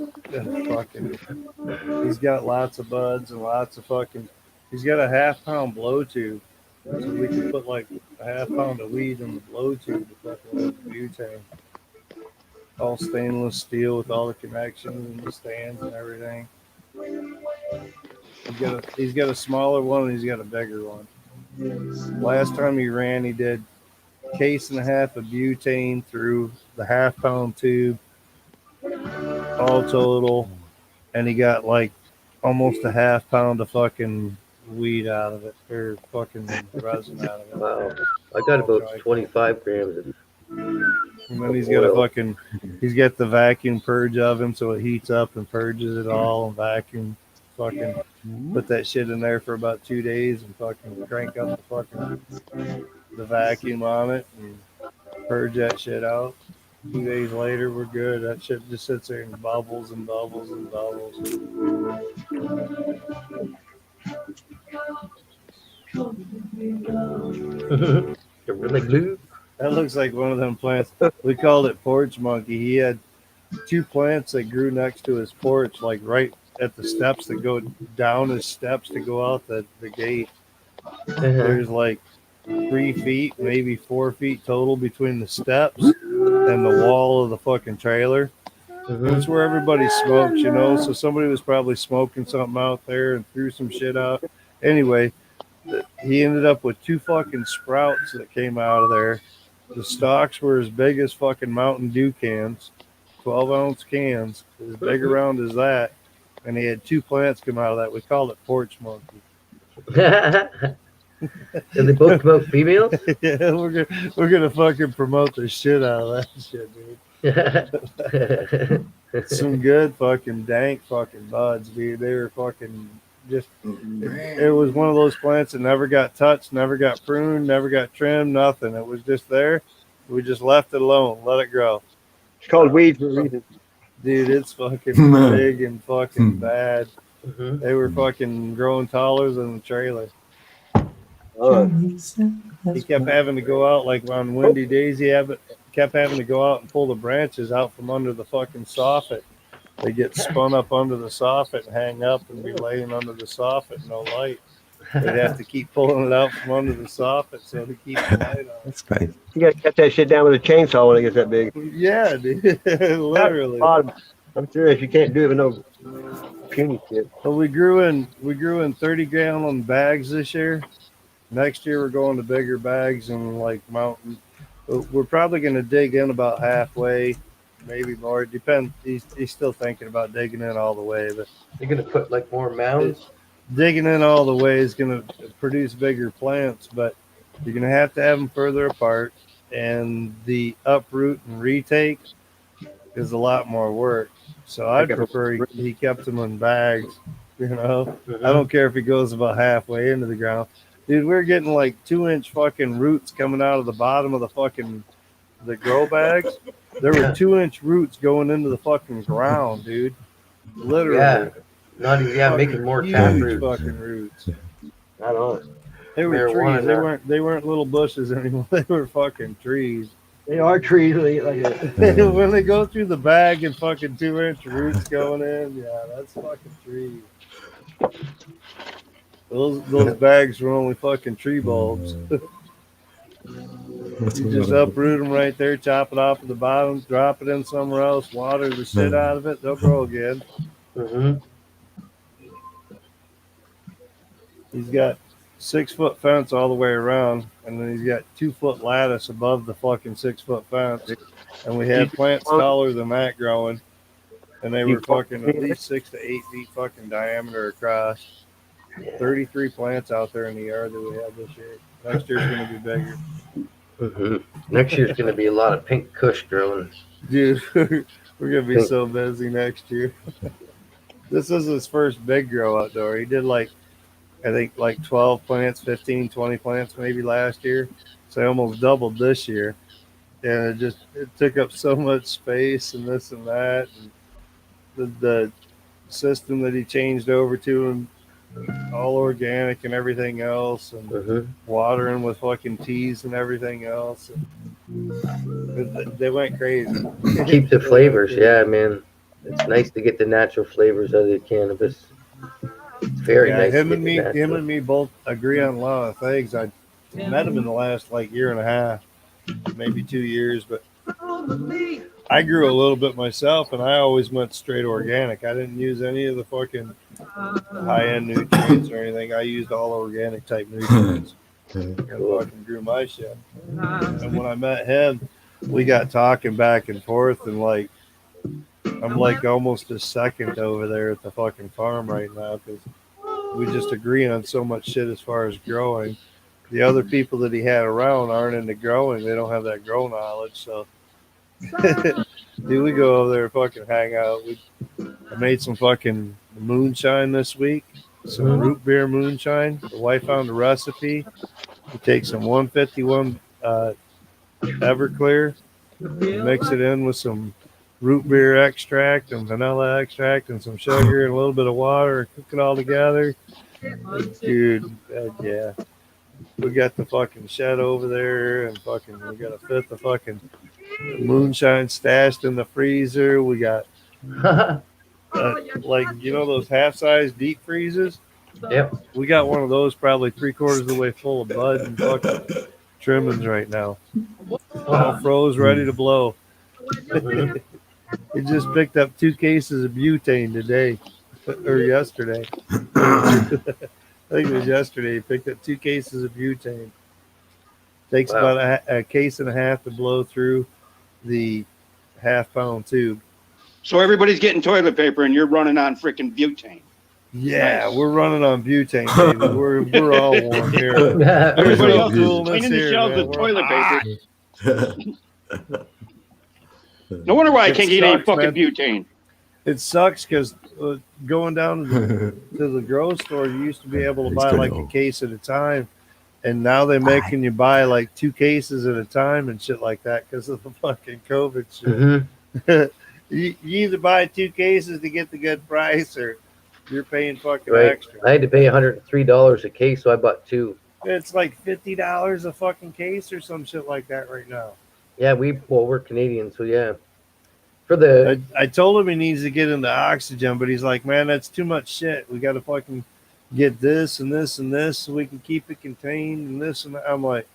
got lots of buds and lots of fucking. He's got a half pound blow tube, so we can put like a half pound of weed in the blow tube to fucking load the butane. All stainless steel with all the connections and the stands and everything. He's got a smaller one and he's got a bigger one. Last time he ran, he did case and a half of butane through the half pound tube, all total, and he got like almost a half pound of fucking weed out of it, or fucking resin out of it. Wow. I got about 25 grams of. And then he's got he's got the vacuum purge oven, so it heats up and purges it all, and vacuum fucking put that shit in there for about 2 days and fucking crank up the vacuum on it and purge that shit out. 2 days later, we're good. That shit just sits there and bubbles and bubbles and bubbles. Gorilla Glue? That looks like one of them plants. We called it porch monkey. He had 2 plants that grew next to his porch, like right at the steps that go down his steps to go out the gate. There's like 3 feet, maybe 4 feet total between the steps and the wall of the fucking trailer. That's where everybody smokes, you know. So somebody was probably smoking something out there and threw some shit out. Anyway, he ended up with 2 fucking sprouts that came out of there. The stalks were as big as fucking Mountain Dew cans, 12-ounce cans, as big around as that. And he had 2 plants come out of that. We called it porch monkey. Did they both come out females? Yeah, we're gonna fucking promote the shit out of that shit, dude. Some good fucking dank fucking buds, dude. They were fucking just. It was one of those plants that never got touched, never got pruned, never got trimmed, nothing. It was just there. We just left it alone, let it grow. It's called weed for a reason. Dude, it's fucking big and fucking bad. They were fucking growing taller than the trailer. He kept having to go out, like on windy days, kept having to go out and pull the branches out from under the fucking soffit. They get spun up under the soffit and hang up and be laying under the soffit, no light. They'd have to keep pulling it out from under the soffit so to keep the light on. That's great. You got to cut that shit down with a chainsaw when it gets that big. Yeah, dude. Literally. I'm serious. You can't do it with no puny shit. Well, we grew in 30-gallon bags this year. Next year we're going to bigger bags and like mountain. We're probably going to dig in about halfway, maybe more. It depends. He's still thinking about digging in all the way, but You're gonna put like more mounds. Digging in all the way is going to produce bigger plants, but you're going to have them further apart. and the uproot and retake is a lot more work. So I'd prefer he kept them in bags. You know, I don't care if he goes about halfway into the ground. Dude, we're getting like 2-inch fucking roots coming out of the bottom of the grow bags. There were 2-inch roots going into the fucking ground, dude. Literally. Yeah, not even making more tap huge roots. fucking roots. Not on. They were Marijuana, trees. They weren't little bushes anymore. They were fucking trees. They are trees. When they go through the bag and fucking 2-inch roots going in, yeah, that's fucking trees. Those bags were only fucking tree bulbs. You just uproot them right there, chop it off at the bottom, drop it in somewhere else, water the shit out of it, they'll grow again. He's got 6-foot fence all the way around, and then he's got 2-foot lattice above the fucking 6-foot fence. And we had plants taller than that growing, and they were fucking at least 6 to 8 feet fucking diameter across. 33 plants out there in the yard that we have this year. Next year's going to be bigger. Next year's going to be a lot of pink kush growing. Dude, we're going to be so busy next year. This is his first big grow outdoor. He did I think 12 plants, 15, 20 plants maybe last year. So he almost doubled this year. And it took up so much space and this and that. And the system that he changed over to him, all organic and everything else, and watering with fucking teas and everything else. And they went crazy. Keep the flavors, yeah, man. It's nice to get the natural flavors out of the cannabis. It's very nice. Him and me both agree on a lot of things. I met him in the last year and a half, maybe 2 years, but I grew a little bit myself, and I always went straight organic. I didn't use any of the fucking high-end nutrients or anything. I used all organic type nutrients. And fucking grew my shit. And when I met him, we got talking back and forth, and I'm almost a second over there at the fucking farm right now because we just agree on so much shit as far as growing. The other people that he had around aren't into growing. They don't have that grow knowledge. So, dude, we go over there and fucking hang out. I made some fucking moonshine this week, some root beer moonshine. The wife found a recipe. You take some 151 Everclear, mix it in with some root beer extract and vanilla extract and some sugar and a little bit of water and cook it all together. Dude, yeah. We got the fucking shed over there and we got a fifth of fucking moonshine stashed in the freezer. We got those half-size deep freezers? Yep. We got one of those probably 3/4 of the way full of bud and fucking trimmings right now. All froze, ready to blow. He just picked up 2 cases of butane today or yesterday. I think it was yesterday. He picked up 2 cases of butane. Takes about a case and a half to blow through the half-pound tube. So everybody's getting toilet paper, and you're running on freaking butane. Yeah, nice. We're running on butane, baby. We're all warm here. Everybody else is cleaning the shelves with toilet paper. No wonder why I can't get any fucking butane. It sucks because going down to the grocery store, you used to be able to buy a case at a time, and now they're making you buy 2 cases at a time and shit like that because of the fucking COVID shit. You either buy 2 cases to get the good price, or you're paying fucking extra. I had to pay $103 a case, so I bought 2. It's like $50 a fucking case or some shit like that right now. Yeah, we're Canadian, so yeah. I told him he needs to get into oxygen, but he's like, man, that's too much shit. We got to fucking get this and this and this so we can keep it contained and this and that. I'm like,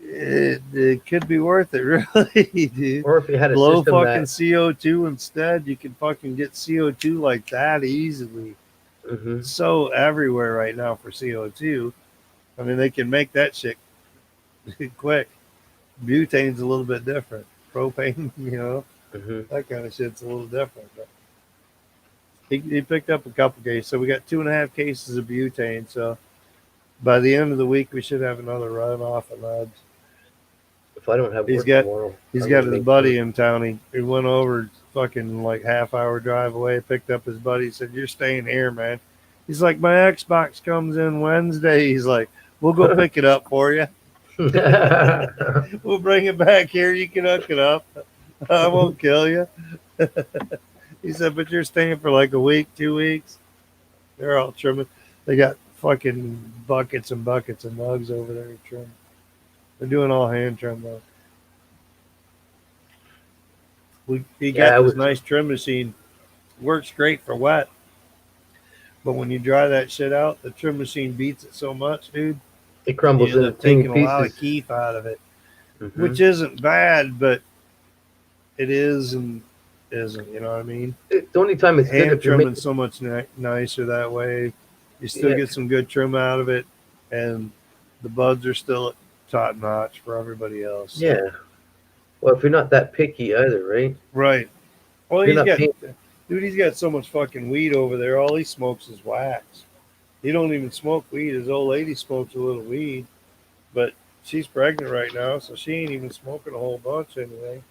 it could be worth it, really, dude. Or if you had a low system fucking CO2 instead, you can fucking get CO2 like that easily. It's so everywhere right now for CO2. I mean, they can make that shit quick. Butane's a little bit different. Propane, that kind of shit's a little different. But he picked up a couple cases, so we got 2.5 cases of butane. So by the end of the week, we should have another run off of that. if I don't have He's work got tomorrow, he's I'm got gonna his make buddy in town. He went over fucking like half-hour drive away, picked up his buddy, said, "You're staying here, man." He's like, "My Xbox comes in Wednesday." He's like, "We'll go pick it up for you. sure. We'll bring it back here. You can hook it up. I won't kill you." He said, "But you're staying for like a week, 2 weeks." They're all trimming. They got fucking buckets and buckets of mugs over there to trim. They're doing all hand trim though. He Yeah, got I this was. nice trim machine. Works great for wet. But when you dry that shit out, the trim machine beats it so much, dude. It crumbles You end into up teeny taking a lot of pieces. keef out of it, Mhm. which isn't bad, but it is and isn't. You know what I mean? The only time it's good Hand if you're trimming making. so much nicer that way. You still Yeah, get some good trim out of it, and the buds are still top notch for everybody else. So. yeah. Well, if you're not that picky either, right? Right. Well, If you're he's not got, paying. dude, he's got so much fucking weed over there. All he smokes is wax. He don't even smoke weed. His old lady smokes a little weed, but she's pregnant right now, so she ain't even smoking a whole bunch anyway.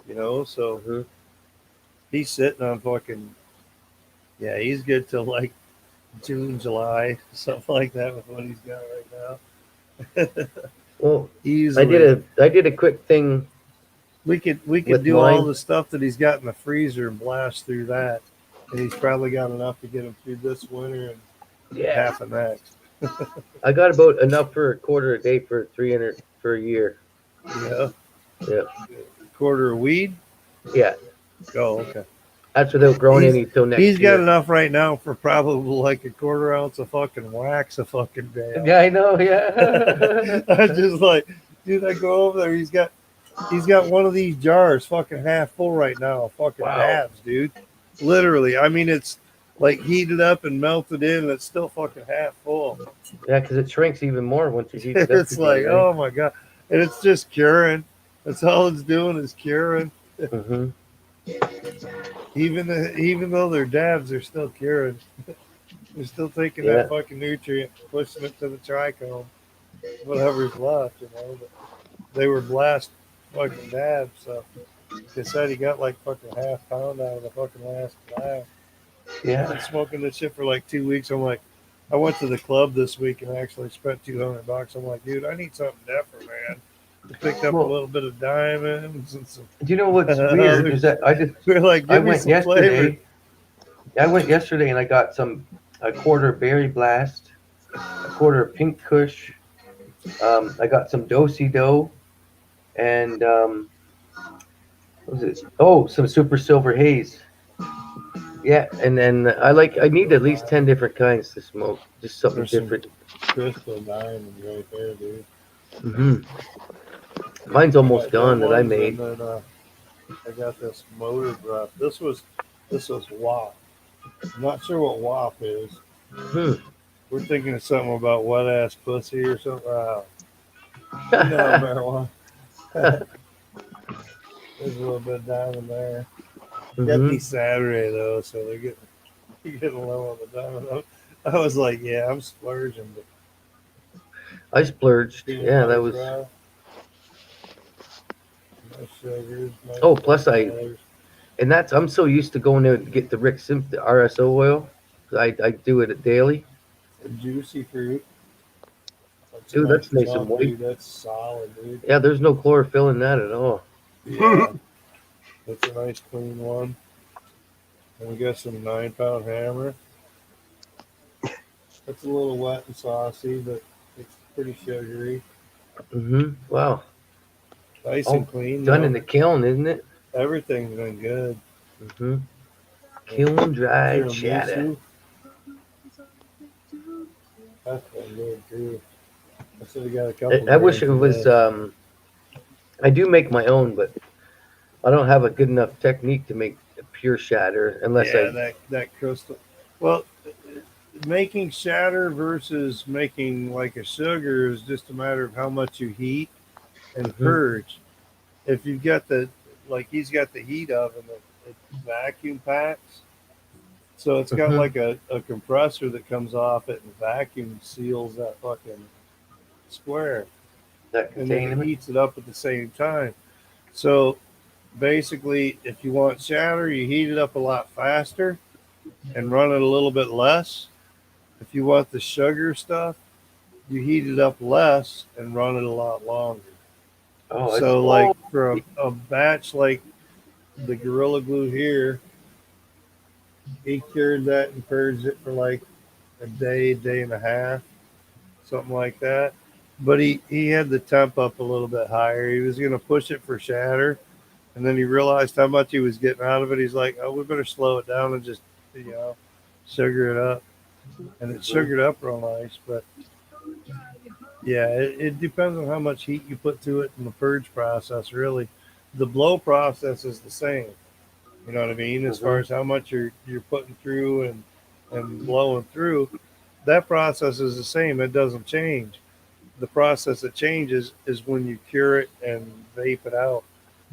You know, so Mhm. he's sitting on fucking, yeah, he's good till like June, July, something like that with what he's got right now. Well, Easily. I did a quick thing We could with do all mine. the stuff that he's got in the freezer and blast through that, and he's probably got enough to get him through this winter and Yeah, half of next. I got about enough for a quarter a day for 300 for a year. Yeah, Yeah, quarter of weed. yeah. Oh, okay. That's without growing He's any till next he's got year. enough right now for probably like a quarter ounce of fucking wax a fucking day. Yeah, I know. Yeah. I just like, dude, I go over there. He's got one of these jars fucking half full right now. Fucking Wow. dabs, dude. Literally. I mean, it's like heated up and melted in, and it's still fucking half full. Yeah, because it shrinks even more once you heat it up. It's like, oh my god, and it's just curing. That's all it's doing is curing. Mm-hmm. Even though they're dabs, they're still curing. They're still taking Yeah. that fucking nutrient, pushing it to the trichome, whatever's left, you know. But they were blast fucking dabs, so they said he got like fucking half pound out of the fucking last blast. I've Yeah. been smoking this shit for like 2 weeks. I'm like, I went to the club this week and actually spent $200. I'm like, dude, I need something different, man. I picked up a little bit of diamonds and some. Do you know what's weird is that We're like, I give me went some flavor. yesterday. I went yesterday and I got a quarter berry blast, a quarter pink kush. I got some dosey dough, and what was it? Oh, some super silver haze. Yeah, and then I need at least 10 different kinds to smoke, just something There's some different. crystal diamonds right there, dude. Mm-hmm. Mine's almost Got gone that I ones, made. and then, I got this motor breath. This was WAP. I'm not sure what WAP is. Hmm. We're thinking of something about wet ass pussy or something. Marijuana. There's a little bit of diamond there. Got Mhm. these Saturday though, so they're getting low on the diamond. I was like, yeah, I'm splurging, but I splurged. Yeah, that was. no sugars, no Oh, plus colors. and I'm so used to going there to get the Rick Simp, the RSO oil. I do it daily. And juicy fruit. That's Dude, a nice that's nice and chunk, white. dude. That's solid, dude. Yeah, there's no chlorophyll in that at all. Yeah, that's a nice clean one. And we got some 9-pound hammer. It's a little wet and saucy, but it's pretty sugary. Mm-hmm. Wow. Nice All and clean. done though. in the kiln, isn't it? Everything's been good. Mm-hmm. Kiln dried Tiramisu. shatter. That's been good too. I should have got a couple. I wish it grams of was. that. I do make my own, but I don't have a good enough technique to make a pure shatter unless Yeah, that crystal. Well, making shatter versus making like a sugar is just a matter of how much you heat and purge. If you've got he's got the heat oven that it vacuum packs, so it's got like a compressor that comes off it and vacuum seals that fucking square. That and then containment. it heats it up at the same time. So basically, if you want shatter, you heat it up a lot faster and run it a little bit less. If you want the sugar stuff, you heat it up less and run it a lot longer. Oh, it's So, like for a batch like the Gorilla Glue here, he cured that and purged it for like a day and a half, something like that. But he had the temp up a little bit higher. He was going to push it for shatter, and then he realized how much he was getting out of it. He's like, "Oh, we better slow it down and just, sugar it up." And it sugared up real nice. But yeah, it depends on how much heat you put to it in the purge process. Really, the blow process is the same. You know what I mean? As far as how much you're putting through and blowing through, that process is the same. It doesn't change. The process that changes is when you cure it and vape it out.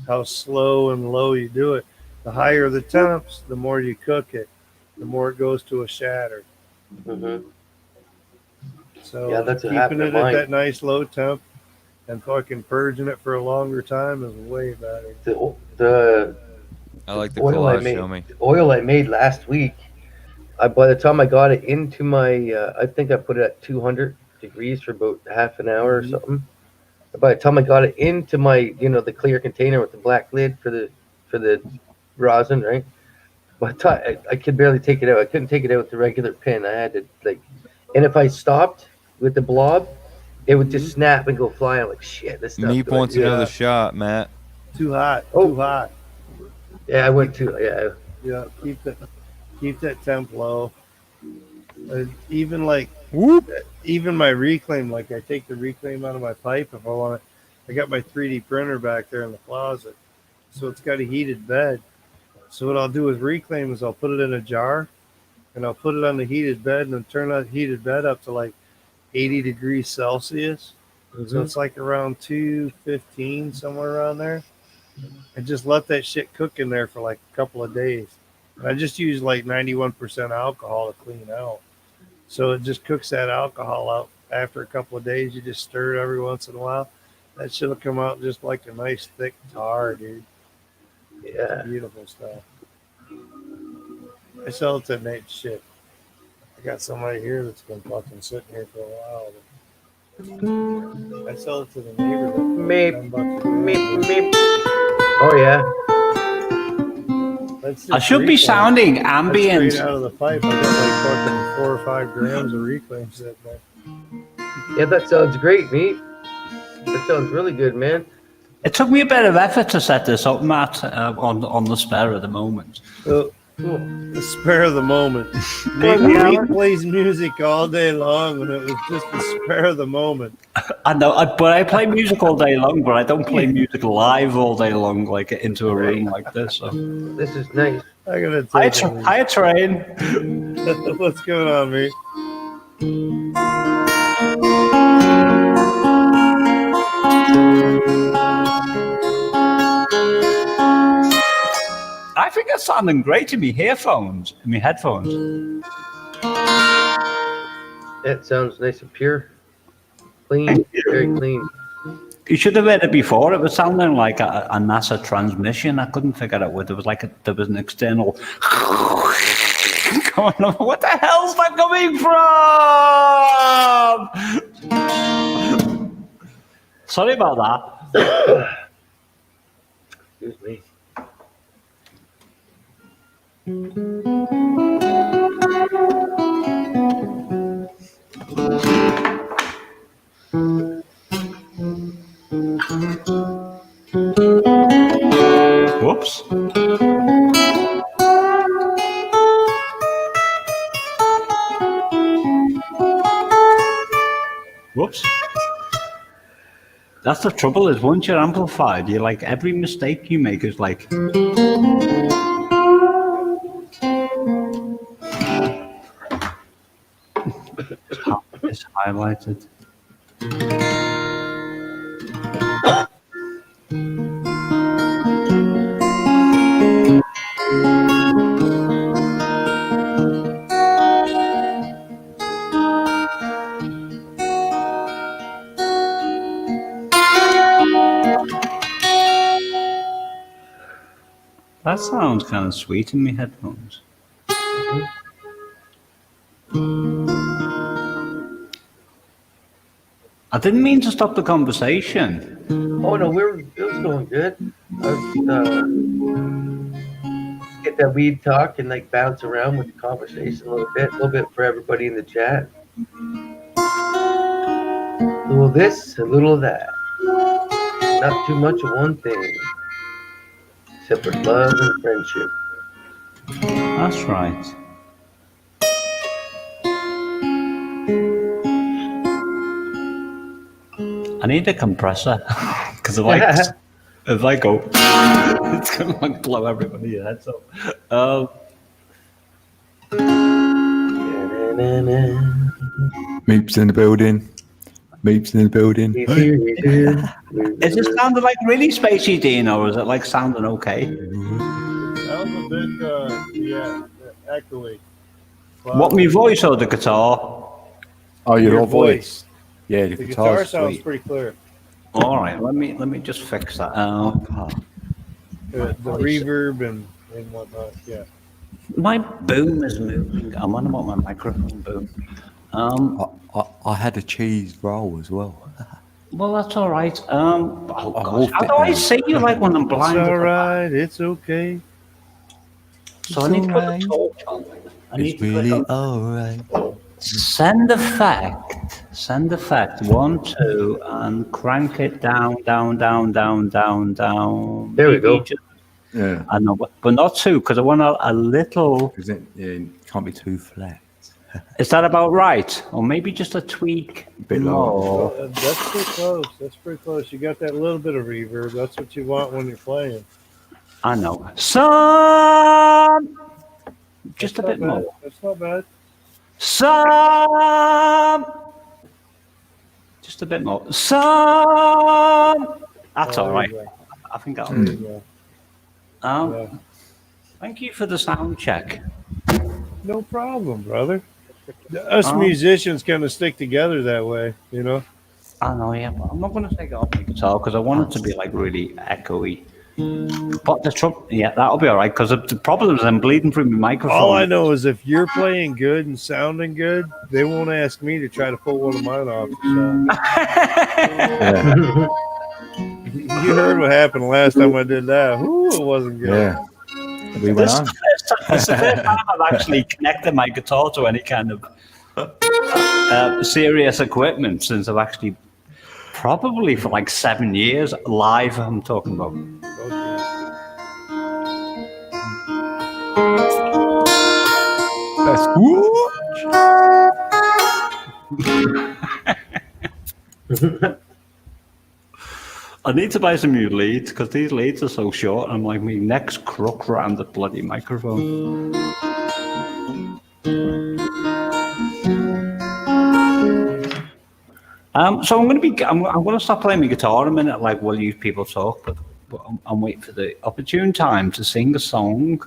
How slow and low you do it. The higher the temps, the more you cook it, the more it goes to a shatter. Mm-hmm. So Yeah, that's what keeping happened to it at mine. that nice low temp and fucking purging it for a longer time is way better. The I like the oil I collage. made. Show me. The oil I made last week. By the time I got it into my, I think I put it at 200 degrees for about half an hour or Mhm. something. By the time I got it into my, the clear container with the black lid for the rosin, right? By the time I could barely take it out. I couldn't take it out with the regular pin. I had to and if I stopped with the blob, it would just snap and go fly. I'm like, shit, this stuff. Meep wants another shot, Matt. Too hot. Oh. Too hot. Yeah, I went to Yeah, keep that temp low. Even like even my reclaim, like I take the reclaim out of my pipe if I want it. I got my 3D printer back there in the closet, so it's got a heated bed. So what I'll do with reclaim is I'll put it in a jar and I'll put it on the heated bed and then turn that heated bed up to like 80 degrees Celsius. So it's like around 215, somewhere around there. And just let that shit cook in there for like a couple of days. And I just use like 91% alcohol to clean out. So it just cooks that alcohol out. After a couple of days, you just stir it every once in a while. That shit'll come out just like a nice thick tar, dude. Yeah. Beautiful stuff. I sell it to Nate shit. I got somebody here that's been fucking sitting here for a while. But I sell it to the neighbor. Meep, meep, meep. Oh yeah. That's I should be sounding That's ambient. straight out of the pipe. I got like fucking 4 or 5 grams of reclaim sitting there. Yeah, that sounds great, Meep. That sounds really good, man. It took me a bit of effort to set this up, Matt, on the spare at the moment. The spare of the moment. Meep plays music all day long, and it was just the spare of the moment. I know, but I play music all day long, but I don't play music live all day long, like into a room like this. So. This is nice. I gotta take Hi, Train. What's going on, mate? I think it's sounding great in my headphones. It sounds nice and pure. Clean. Very clean. You should have heard it before. It was sounding like a NASA transmission. I couldn't figure out what there was there was an external going on. What the hell's that coming from? Sorry about that. Excuse me. Whoops. Whoops. That's the trouble, is once you're amplified, you're like, every mistake you make is like... It's highlighted. That sounds kind of sweet in my headphones. I didn't mean to stop the conversation. Oh no, it was going good. I was get that weed talk and like bounce around with the conversation a little bit for everybody in the chat. A little this, a little that. Not too much of one thing, except for love and friendship. That's right. I need a compressor because if I go, it's gonna like blow everybody's heads up. Meeps in the building. Meeps in the building. Is it sounding like really spacey, Dean, or is it like sounding okay? Sounds a bit, echoey. What, me voice or the guitar? Oh, your voice. Yeah, the guitar sounds sweet. pretty clear. All right, let me just fix that. The reverb and whatnot, yeah. My boom is moving. I'm on about my microphone boom. I had a cheese roll as well. Well, that's all right. Oh gosh, how do I say you like when I'm blind? It's all right. It's okay. So I need to put the torch on. It's really all right. Send effect 1, 2, and crank it down. There we go. Yeah. I know, but not 2, because I want a little. Because it can't be too flat. Is that about right? Or maybe just a tweak? A bit lower. That's pretty close. That's pretty close. You got that little bit of reverb. That's what you want when you're playing. I know. Some. Just a bit more. That's not bad. Some. Just a bit more. Some. That's all right. I think that'll do. Thank you for the sound check. No problem, brother. Us musicians kind of stick together that way, you know. I know, yeah, but I'm not going to take it off my guitar because I want it to be like really echoey. But the that'll be all right because the problem is I'm bleeding through my microphone. All I know is if you're playing good and sounding good, they won't ask me to try to pull one of mine off. You heard what happened last time I did that. Ooh, it wasn't good. Yeah. We went on. It's the first time I've actually connected my guitar to any kind of serious equipment since I've actually probably for like 7 years live. I'm talking about. That's good. I need to buy some new leads because these leads are so short. I'm like, my neck's crook around the bloody microphone. So I'm going to stop playing my guitar in a minute, like while you people talk, but I'm waiting for the opportune time to sing a song.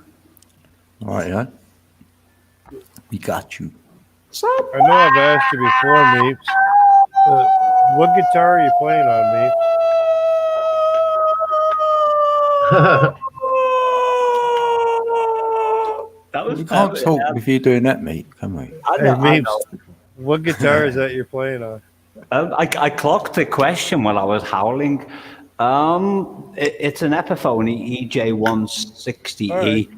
All right, yeah. We got you. I know I've asked you before, Meeps. What guitar are you playing on, Meeps? That was we can't talk if you're doing that, mate. Can we? Hey, Meeps, what guitar is that you're playing on? I clocked the question while I was howling. It's an Epiphone EJ168. Right.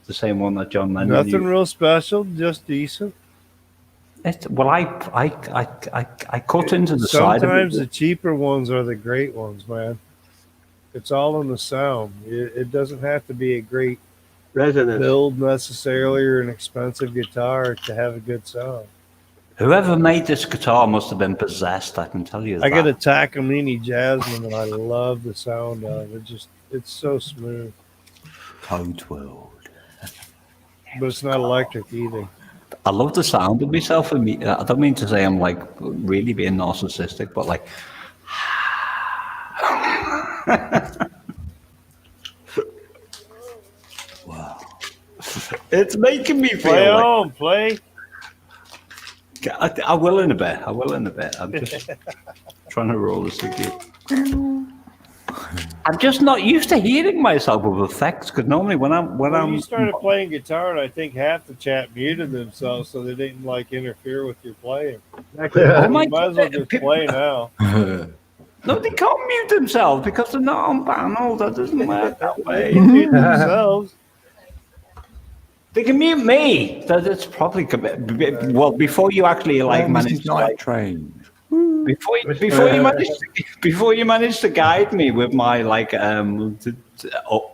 The same one that John Lennon Nothing used. real special, just decent. Well, I cut into the side. Sometimes the cheaper ones are the great ones, man. It's all in the sound. It doesn't have to be a great resonance build necessarily or an expensive guitar to have a good sound. Whoever made this guitar must have been possessed. I can tell you that. I got a Takamine Jasmine, and I love the sound of it. It's so smooth. Code World. But it's not electric either. I love the sound of myself. I don't mean to say I'm like really being narcissistic, but like. Wow. It's making me feel play like... on, play. I will in a bit. I'm just trying to roll this again. I'm just not used to hearing myself with effects because normally when I'm you started playing guitar, and I think half the chat muted themselves so they didn't like interfere with your playing. Oh my You might as well just play now. No, they can't mute themselves because they're not on panel. That doesn't work that way. They can mute themselves. They can mute me. That's probably well before you actually manage to Night Train. before you manage to guide me with my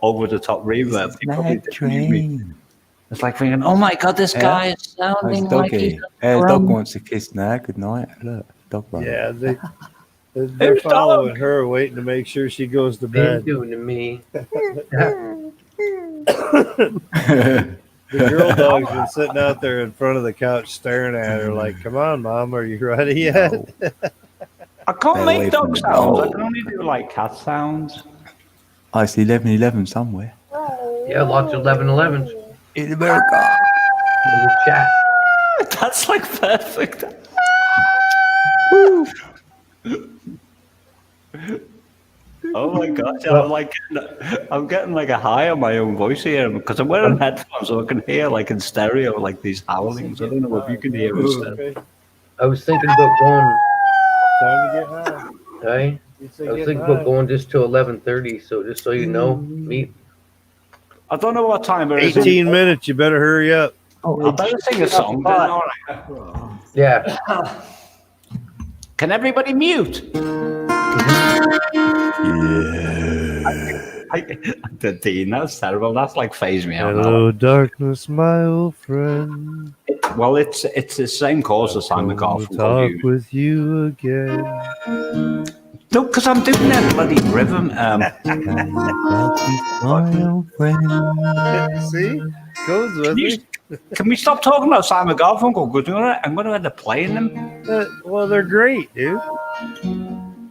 over the top reverb. They probably did mute me. It's like thinking, oh my god, this guy is sounding like he's the dog wants a kiss now. Good night. Look, dog. Yeah, they're following her, waiting to make sure she goes to They're bed. doing to me. The girl dog's been sitting out there in front of the couch staring at her like, come on, Mom, are you ready yet? I can't make dog sounds. I can only do cat sounds. I see 11-11 somewhere. Yeah, lots of 11-11s. In America. In the chat. That's perfect. Oh my gosh, I'm getting a high on my own voice here because I'm wearing headphones so I can hear in stereo these howlings. I don't know if you can hear it. Okay. I was thinking about going. Time to get high. Right? I was thinking about going just to 11:30. So just so you know, meet. I don't know what time it is. 18 minutes. You better hurry up. I better sing a song then. All right. Yeah. Can everybody mute? Dean, that's terrible. That's phase me out. Hello, darkness, my old friend. Well, it's the same cause as Simon Garfunkel. Talk with you again. No, because I'm doing that bloody rhythm. See, goes with me. Can we stop talking about Simon Garfunkel? Because I'm going to end up playing them. Well, they're great, dude.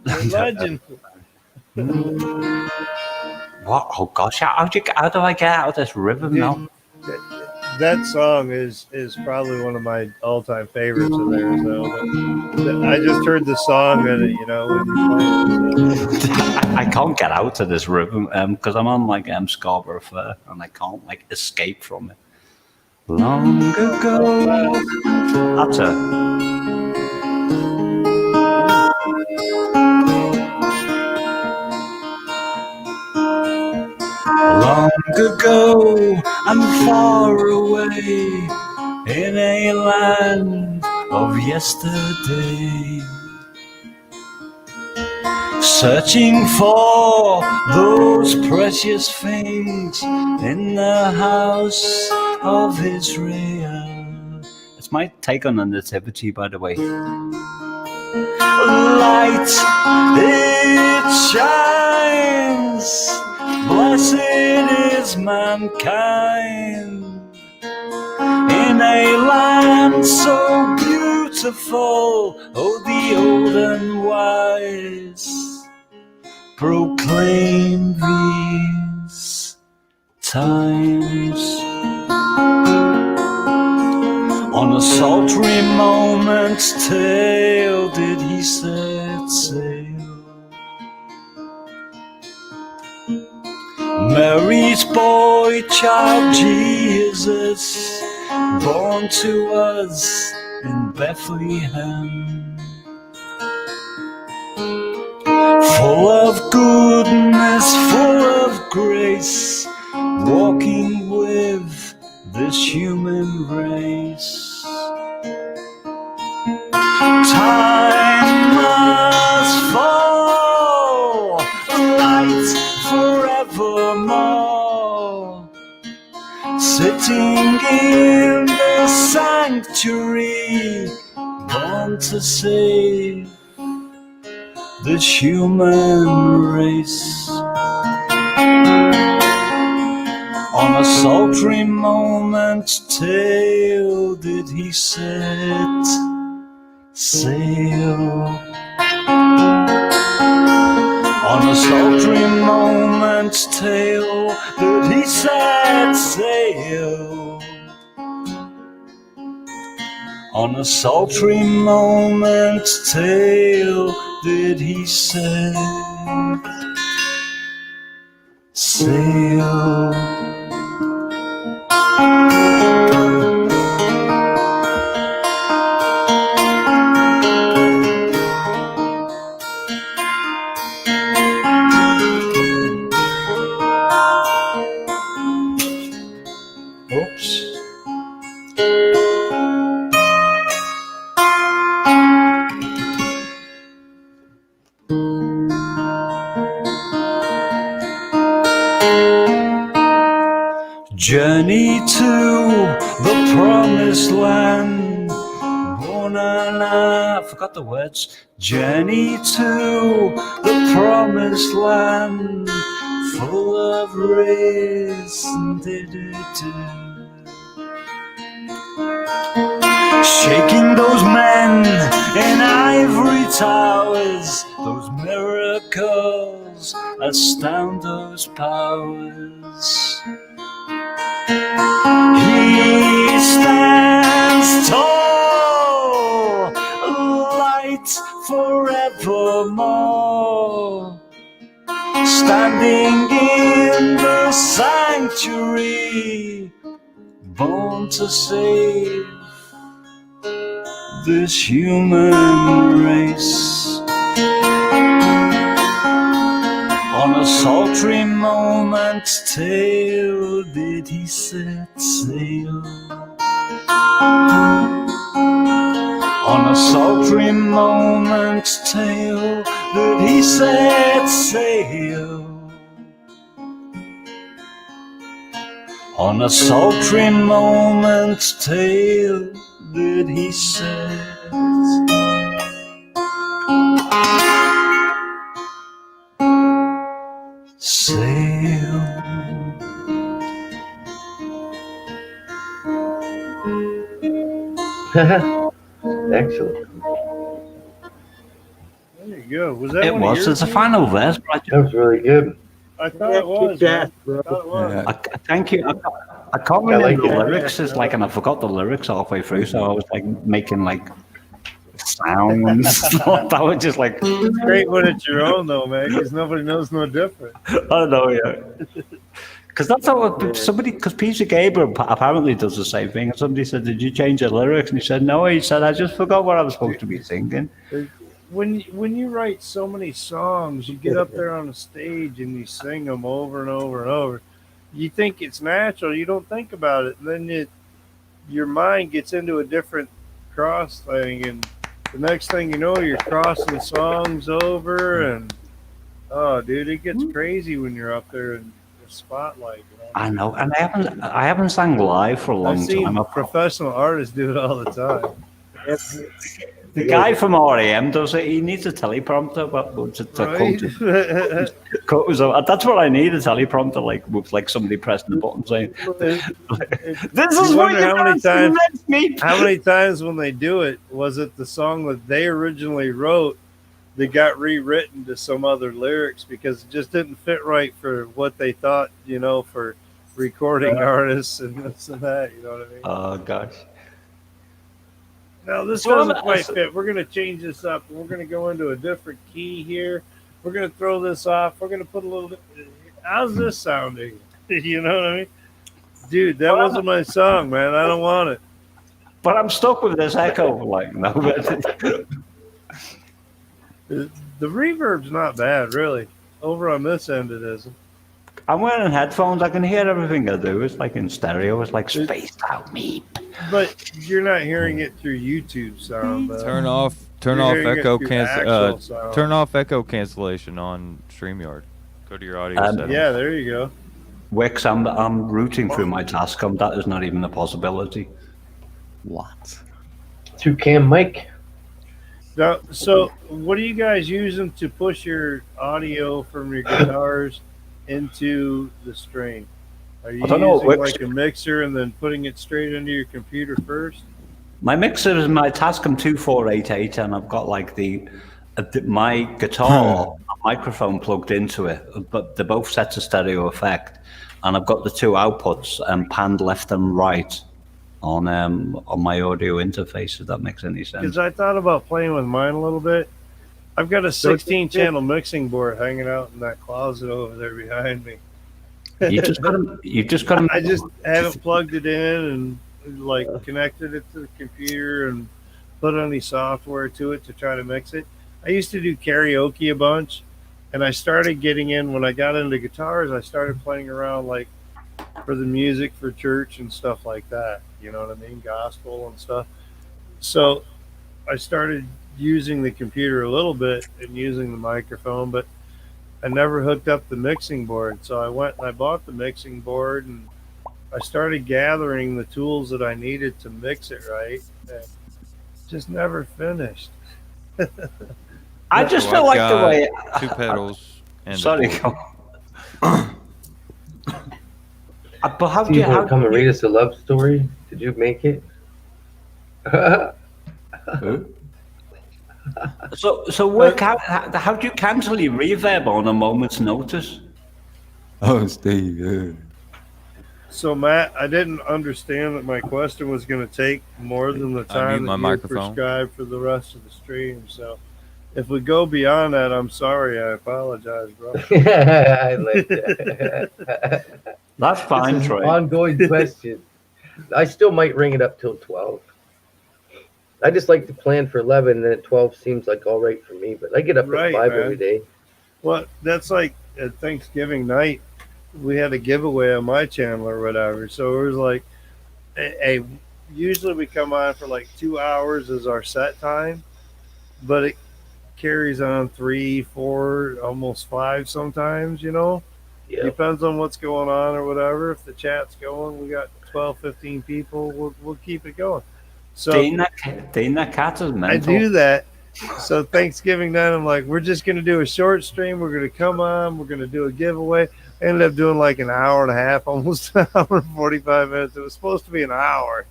They're legend. What? Oh gosh, how do I get out of this rhythm now? That song is probably one of my all-time favorites of theirs. Though I just heard the song and when you play it. I can't get out of this rhythm because I'm on Scarborough Fair and I can't escape from it. Long ago, that's it. Long ago and far away in a land of yesterday, searching for those precious things in the house of Israel. It's my take on the nativity, by the way. Light, it shines. Blessed is mankind in a land so beautiful. Oh, the old and wise proclaim these times. On a sultry moment's tale did he set sail. Mary's boy child Jesus, born to us in Bethlehem, full of goodness, full of grace, walking with this human race. Time must fall, light forevermore, sitting in the sanctuary, born to save this human race. On a sultry moment's tale did he set sail. On a sultry moment's tale did he set sail. On a sultry moment's tale did he set sail. Oops. Journey to the promised land. Born on I forgot the words. Journey to the promised land, full of race and shaking those men in ivory towers, those miracles astound those powers. He stands tall, light forevermore, standing in the sanctuary, born to save this human race. On a sultry moment's tale did he set sail. On a sultry moment's tale did he set sail. On a sultry moment's tale did he set sail. Excellent. There you go. Was that It one of was. yours, It's a Ian? final verse. But That was really good. I thought it was. Man. I thought it was. I thank you. I can't I remember like the it. lyrics. It's like, and I forgot the lyrics halfway through, so I was like making like sounds. That was just like. It's great when it's your own, though, man, because nobody knows no different. I know, yeah. Because that's how somebody. Because Peter Gabriel apparently does the same thing. And somebody said, "Did you change the lyrics?" And he said, "No." He said, "I just forgot what I was supposed to be singing." When you write so many songs, you get up there on the stage and you sing them over and over and over. You think it's natural. You don't think about it. And then your mind gets into a different cross thing. And the next thing you know, you're crossing songs over. And, oh, dude, it gets crazy when you're up there in the spotlight. You know? I know, and I haven't sang live for a long I've seen time. professional artists do it all the time. The guy from REM does it. He needs a teleprompter, but that's what I need, a teleprompter, like with like somebody pressing the button saying, "This is what you how many times. me." How many times when they do it was it the song that they originally wrote that got rewritten to some other lyrics because it just didn't fit right for what they thought, you know, for recording artists and this and that. You know what I mean? Oh gosh. No, this doesn't quite fit. We're going to change this up. We're going to go into a different key here. We're going to throw this off. We're going to put a little. How's this sounding? You know what I mean? Dude, that wasn't my song, man. I don't want it. But I'm stuck with this echo. Like, no. The reverb's not bad, really. Over on this end, it isn't. I'm wearing headphones. I can hear everything I do. It's like in stereo. It's like spaced out me. But you're not hearing it through YouTube sound. Turn off echo cancellation on StreamYard. Go to your audio settings. Yeah, there you go. Wix, I'm routing through my Tascam. That is not even a possibility. What? 2-cam mic. Now, so what are you guys using to push your audio from your guitars into the stream? Are you using like a mixer and then putting it straight into your computer first? My mixer is my Tascam 2488, and I've got like my guitar microphone plugged into it, but they're both set to stereo effect, and I've got the two outputs panned left and right on my audio interface. If that makes any sense. Because I thought about playing with mine a little bit. I've got a 16-channel mixing board hanging out in that closet over there behind me. You just got to. You just got to. I just haven't plugged it in and like connected it to the computer and put any software to it to try to mix it. I used to do karaoke a bunch, and I started getting in when I got into guitars. I started playing around like for the music for church and stuff like that. You know what I mean? Gospel and stuff. So I started using the computer a little bit and using the microphone, but I never hooked up the mixing board. So I went and I bought the mixing board and I started gathering the tools that I needed to mix it right. And just never finished. I just So feel I've like the got way. two pedals and Sorry, the board. but how do Do you? you want How to come do and you read us a love story? Did you make it? so Wick, how do you cancel your reverb on a moment's notice? Oh, Steve. Yeah. So Matt, I didn't understand that my question was going to take more than the I mute time my that you microphone. prescribed for the rest of the stream. So if we go beyond that, I'm sorry. I apologize, bro. I like that. That's fine, This is an Troy. ongoing question. I still might ring it up till 12. I just like to plan for 11, and then at 12 seems like all right for me. But I get up Right, at 5 man. every day. Well, that's like at Thanksgiving night, we had a giveaway on my channel or whatever. So it was like, hey, usually we come on for like 2 hours as our set time, but it carries on 3, 4, almost 5 sometimes, you know? Yeah. Depends on what's going on or whatever. If the chat's going, we got 12, 15 people, we'll keep it going. So Dana Cat is mental. I do that. So Thanksgiving night, I'm like, we're just going to do a short stream. We're going to come on. We're going to do a giveaway. I ended up doing like an hour and a half, almost an hour and 45 minutes. It was supposed to be an hour.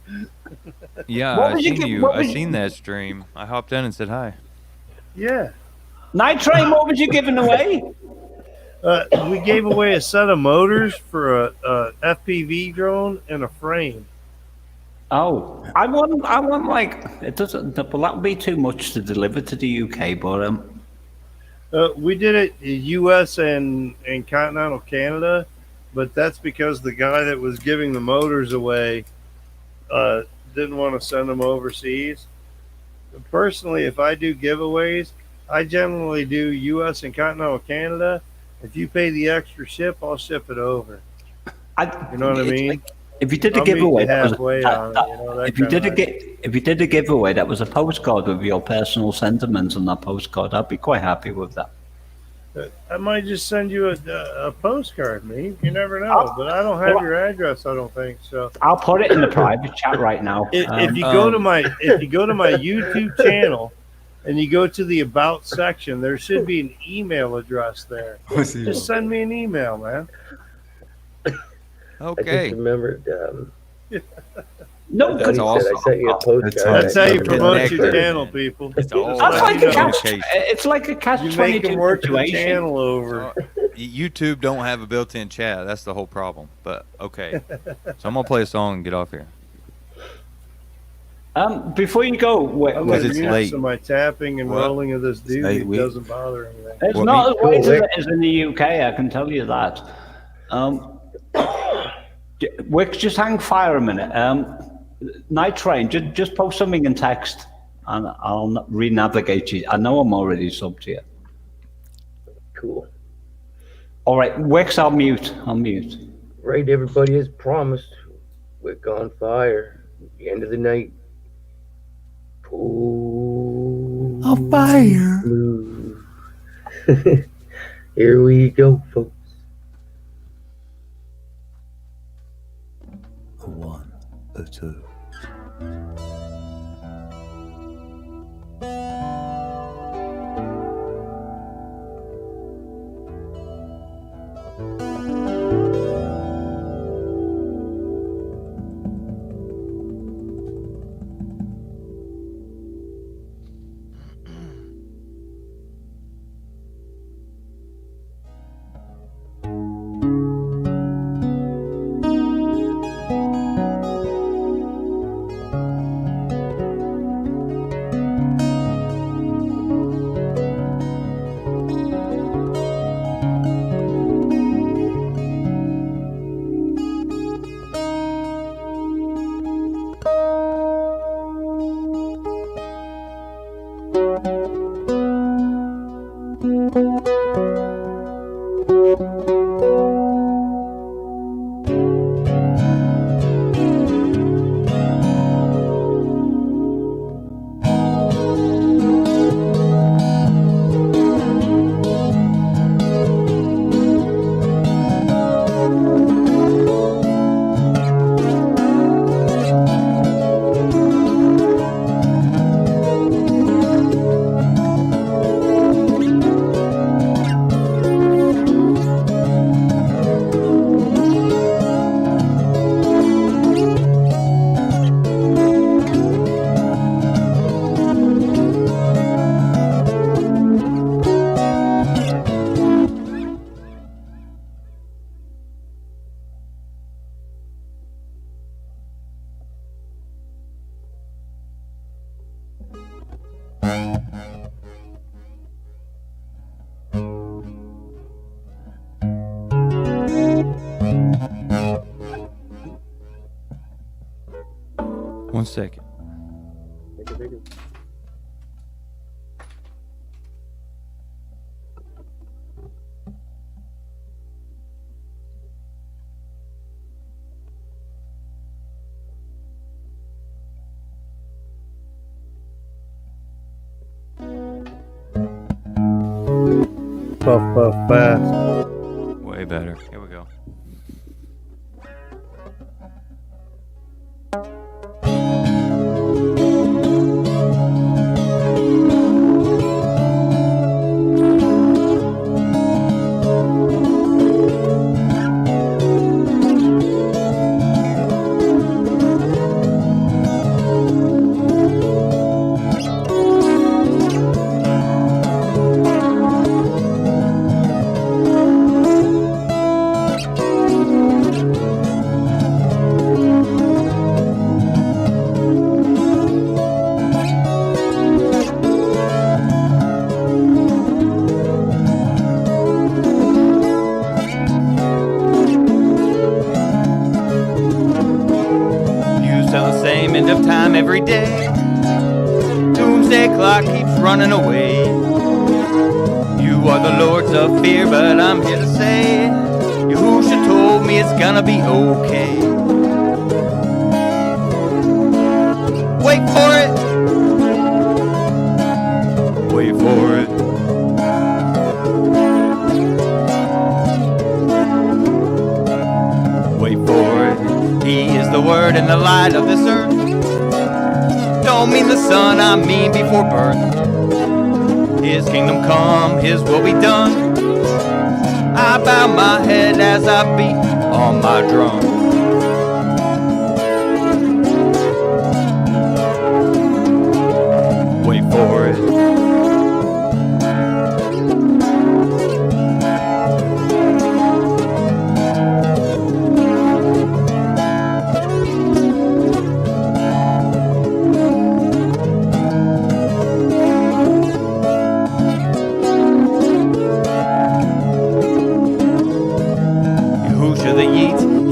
Yeah, What I was you seen gi- you. what I was- seen that stream. I hopped in and said hi. Yeah. Night Train, what was you giving away? We gave away a set of motors for a FPV drone and a frame. Oh, I want like it doesn't. Well, that would be too much to deliver to the UK, but We did it in U.S. and continental Canada, but that's because the guy that was giving the motors away didn't want to send them overseas. Personally, if I do giveaways, I generally do U.S. and continental Canada. If you pay the extra ship, I'll ship it over. You know what I it's mean? like, if you did a I'll meet giveaway, you that was halfway on it, you know, that if you kinda did a idea. if you did a giveaway, that was a postcard with your personal sentiments on that postcard. I'd be quite happy with that. I might just send you a postcard, me. You never know, but I don't have your address. I don't think so. I'll put it in the private chat right now. If you go to my YouTube channel and you go to the about section, there should be an email address there. Just send me an email, man. I Okay. just remembered. No, That's Buddy awesome. said I sent you a postcard. That's how you promote your Connected. channel, people. It's all That's like you a know. catch. It's like a catch You make 22 them work the situation. channel over. YouTube don't have a built-in chat. That's the whole problem. But okay. So I'm gonna play a song and get off here. Before you go, wait, I'm Because gonna it's mute, late. so my tapping and What? rolling of this dude late, Wick. doesn't bother anything. it's What not me- as late as Wick. it is in the UK. I can tell you that. Wick, just hang fire a minute. Night Train, just post something in text, and I'll re-navigate you. I know I'm already subbed to you. Cool. All right, Wix, I'll mute. Right, everybody as promised. Wick on fire. The end of the night. Pull On fire. blue. Here we go, folks. A one, a two. One second. Puff, puff, fast. Way better. Here we go. End of time every day. Doomsday clock keeps running away. You are the lords of fear, but I'm here to say Yahusha told me it's gonna be okay. Wait for it. Wait for it. Wait for it. He is the word and the light of this earth. Don't mean the sun, I mean before birth. His kingdom come, his will be done. I bow my head as I beat on my drum. Wait for it.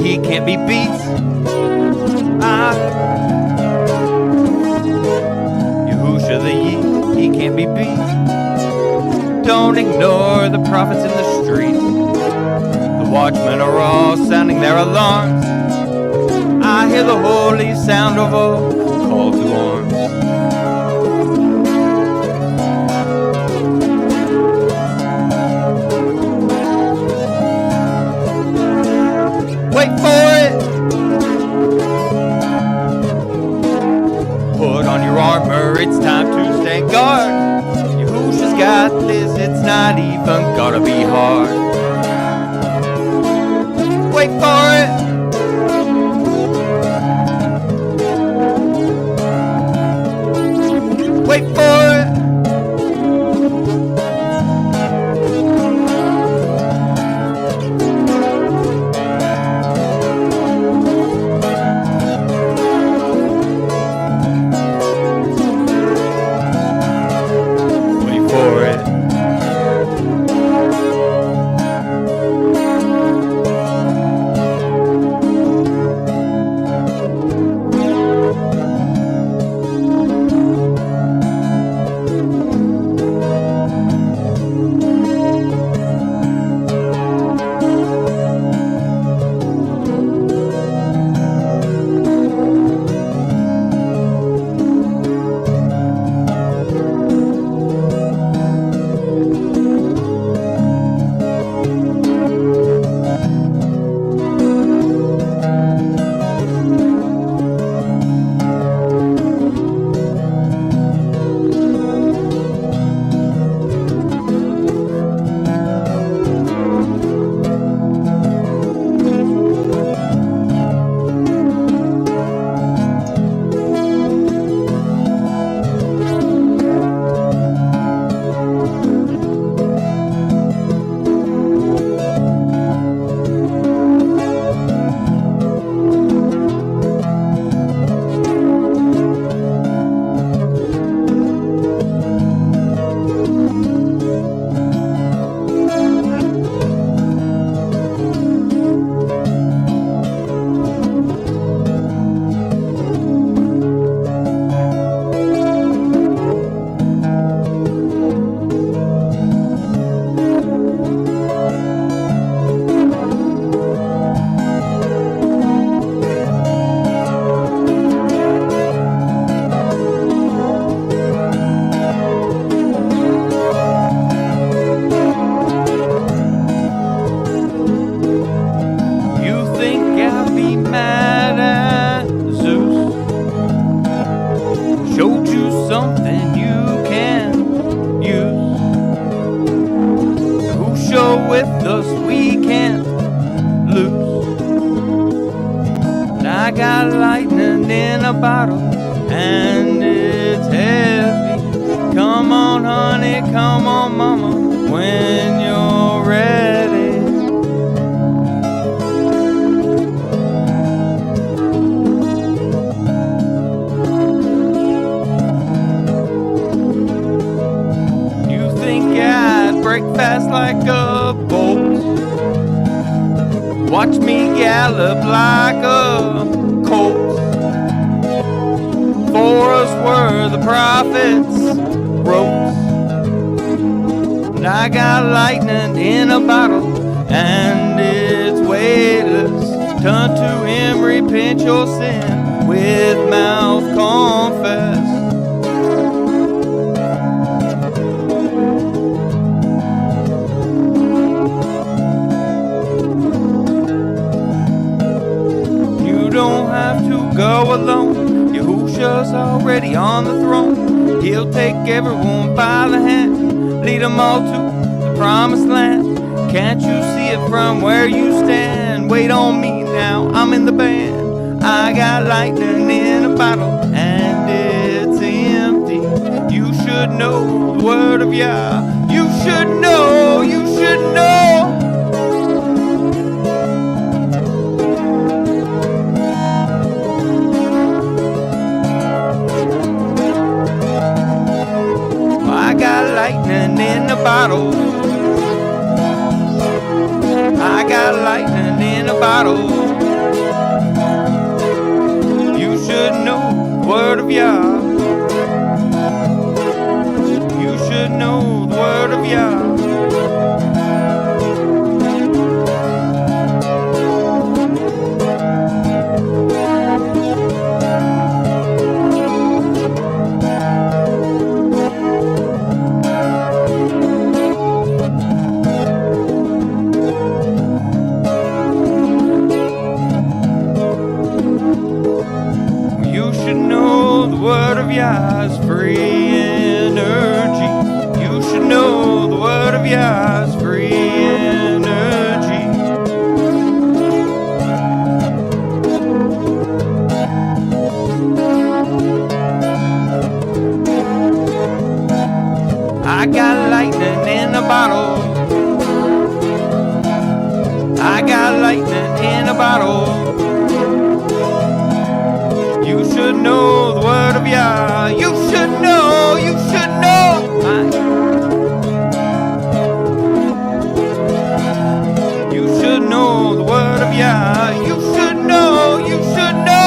He can't be beat. Yahusha the Yeet, he can't be beat. Don't ignore the prophets in the streets. The watchmen are all sounding their alarms. I hear the holy sound of a call to arms. Wait for it. Put on your armor, it's time to stand guard. Yahusha's got this, it's not even gonna be hard. Wait for it. Wait for it. I got lightning in a bottle, and it's heavy. Come on, honey, come on, mama, when you're ready. You think I'd break fast like a bolt? Watch me gallop like a colt. For us were the prophets' ropes. And I got lightning in a bottle, and it's weightless. Turn to him, repent your sin, with mouth confess. You don't have to go alone. Yahusha's already on the throne. He'll take everyone by the hand, lead them all to the promised land. Can't you see it from where you stand? Wait on me now, I'm in the band. I got lightning in a bottle, and it's empty. You should know the word of Yah. You should know, you should know. I got lightning in a bottle. I got lightning in a bottle. You should know the word of Yah. You should know the word of Yah. You should know the word of Yah is free energy. You should know the word of Yah is free energy. I got lightning in a bottle. I got lightning in a bottle. You should know the word of Yah. You should know, you should know. You should know the word of Yah. You should know, you should know.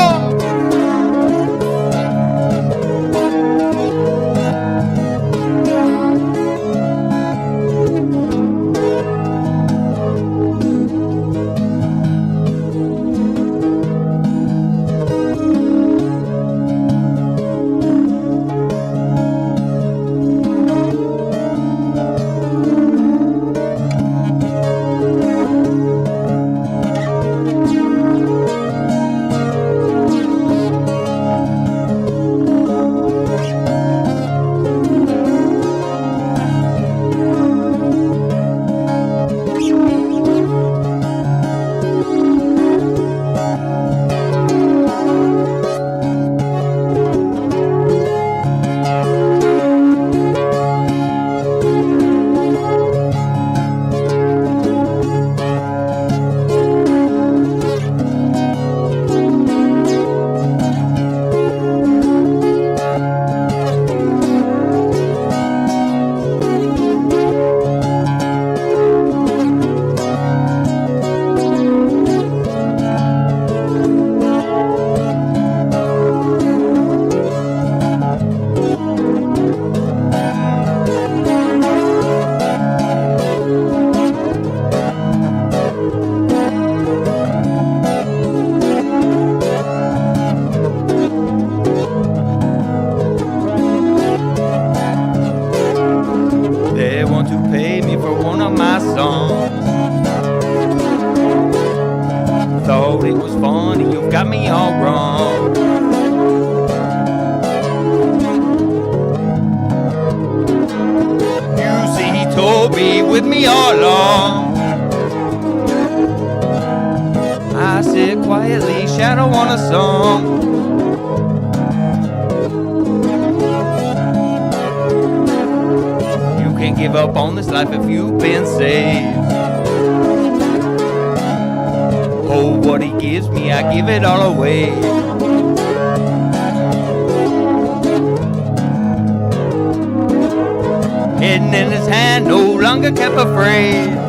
Thought it was funny, you've got me all wrong. You see, he told me with me all along. I said, quietly shadow on a song. You can't give up on this life if you've been saved. Oh, what he gives me, I give it all away. Hidden in his hand, no longer kept afraid.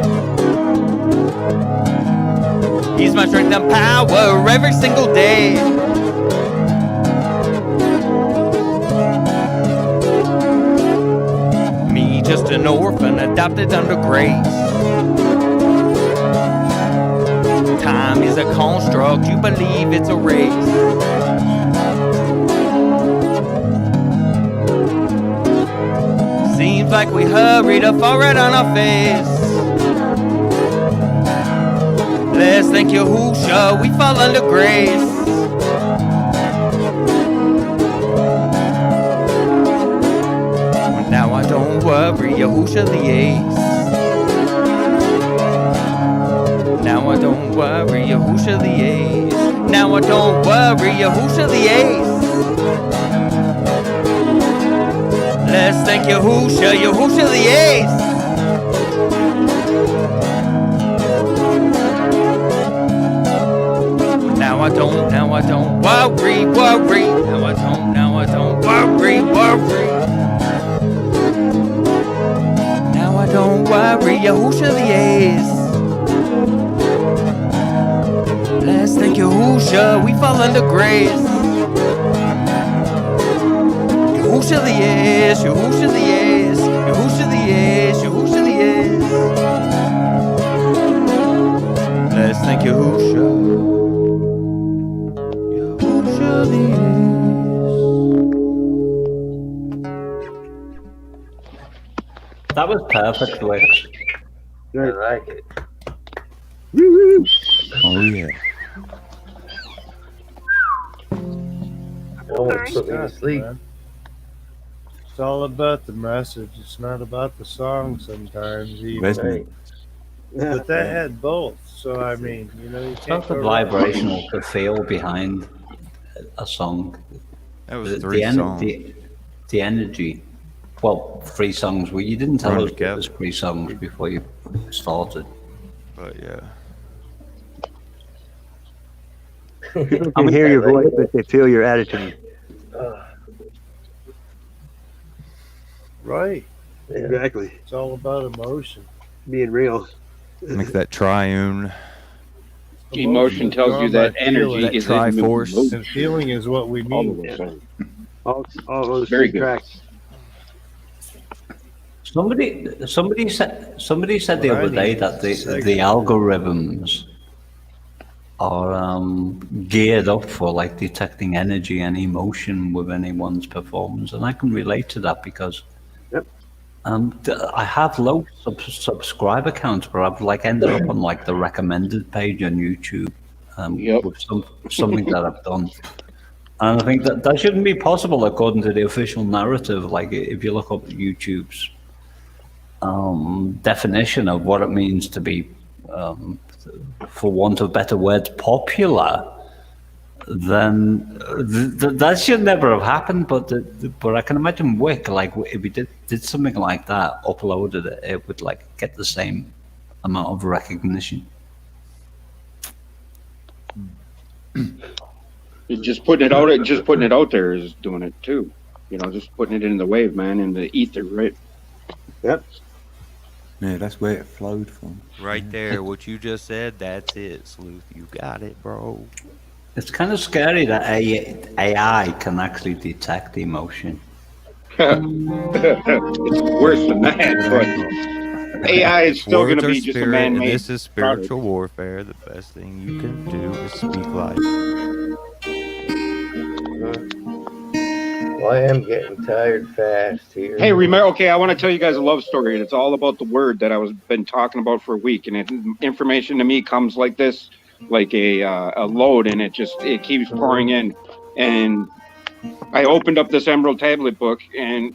He's my strength and power every single day. Me, just an orphan adopted under grace. Time is a construct, you believe it's a race. Seems like we hurry to fall right on our face. Let's thank Yahusha, we fall under grace. Now I don't worry, Yahusha the ace. Now I don't worry, Yahusha the ace. Now I don't worry, Yahusha the ace. Let's thank Yahusha, Yahusha the ace. Now I don't worry, worry. Now I don't worry, worry. Now I don't worry, Yahusha the ace. Let's thank Yahusha, we fall under grace. Yahusha the ace, Yahusha the ace, Yahusha the ace, Yahusha the ace. Let's thank Yahusha. That was perfect, Wick. I like it. Oh yeah. Almost put me to sleep. It's all about the message. It's not about the song sometimes. Even. Resonate. But that had both. So, I mean, you know, you It's can't not the go wrong. vibrational to feel behind a song. That was three songs. The energy. Well, 3 songs. Well, you didn't tell Run us it together. was 3 songs before you started. But yeah. People can hear your voice, but they feel your attitude. Right. Exactly. It's all about emotion. Being real. Make that triune. Emotion tells you that energy That is in Triforce. motion. And feeling is what we All need. of those. All those Very three good. tracks. Somebody said the other day that the algorithms are geared up for like detecting energy and emotion with anyone's performance, and I can relate to that because I have low subscriber counts, but I've like ended up on like the recommended page on YouTube with something that I've done. And I think that shouldn't be possible according to the official narrative. Like if you look up YouTube's definition of what it means to be, for want of better words, popular, then that should never have happened. But I can imagine Wick, like if we did something like that, uploaded it, it would like get the same amount of recognition. Just putting it out there is doing it too. You know, just putting it in the wave, man, in the ether, right? Yep. Yeah, that's where it flowed from. Right there, what you just said, that's it, Sleuth. You got it, bro. It's kind of scary that AI can actually detect emotion. It's worse than that, but AI is still going Words to are be just a spirit, and man-made this is spiritual warfare. The best thing you can do is speak life. Well, I am getting tired fast here. Hey, remember? Okay, I want to tell you guys a love story, and it's all about the word that I was been talking about for a week. And information to me comes like this, like a load, and it keeps pouring in. And I opened up this Emerald Tablet book, and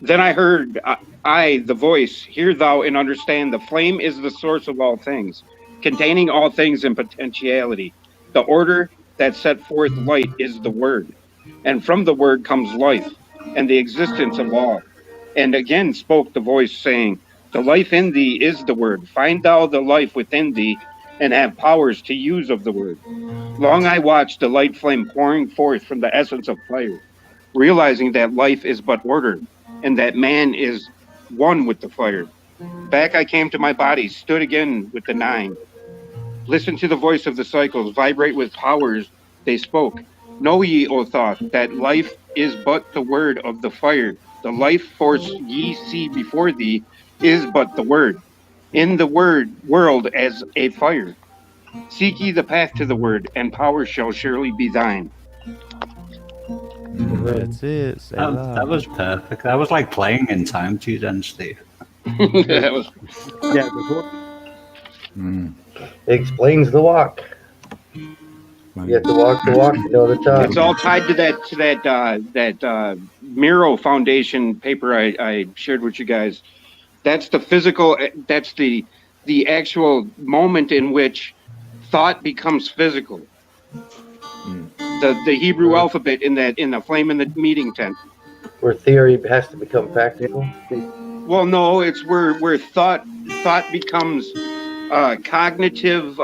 then I heard the voice, hear thou and understand. The flame is the source of all things, containing all things in potentiality. The order that set forth light is the word, and from the word comes life, and the existence of all. And again spoke the voice, saying, The life in thee is the word. Find thou the life within thee, and have powers to use of the word. Long I watched the light flame pouring forth from the essence of fire, realizing that life is but order, and that man is one with the fire. Back I came to my body, stood again with the nine. Listen to the voice of the cycles, vibrate with powers they spoke. Know ye, O thought, that life is but the word of the fire. The life force ye see before thee is but the word. In the world as a fire. Seek ye the path to the word, and power shall surely be thine. That's it. Say That was perfect. That was like playing in time to you then, Steve. That was Yeah, before. It explains the walk. You have to walk the walk to know the talk. It's all tied to that Miro Foundation paper I shared with you guys. That's the physical. That's the actual moment in which thought becomes physical. The Hebrew alphabet in the flame in the meeting tent. Where theory has to become practical. Well, no, it's where thought becomes cognitive.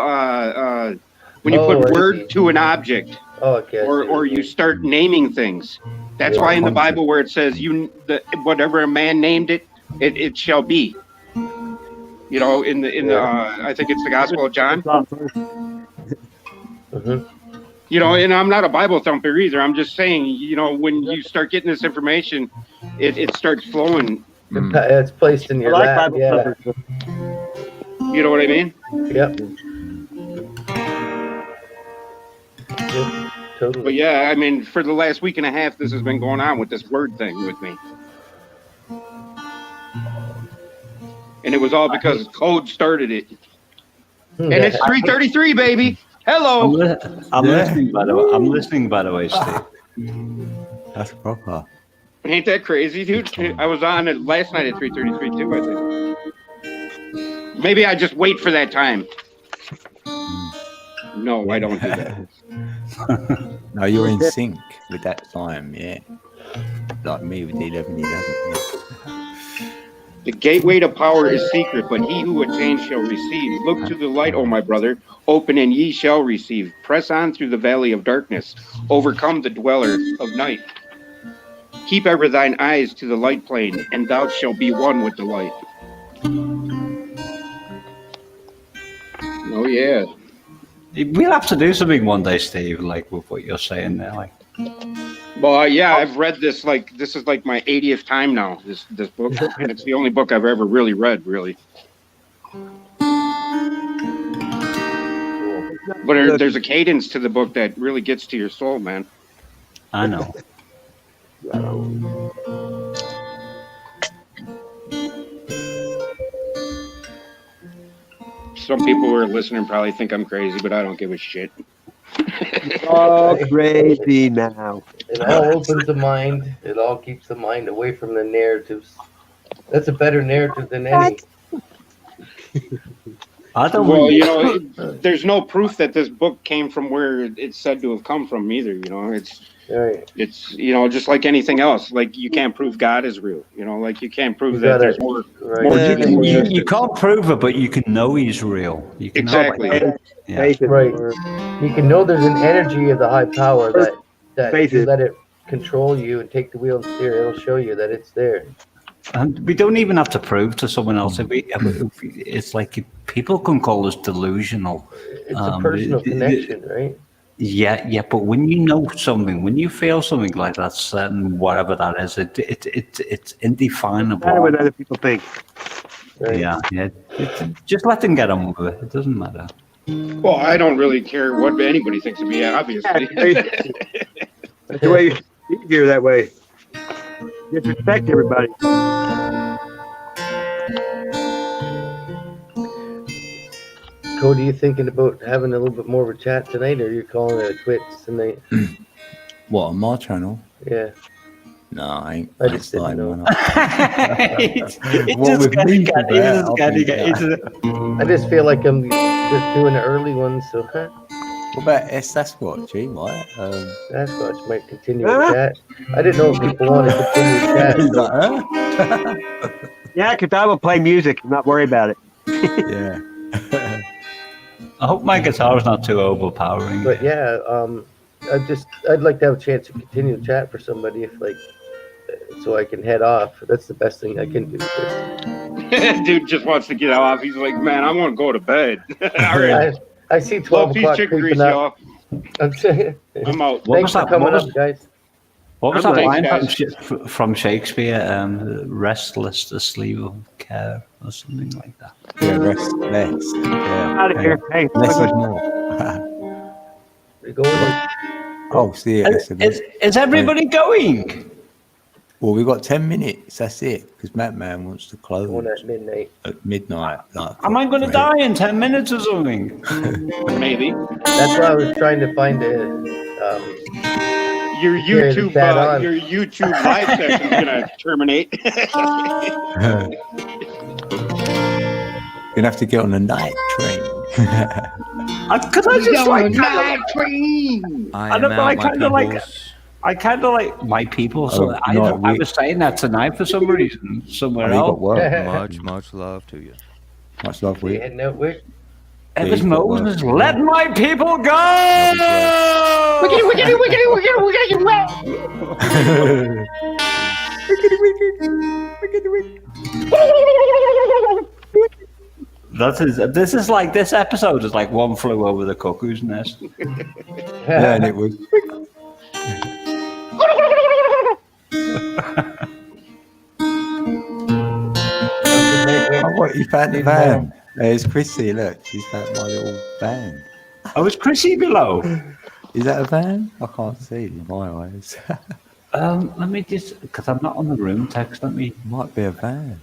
When you put word to an object, or you start naming things. That's why in the Bible where it says whatever a man named it, it shall be. You know, in the I think it's the Gospel of John. You know, and I'm not a Bible thumper either. I'm just saying, you know, when you start getting this information, it starts flowing. It's placed in your lap. Yeah. You know what I mean? Yep. Totally. But yeah, I mean, for the last week and a half, this has been going on with this word thing with me. And it was all because Code started it. And it's 3:33, baby. Hello. I'm listening, by the way. I'm listening, by the way, Steve. That's proper. Ain't that crazy, dude? I was on it last night at 3:33 too, I think. Maybe I just wait for that time. No, I don't do that. No, you're in sync with that time, yeah. Like me with the 11. Yeah. The gateway to power is secret, but he who attains shall receive. Look to the light, O my brother. Open and ye shall receive. Press on through the valley of darkness. Overcome the dweller of night. Keep ever thine eyes to the light plane, and thou shalt be one with the light. Oh, yeah. We'll have to do something one day, Steve, like with what you're saying there. Like, well, yeah, I've read this, like, this is like my 80th time now, this book. And it's the only book I've ever really read, really. But there's a cadence to the book that really gets to your soul, man. I know. Some people who are listening probably think I'm crazy, but I don't give a shit. Oh, crazy now. It all opens the mind. It all keeps the mind away from the narratives. That's a better narrative than any. I don't. Well, you know, there's no proof that this book came from where it's said to have come from either. You know, it's you know, just like anything else. Like you can't prove God is real. You know, like you can't prove that there's more. You can't prove it, but you can know He's real. You can exactly. Know Right. You can know there's an energy of the high power that if you let it control you and take the wheel and steer, it'll show you that it's there. And we don't even have to prove to someone else. It's like people can call us delusional. It's a personal connection, right? Yeah. But when you know something, when you feel something like that, certain whatever that is, it's indefinable. No matter what other people think. Right. Yeah. Just let them get on with it. It doesn't matter. Well, I don't really care what anybody thinks of me, obviously. That's the way you hear that way. Disrespect everybody. Cody, you thinking about having a little bit more of a chat tonight, or you're calling it a quits tonight? What, on my channel? Yeah. No, I just didn't know. I just feel like I'm just doing the early ones, so What about Sasquatch? He might. Sasquatch might continue to chat. I didn't know if people want to continue to chat. He's So. like, huh? Yeah, because I will play music and not worry about it. Yeah. I hope my guitar's not too overpowering. But yeah, I'd like to have a chance to continue to chat for somebody if so I can head off. That's the best thing I can do. Dude just wants to get off. He's like, man, I want to go to bed. All right. I see 12 Love, peace, o'clock chicken creeping grease, up. y'all. I'm out. Thanks for coming up, guys. What was I'm that thanks, line guys. from Shakespeare? Restless to sleep of care or something like that. Yeah, less. Yeah. Out of here. Hey, Less look is what- more. We're going. Oh, see it. Is everybody going? Well, we've got 10 minutes. That's it. Because Madman wants to close Going at midnight. at midnight. Like, Am I going to die in 10 minutes or something? Maybe. That's why I was trying to find Your Yeah, the chat on. your YouTube live session is gonna terminate. You're gonna have to get on a night train. Because I just like train. I am out, my peoples. I kind of like my people. So Oh, I was saying that tonight for some reason somewhere Oh, you got else. work. Much love to you. Much love, You Wick. heading out, Wick? It Yeah, was you've got work. Moses. Let my people go. This is like this episode is like One Flew Over the Cuckoo's Nest. Yeah, and it was. Oh, what, you found the van? There's Chrissy, look. She's found my little van. Oh, is Chrissy below? Is that a van? I can't see it in my eyes. Let me just, because I'm not on the room text. Let me. Might be a van.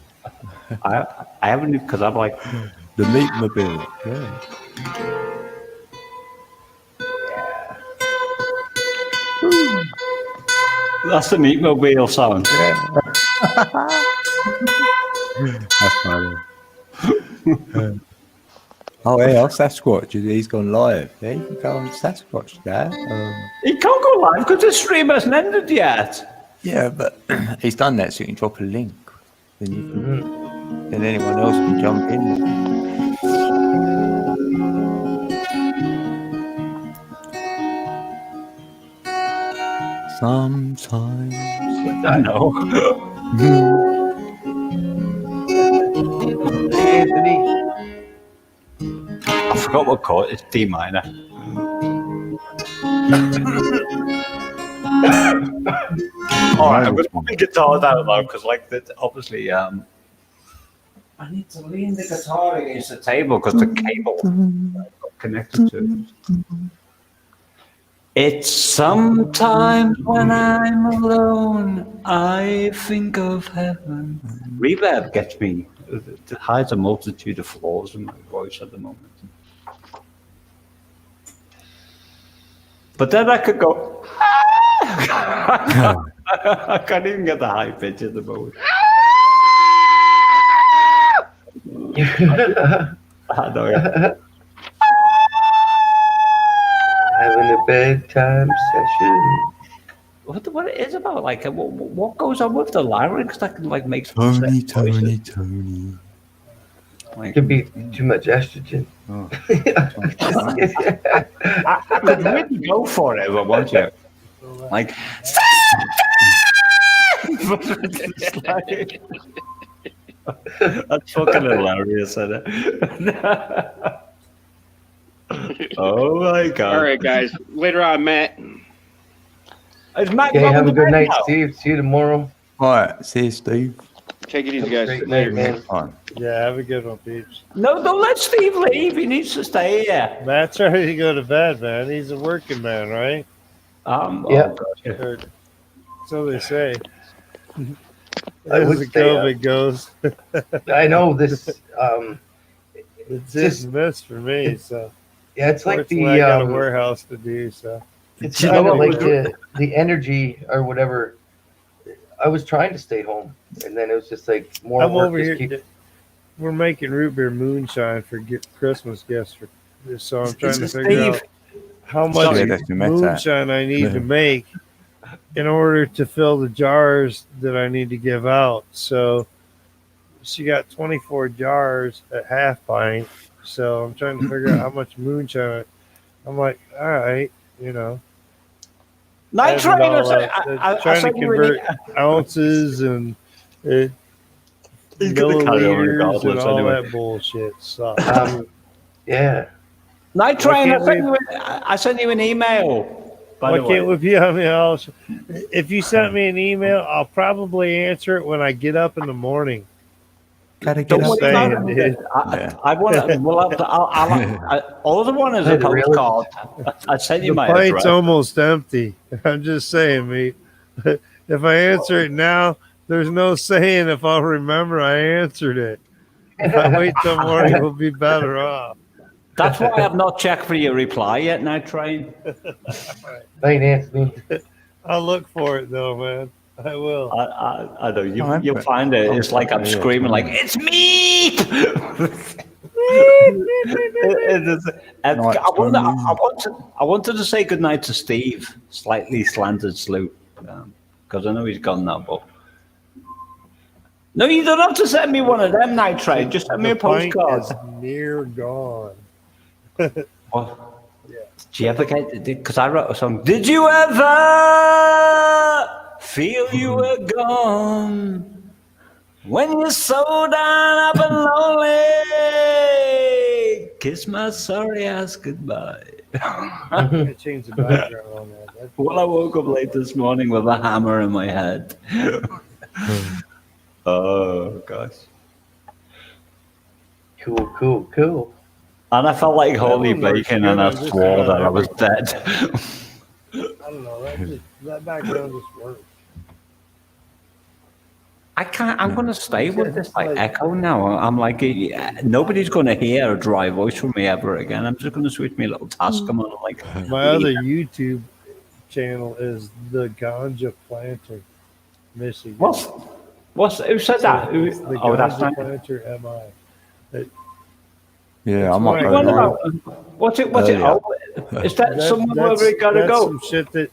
I haven't, because I'm like. The Meatmobile, yeah. That's the Meatmobile song. That's funny. Oh, yeah, Sasquatch. He's gone live. Yeah, you can go on Sasquatch there. He can't go live because the stream hasn't ended yet. Yeah, but he's done that so you can drop a link. Then you can, then anyone else can jump in. Sometimes. I know. Hey, Anthony. I forgot what chord. It's D minor. All right, I'm going to put my guitar down now because, like, obviously, I need to lean the guitar against the table because the cable got connected to it. It's sometimes when I'm alone, I think of heaven. Reverb gets me. It hides a multitude of flaws in my voice at the moment. But then I could go. I can't even get the high pitch at the moment. I know. Having a bedtime session. What it is about? Like, what goes on with the larynx that can like make Tony. Like, Could be too much estrogen. Oh. I could really go for it if I want to. Like, that's fucking hilarious, isn't it? Oh my god! All right, guys. Later on, Matt. Is Matt Okay, going have a to good bed night, now? Steve. See you tomorrow. All right, see you, Steve. Take it easy, Have a guys. great night, man. Fine. Yeah, have a good one, Peeps. No, don't let Steve leave. He needs to stay here. Matt's ready to go to bed, man. He's a working man, right? Yeah. Or so they say. I As would the say, COVID goes. I know this. It's just missed for me. So Yeah, it's like fortunately, I got a the. warehouse to do. So It's You kind know of what like the energy or whatever. I was trying to stay home, and then it was just like more I'm work. over just here. We're making root beer moonshine for Christmas gifts for. So I'm trying to figure out how much Yeah, that's the matter. moonshine I need to make in order to fill the jars that I need to give out. So she got 24 jars at half pint. So I'm trying to figure out how much moonshine. I'm like, all right, you know. Night adding it Train, all up. I Trying to sent you an convert ounces and He's gonna carry on milliliters and regardless all anyway. that bullshit sucks. Yeah. Night Why Train, can't I sent you an email. By Why the way. can't we be on the house? If you sent me an email, I'll probably answer it when I get up in the morning. Gotta Don't get up. worry about Saying, it. dude. I want to. Well, all the one is a Hey, the real- postcard. I sent you The my pint's address. almost empty. I'm just saying, mate. If I answer it now, there's no saying if I'll remember I answered it. If I wait till morning, we'll be better off. That's why I've not checked for your reply yet, Night Train. Night, Anthony. I'll look for it though, man. I will. I know Oh, you'll find it. It's like I'm yeah, screaming, like it's it's me. I wanted to say goodnight to Steve, slightly slanted salute, because I know he's gone now. But no, you don't have to send me one of them, Night Train. Just send me a The pint postcard. is near gone. What? Did you ever get? Because I wrote a song. Did you ever feel you were gone when you're so down up and lonely? Kiss my sorry ass goodbye. I changed the background on that. Well, I woke up late this morning with a hammer in my head. Oh gosh. Cool. And I felt like holy one works bacon, good, and I I just swore about that I was everything. dead. I don't know. That background just works. I can't. I'm going to stay with this like echo now. I'm like, nobody's going to hear a dry voice from me ever again. I'm just going to switch my little Tascam on. Like My other YouTube channel is the Ganja Planter, Michigan. What's who said that? Who, It's the oh, that's Ganja not. Planter MI. Yeah, I That's might why go I now. What's it? Earlier. Oh, is that somewhere where we gotta that's go? some shit that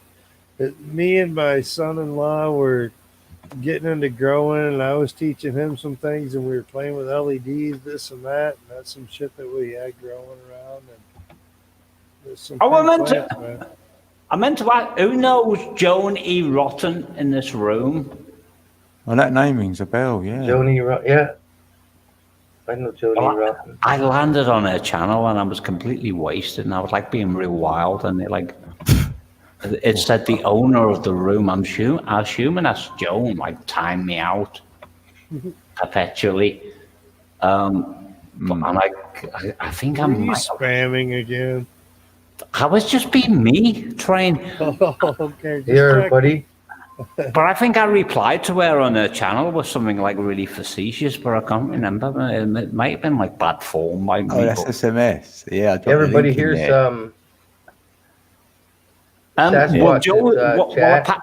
me and my son-in-law were getting into growing, and I was teaching him some things, and we were playing with LEDs, this and that, and that's some shit that we had growing around. And there's some Oh, pretty I meant plants, to. man. I meant to ask. Who knows Joan E. Rotten in this room? Well, that name rings a bell, yeah. Joni, yeah. I know Joni Well, Rotten. I landed on her channel and I was completely wasted, and I was like being real wild, and it said the owner of the room. I'm assuming that's Joan, like time me out perpetually. And I think Are I you might. spamming again? I was just being me, trying. Oh, okay. Just Here, check. buddy. But I think I replied to her on her channel with something like really facetious, but I can't remember. It might have been like bad form by me. Oh, that's but- SMS. Yeah, I dropped the Everybody, link in here's there. Sasquatch well, Joe, chat. Yeah,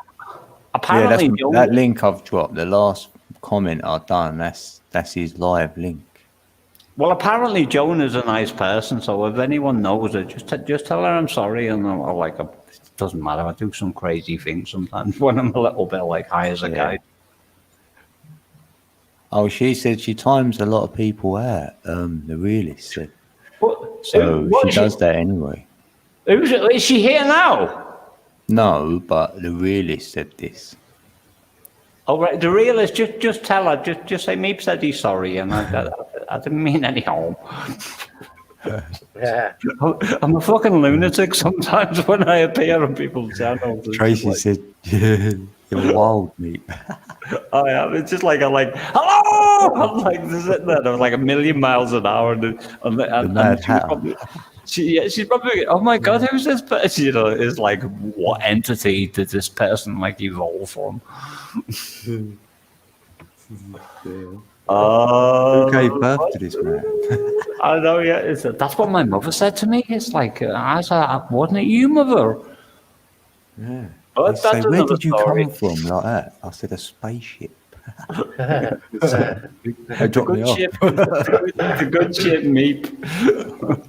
apparently, Joe, that link I've dropped, the last comment I've done, that's his live link. well, apparently Joan is a nice person. So if anyone knows her, just tell her I'm sorry, and I'll like. It doesn't matter. I do some crazy things sometimes when I'm a little bit like high as a kite. Oh, she said she times a lot of people out, the realist said. What- So what she is does that anyway. Is she here now? No, but the realist said this. Oh, right. The realist, just tell her, just say Meep said he's sorry, and I didn't mean any harm. Yeah. I'm a fucking lunatic sometimes when I appear on people's channels. It's Tracy just said, you're wild, mate. I am. It's just like I'm like, hello. I'm like sitting there. I was like a million miles an hour, and Mad she's Hatter. probably, she's probably. Oh my god, who's this person? You know, is like, what entity did this person like evolve from? Who gave birth to this man? I know, yeah. That's what my mother said to me. It's like, I said, wasn't it you, mother? Yeah. But They say, that's where another did you story. come from like that? I said, a spaceship. Yeah. They dropped me Good off. ship. The good ship, Meep.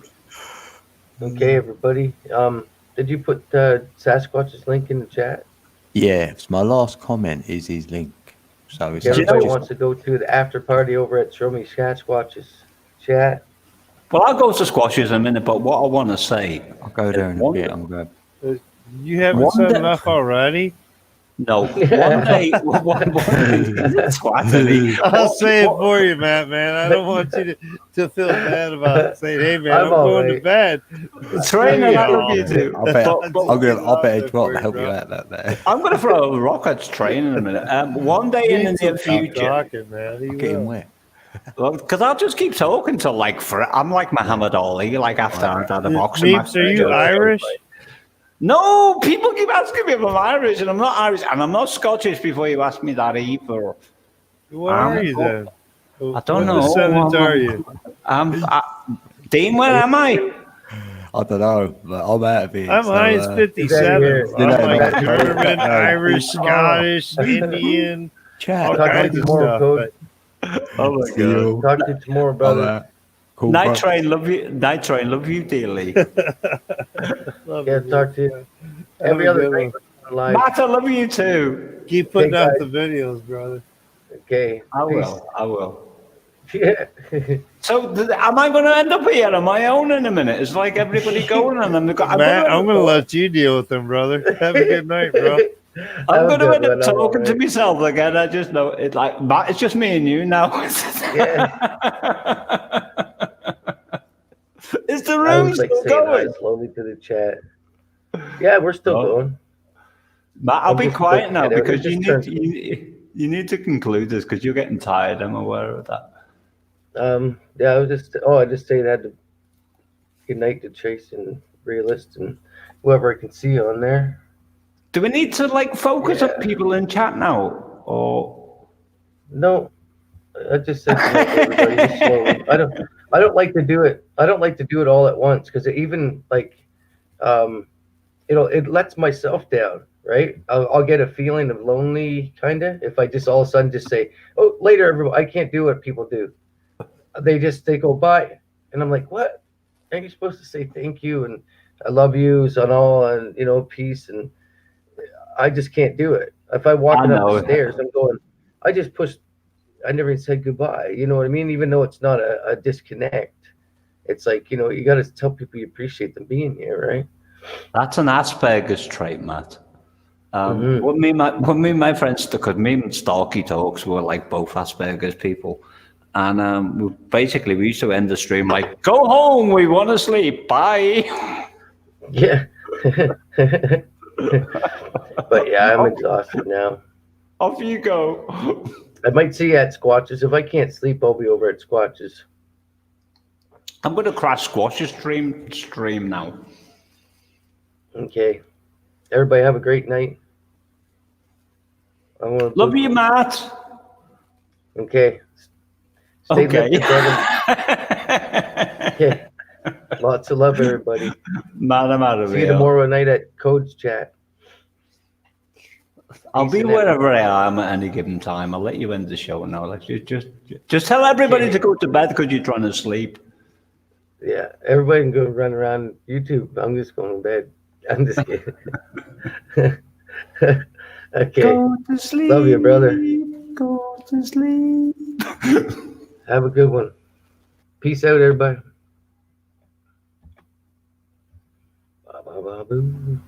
Okay, everybody. Did you put Sasquatch's link in the chat? Yeah, so my last comment is his link. So it's Everybody just wants to go to the after party over at Show Me Sasquatch's chat. Well, I'll go to squashes in a minute, but what I want to say. I'll go there in a bit. I'm going. You haven't One said day- enough already? No, one day, one day, squattery. I'll say it for you, Matt, man. I don't want you to feel bad about saying, hey, man, I'm all going to right. bed. Training, I love you too. I bet But- I'll bet Edge will help you out that there. I'm going to throw a rock at training in a minute. One day in the near future, Talking, man. He Getting will. wet. because I'll just keep talking till like I'm like Muhammad Ali, like after I've had a boxing match. Meeps, are you Irish? No, people keep asking me if I'm Irish, and I'm not Irish, and I'm not Scottish. Before you ask me that either, What are you then? I don't know. What descendant are you? Dean, where am I? I don't know, but I'm out of here. I'm so, Heinz 57. here. I'm like no, German, no. Irish, Scottish, Indian, Chat. all Talk to kinds you of tomorrow, stuff. Code. But Oh my See you. Talk to you tomorrow, brother. Cool, Night bro. train, love you. Night train, love you dearly. love Yeah, you. talk to you Have every a other good night one. live. Matt, I love you too. Keep putting Okay, out guys. the videos, brother. Okay. I Peace. will. I will. Yeah. So, am I going to end up here on my own in a minute? It's like everybody going, and I'm Matt, I'm going to let you deal with them, brother. Have a good night, bro. I'm going to good end up one, I'm talking to alright. myself again. I just know it. Like Matt, it's just me and you now. Is the I room always like still saying hi going? slowly to the chat. Yeah, we're still Oh. going. Matt, I'll I'm be just quiet looking now at it. because It you just you need to conclude this because you're getting tired. I'm aware of that. Yeah, I just saying I had to good night to Chase and Realist and whoever I can see on there. Do we need to like focus Yeah. on people in chat now, or No, I just said good night to everybody just slowly. I don't like to do it. I don't like to do it all at once because even like it lets myself down, right? I'll get a feeling of lonely kind of if I just all of a sudden just say, oh, later everyone. I can't do what people do. They go by and I'm like, what? Aren't you supposed to say thank you and I love yous and all and peace, and I just can't do it. If I'm walking I up know. the stairs, I'm going, I just pushed, I never even said goodbye. You know what I mean? Even though it's not a disconnect, it's like, you got to tell people you appreciate them being here, right? that's an Asperger's trait, Matt. Mhm. When me and my friends, because me and Stalky Talks were like both Asperger's people, and we used to end the stream like, "Go home, we want to sleep, bye." Yeah. But yeah, I'm exhausted now. Off you go. I might see you at Squatches. If I can't sleep, I'll be over at Squatches. I'm going to crash Squash's stream now. Okay. Everybody have a great night. I want Love you, Matt. Okay. Stay Okay. lifted, brother. Okay. Lots of love, everybody. Man, I'm out of See you here. tomorrow night at Code's chat. I'll Peace be and wherever I am at any given time. I'll let you end the show now. Like just tell everybody to go to bed because you're trying to sleep. Yeah, everybody can go run around YouTube. I'm just going to bed. I'm just kidding. Okay. Go to sleep. Love you, brother. Go to sleep. Have a good one. Peace out, everybody. Ba, ba, ba, boo.